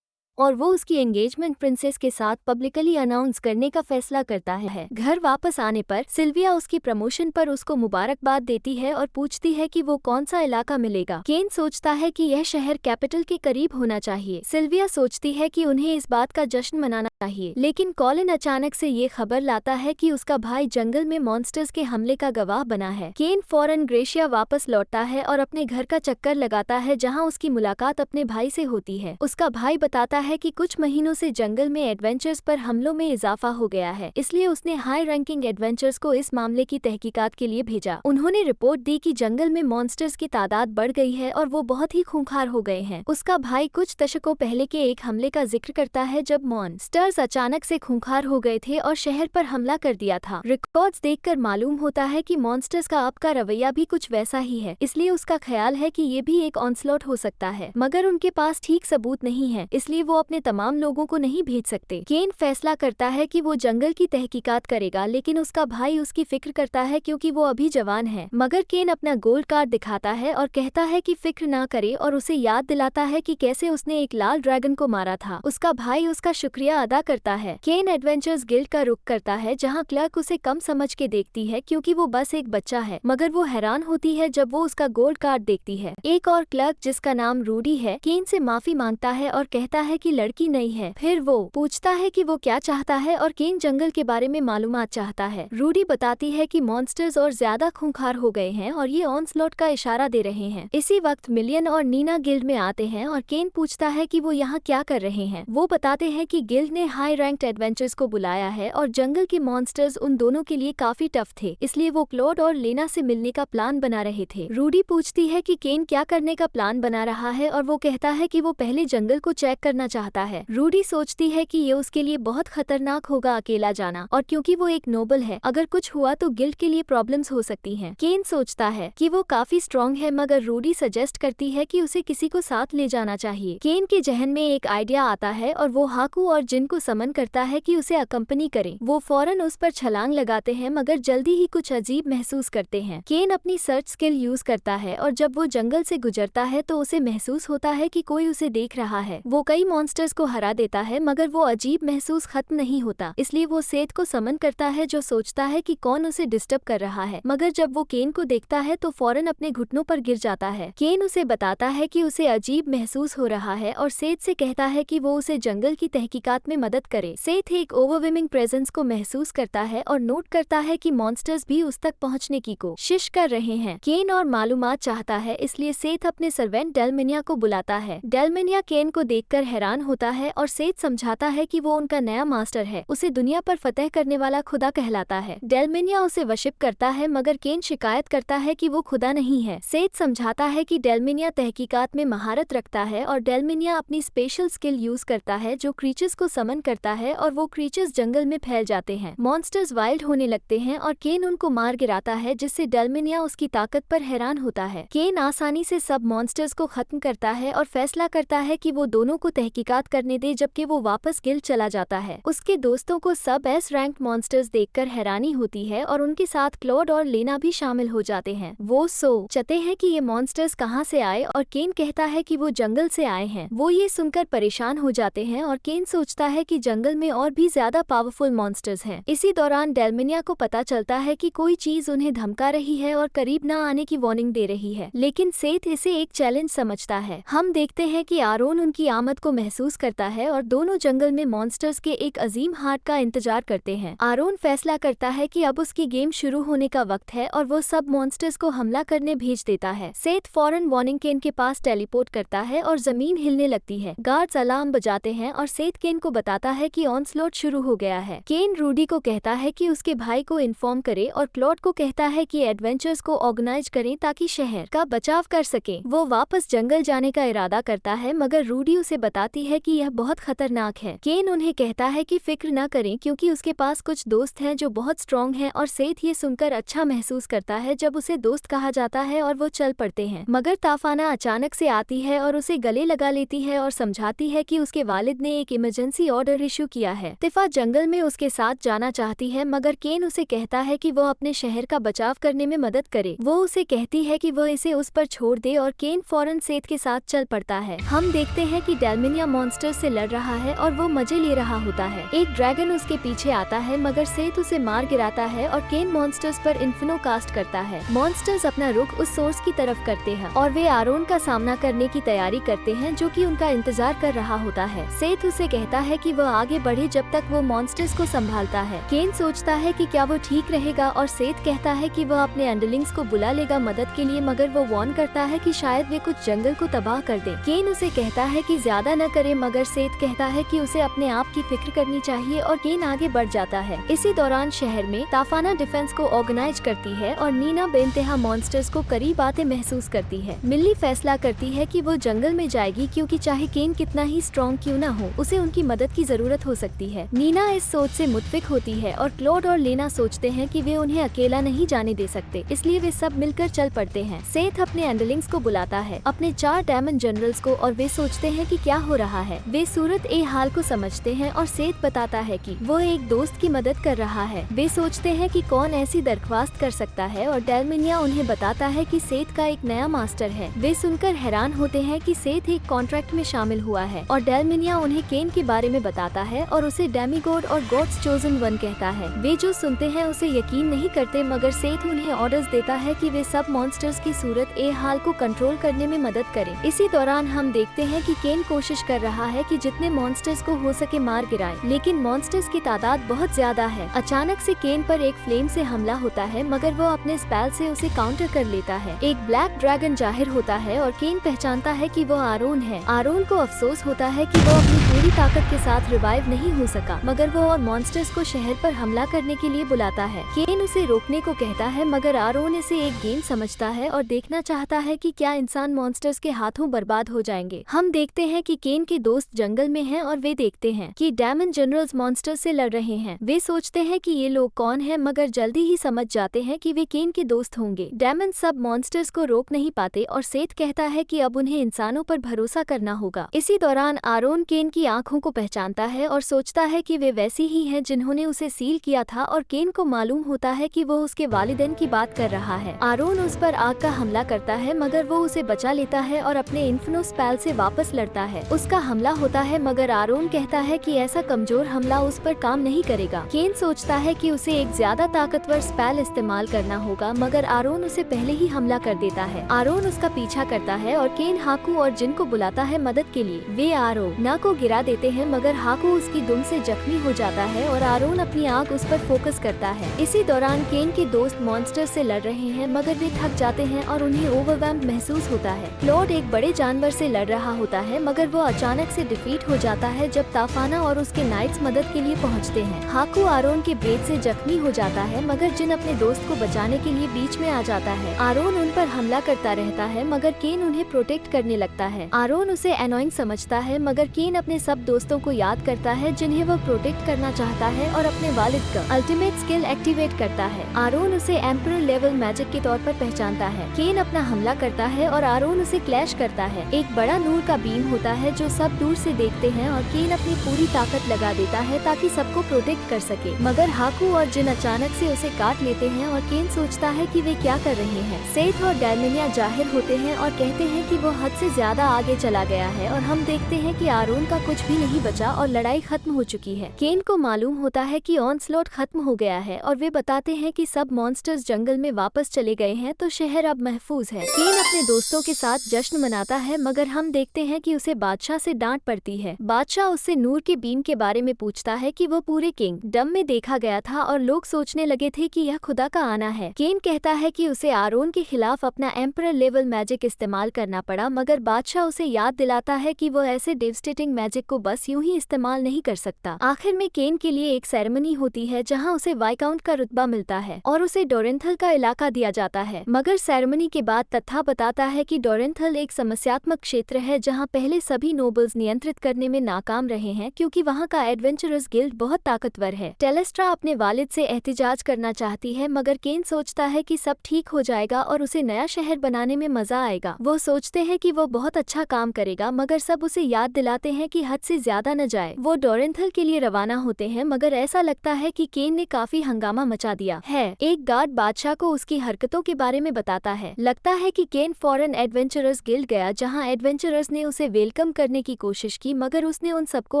और वो उसकी एंगेजमेंट प्रिंसेस के साथ पब्लिकली अनाउंस करने का फैसला करता है। घर वापस आने पर सिल्विया उसकी प्रमोशन पर उसको मुबारकबाद देती है और पूछती है कि वो कौन सा इलाका मिलेगा। केन सोचता है कि यह शहर कैपिटल के करीब होना चाहिए। सिल्विया सोचती है कि उन्हें इस बात का जश्न मनाना चाहिए, लेकिन कॉलिन अचानक से ये खबर लाता है कि उसका भाई जंगल में मॉन्स्टर्स के हमले का गवाह बना है। केन फौरन ग्रेशिया वापस लौटता है और अपने घर का चक्कर लगाता है जहाँ उसकी मुलाकात अपने भाई से होती है। उसका भाई बताता है है कि कुछ महीनों से जंगल में एडवेंचर्स पर हमलों में इजाफा हो गया है, इसलिए उसने हाई रैंकिंग एडवेंचर्स को इस मामले की तहकीकात के लिए भेजा। उन्होंने रिपोर्ट दी कि जंगल में मॉन्स्टर्स की तादाद बढ़ गई है और वो बहुत ही खूंखार हो गए हैं। उसका भाई कुछ दशकों पहले के एक हमले का जिक्र करता है जब मॉन्स्टर्स अचानक से खूंखार हो गए थे और शहर पर हमला कर दिया था। रिकॉर्ड्स देखकर मालूम होता है कि मॉन्स्टर्स का अब का रवैया भी कुछ वैसा ही है, इसलिए उसका ख्याल है कि ये भी एक ऑनस्लॉट हो सकता है, मगर उनके पास ठीक सबूत नहीं है, इसलिए वो अपने तमाम लोगों को नहीं भेज सकते। केन फैसला करता है कि वो जंगल की तहकीकात करेगा, लेकिन उसका भाई उसकी फिक्र करता है क्योंकि वो अभी जवान है। मगर केन अपना गोल्ड कार्ड दिखाता है और कहता है कि फिक्र ना करे और उसे याद दिलाता है कि कैसे उसने एक लाल ड्रैगन को मारा था। उसका भाई उसका शुक्रिया अदा करता है। केन एडवेंचर्स गिल्ड का रुख करता है जहाँ क्लर्क उसे कम समझ के देखती है क्योंकि वो बस एक बच्चा है, मगर वो हैरान होती है जब वो उसका गोल्ड कार्ड देखती है। एक और क्लर्क जिसका नाम रूडी है केन से माफी मांगता है और कहता है कि लड़की नई है। फिर वो पूछता है कि वो क्या चाहता है और केन जंगल के बारे में मालूमात चाहता है। रूडी बताती है कि मॉन्स्टर्स और ज्यादा खूंखार हो गए हैं और ये ऑनस्लॉट का इशारा दे रहे हैं। इसी वक्त मिलियन और नीना गिल्ड में आते हैं और केन पूछता है कि वो यहाँ क्या कर रहे हैं। वो बताते हैं कि गिल्ड ने हाई रैंक्ड एडवेंचर्स को बुलाया है और जंगल के मॉन्स्टर्स उन दोनों के लिए काफी टफ थे, इसलिए वो क्लॉड और लेना से मिलने का प्लान बना रहे थे। रूडी पूछती है कि केन क्या करने का प्लान बना रहा है और वो कहता है कि वो पहले जंगल को चेक करना चाहता है। रूडी सोचती है कि ये उसके लिए बहुत खतरनाक होगा अकेला जाना, और क्योंकि वो एक नोबल है, अगर कुछ हुआ तो गिल्ड के लिए प्रॉब्लम्स हो सकती हैं। केन सोचता है कि वो काफी स्ट्रॉन्ग है, मगर रूडी सजेस्ट करती है कि उसे किसी को साथ ले जाना चाहिए। केन के जहन में एक आइडिया आता है और वो हाकू और जिन को समन करता है कि उसे अकम्पनी करे। वो फौरन उस पर छलांग लगाते हैं, मगर जल्दी ही कुछ अजीब महसूस करते हैं। केन अपनी सर्च स्किल यूज करता है और जब वो जंगल से गुजरता है तो उसे महसूस होता है कि कोई उसे देख रहा है। वो कई मॉन्स्टर्स को हरा देता है, मगर वो अजीब महसूस खत्म नहीं होता, इसलिए वो सेठ को समन करता है जो सोचता है कि कौन उसे डिस्टर्ब कर रहा है। मगर जब वो केन को देखता है तो फौरन अपने घुटनों पर गिर जाता है। केन उसे बताता है कि उसे अजीब महसूस हो रहा है और सेठ से कहता है कि वो उसे जंगल की तहकीकात में मदद करे। सेठ एक ओवरवेमिंग प्रेजेंस को महसूस करता है और नोट करता है कि मॉन्स्टर्स भी उस तक पहुंचने की कोशिश कर रहे हैं। केन और मालूमात चाहता है, इसलिए सेठ अपने सर्वेंट डेलमिनिया को बुलाता है। डेलमिनिया केन को देखकर हैरान होता है और सेठ समझाता है कि वो उनका नया मास्टर है, उसे दुनिया पर फतह करने वाला खुदा कहलाता है। डेलमिनिया उसे वशिप करता है, मगर केन शिकायत करता है कि वो खुदा नहीं है। सेठ समझाता है कि डेलमिनिया तहकीकात में महारत रखता है और डेलमिनिया अपनी स्पेशल स्किल यूज करता है जो क्रीचर्स को समन करता है और वो क्रीचर्स जंगल में फैल जाते हैं। मॉन्स्टर्स वाइल्ड होने लगते हैं और केन उनको मार गिराता है, जिससे डेलमिनिया उसकी ताकत पर हैरान होता है। केन आसानी से सब मॉन्स्टर्स को खत्म करता है और फैसला करता है कि वो दोनों को तहकीकात करने दे, जबकि वो वापस गिल्ड चला जाता है। उसके दोस्तों को सब एस रैंक मॉन्स्टर्स देखकर हैरानी होती है और उनके साथ क्लॉड और लेना भी शामिल हो जाते हैं। वो सोचते हैं कि ये मॉन्स्टर्स कहाँ से आए और केन कहता है कि वो जंगल से आए हैं। वो ये सुनकर परेशान हो जाते हैं और केन सोचता है कि जंगल में और भी ज्यादा पावरफुल मॉन्स्टर्स हैं। इसी दौरान डेलमिनिया को पता चलता है कि कोई चीज उन्हें धमका रही है और करीब न आने की वार्निंग दे रही है, लेकिन सेठ इसे एक चैलेंज समझता है। हम देखते हैं कि आरोन उनकी आमद को महसूस करता है और दोनों जंगल में मॉन्स्टर्स के एक अजीम हाट का इंतजार करते हैं। आरोन फैसला करता है कि अब उसकी गेम शुरू होने का वक्त है और वो सब मॉन्स्टर्स को हमला करने भेज देता है। सेठ फौरन वार्निंग केन के पास टेलीपोर्ट करता है और जमीन हिलने लगती है। गार्ड्स अलार्म बजाते हैं और सेठ केन को बताता है कि ऑनस्लॉट शुरू हो गया है। केन रूडी को कहता है कि उसके भाई को इन्फॉर्म करे और क्लॉड को कहता है कि एडवेंचर्स को ऑर्गेनाइज करें ताकि शहर का बचाव कर सके। वो वापस जंगल जाने का इरादा करता है, मगर रूडी उसे बताती है कि यह बहुत खतरनाक है। केन उन्हें कहता है कि फिक्र न करें क्योंकि उसके पास कुछ दोस्त हैं जो बहुत स्ट्रॉन्ग हैं, और सेठ ये सुनकर अच्छा महसूस करता है जब उसे दोस्त कहा जाता है और वो चल पड़ते हैं। मगर ताफाना अचानक से आती है और उसे गले लगा लेती है और समझाती है कि उसके वालिद ने एक इमरजेंसी ऑर्डर इशू किया है। तिफा जंगल में उसके साथ जाना चाहती है, मगर केन उसे कहता है कि वो अपने शहर का बचाव करने में मदद करे। वो उसे कहती है कि वह इसे उस पर छोड़ दे और केन फौरन सेठ के साथ चल पड़ता है। हम देखते हैं कि डेलमिनिया मॉन्स्टर से लड़ रहा है और वो मजे ले रहा होता है। एक ड्रैगन उसके पीछे आता है, मगर सेठ उसे मार गिराता है और केन मॉन्स्टर्स पर इन्फिनो कास्ट करता है। मॉन्स्टर्स अपना रुख उस सोर्स की तरफ करते हैं और वे आरोन का सामना करने की तैयारी करते हैं जो कि उनका इंतजार कर रहा होता है। सेठ उसे कहता है कि वह आगे बढ़े जब तक वो मॉन्स्टर्स को संभालता है। केन सोचता है कि क्या वो ठीक रहेगा और सेठ कहता है कि वह अपने अंडरलिंग्स को बुला लेगा मदद के लिए, मगर वो वार्न करता है कि शायद वे कुछ जंगल को तबाह कर दे। केन उसे कहता है कि ज्यादा न करे, मगर सेठ कहता है कि उसे अपने आप की फिक्र करनी चाहिए और केन आगे बढ़ जाता है। इसी दौरान शहर में ताफाना डिफेंस को ऑर्गेनाइज करती है और नीना बेइंतहा मॉन्स्टर्स को करीब आते महसूस करती है। मिल्ली फैसला करती है कि वो जंगल में जाएगी क्योंकि चाहे केन कितना ही स्ट्रॉन्ग क्यों न हो, उसे उनकी मदद की जरूरत हो सकती है। नीना इस सोच से मुतफिक होती है और क्लॉड और लेना सोचते हैं कि वे उन्हें अकेला नहीं जाने दे सकते, इसलिए वे सब मिलकर चल पड़ते हैं। सेठ अपने अंडरलिंग्स को बुलाता है, अपने 4 डायमंड जनरल्स को, और वे सोचते हैं कि क्या हो रहा है। वे सूरत ए हाल को समझते हैं और सेठ बताता है कि वो एक दोस्त की मदद कर रहा है। वे सोचते हैं कि कौन ऐसी दरख्वास्त कर सकता है और डेलमिनिया उन्हें बताता है कि सेठ का एक नया मास्टर है। वे सुनकर हैरान होते हैं कि सेठ एक कॉन्ट्रैक्ट में शामिल हुआ है और डेलमिनिया उन्हें केन के बारे में बताता है और उसे डेमीगॉड और गॉड्स चोजन वन कहता है। वे जो सुनते हैं उसे यकीन नहीं करते, मगर सेठ उन्हें ऑर्डर्स देता है कि वे सब मॉन्स्टर्स की सूरत ए हाल को कंट्रोल करने में मदद करें। इसी दौरान हम देखते हैं कि केन कोशिश कर रहा है कि जितने मॉन्स्टर्स को हो सके मार गिराए, लेकिन मॉन्स्टर्स की तादाद बहुत ज्यादा है। अचानक से केन पर एक फ्लेम से हमला होता है, मगर वो अपने स्पेल से उसे काउंटर कर लेता है। एक ब्लैक ड्रैगन जाहिर होता है और केन पहचानता है कि वो आरोन है। आरोन को अफसोस होता है कि वो अपनी पूरी ताकत के साथ रिवाइव नहीं हो सका, मगर वो और मॉन्स्टर्स को शहर पर हमला करने के लिए बुलाता है। केन उसे रोकने को कहता है, मगर आरोन इसे एक गेम समझता है और देखना चाहता है कि क्या इंसान मॉन्स्टर्स के हाथों बर्बाद हो जाएंगे। हम देखते हैं कि केन के दोस्त जंगल में हैं और वे देखते हैं कि डायमंड जनरल्स मॉन्स्टर्स से लड़ रहे हैं। वे सोचते हैं कि ये लोग कौन हैं, मगर जल्दी ही समझ जाते हैं कि वे केन के दोस्त होंगे। डायमंड सब मॉन्स्टर्स को रोक नहीं पाते और सेठ कहता है कि अब उन्हें इंसानों पर भरोसा करना होगा। इसी दौरान आरोन केन की आंखों को पहचानता है और सोचता है कि वे वैसी ही हैं जिन्होंने उसे सील किया था, और केन को मालूम होता है कि वो उसके वालिदैन की बात कर रहा है। आरोन उस पर आग का हमला करता है, मगर वो उसे बचा लेता है और अपने इन्फिनो स्पेल से वापस लड़ता है। उसका हमला होता है, मगर आरोन कहता है कि ऐसा कमजोर हमला उस पर काम नहीं करेगा। केन सोचता है कि उसे एक ज्यादा ताकतवर स्पेल इस्तेमाल करना होगा, मगर आरोन उसे पहले ही हमला कर देता है। आरोन उसका पीछा करता है और केन हाकू और जिन को बुलाता है मदद के लिए। वे आरोन को गिरा देते हैं, मगर हाकू उसकी दुम से जख्मी हो जाता है और आरोन अपनी आग उस पर फोकस करता है। इसी दौरान केन के दोस्त मॉन्स्टर से लड़ रहे हैं, मगर वे थक जाते हैं और उन्हें ओवरवेल्म्ड महसूस होता है। क्लॉड एक बड़े जानवर से लड़ रहा होता है, मगर वो अचानक से डिफीट हो जाता है जब ताफाना और उसके नाइट्स मदद के लिए पहुंचते हैं। हाकू आरोन के ब्लेड से जख्मी हो जाता है, मगर जिन अपने दोस्त को बचाने के लिए बीच में आ जाता है। आरोन उन पर हमला करता रहता है, मगर केन उन्हें प्रोटेक्ट करने लगता है। आरोन उसे एनोइंग समझता है, मगर केन अपने सब दोस्तों को याद करता है जिन्हें वो प्रोटेक्ट करना चाहता है और अपने वालिद का अल्टीमेट स्किल एक्टिवेट करता है। आरोन उसे एम्परर लेवल मैजिक के तौर पर पहचानता है। केन अपना हमला करता है और आरोन उसे क्लैश करता है। एक बड़ा नूर का बीम होता है जो सब दूर से देखते हैं और केन अपनी पूरी ताकत लगा देता है ताकि सबको प्रोटेक्ट कर सके, मगर हाकू और जिन अचानक से उसे काट लेते हैं और केन सोचता है कि वे क्या कर रहे हैं। सेठ और डेलमिनिया जाहिर होते हैं और कहते हैं कि वो हद से ज्यादा आगे चला गया है, और हम देखते हैं कि आरोन का कुछ भी नहीं बचा और लड़ाई खत्म हो चुकी है। केन को मालूम होता है कि ऑनस्लॉट खत्म हो गया है और वे बताते हैं कि सब मॉन्स्टर्स जंगल में वापस चले गए हैं, तो शहर अब महफूज है। केन अपने दोस्तों के साथ जश्न मनाता है, मगर हम देखते हैं कि उसे बादशाह से डांट पड़ती है। बादशाह उससे नूर के बीम के बारे में पूछता है कि वो पूरे किंगडम में देखा गया था और लोग सोचने लगे थे कि यह खुदा का आना है। केन कहता है कि उसे आरोन के खिलाफ अपना एम्परर लेवल मैजिक इस्तेमाल करना पड़ा, मगर बादशाह उसे याद दिलाता है कि वो ऐसे डेवस्टेटिंग मैजिक को बस यूं ही इस्तेमाल नहीं कर सकता। आखिर में केन के लिए एक सेरेमनी होती है जहां उसे वाइकाउंट का रुतबा मिलता है और उसे डोरेंथल का इलाका दिया जाता है, मगर सेरेमनी के बाद तथ्य बताता है कि डोरेंथल एक समस्यात्मक क्षेत्र है जहां पहले सभी नोबल्स नियंत्रित करने में नाकाम रहे हैं क्योंकि वहां का एडवेंचरर्स गिल्ड बहुत ताकतवर है। टेलेस्ट्रा अपने वालिद से एहतिजाज करना चाहती है, मगर केन सोचता है कि सब ठीक हो जाएगा और उसे नया शहर बनाने में मजा आएगा। वो सोचते हैं कि वो बहुत अच्छा काम करेगा, मगर सब उसे याद दिलाते हैं कि हद से ज्यादा न जाए। वो डोरेंथल के लिए रवाना होते हैं, मगर ऐसा लगता है कि केन ने काफी हंगामा मचा दिया है। एक गार्ड बादशाह को उसकी हरकतों के बारे में बताता है। लगता है कि केन फॉरेन एडवेंचरर्स गिल्ड गया जहां एडवेंचरर्स ने उसे वेलकम करने की कोशिश की, मगर उसने उन सबको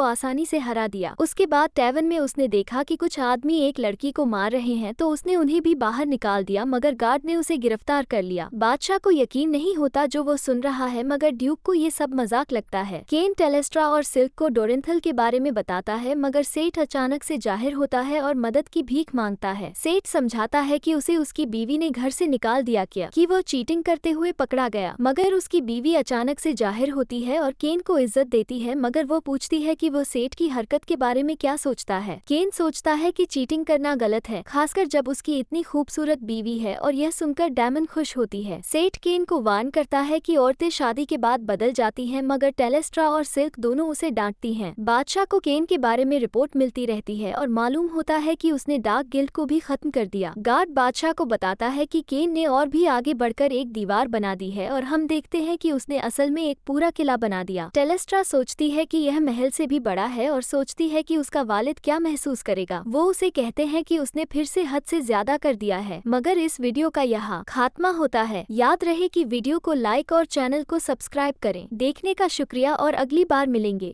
आसानी से हरा दिया। उसके बाद टैवन में उसने देखा कि कुछ आदमी एक लड़की को मार रहे हैं, तो उसने उन्हें भी बाहर निकाल दिया, मगर गार्ड ने उसे गिरफ्तार कर लिया। बादशाह को यकीन नहीं होता जो वो सुन रहा है, मगर ड्यूक को ये सब मजाक लगता है। केन टेलेस्ट्रा और सिल्क को डोरेंथल के बारे में बताता है, मगर सेठ अचानक से जाहिर होता है और मदद की भीख मांगता है। सेठ समझाता है कि उसे उसकी बीवी ने घर से निकाल दिया, कि वो चीटिंग करते हुए पकड़ा गया, मगर उसकी बीवी अचानक से जाहिर होती है और केन को इज्जत देती है, मगर वो पूछती है कि वो सेठ की हरकत के बारे में क्या सोचता है। केन सोचता है कि चीटिंग करना गलत है, खासकर जब उसकी इतनी खूबसूरत बीवी है, और यह सुनकर डेमन खुश होती है। सेठ केन को वार्न करता है कि औरतें शादी के बाद बदल जाती हैं, मगर टेलेस्ट्रा और सिल्क दोनों उसे डांटती हैं। बादशाह को केन के बारे में रिपोर्ट मिलती रहती है और मालूम होता है कि उसने डार्क गिल्ड को भी खत्म कर दिया। गार्ड बादशाह को बताता है कि केन ने और भी आगे बढ़कर एक दीवार बना दी है, और हम देखते हैं कि उसने असल में एक पूरा किला बना दिया। टेलेस्ट्रा सोचती है कि यह महल से भी बड़ा है और सोचती है कि उसका वालिद क्या महसूस करेगा। वो उसे कहते हैं कि उसने फिर से हद से ज्यादा कर दिया है। मगर इस वीडियो का यहाँ खात्मा होता है। याद रहे कि वीडियो को लाइक और चैनल को सब्सक्राइब करें। देखने का शुक्रिया और अगली बार मिलेंगे।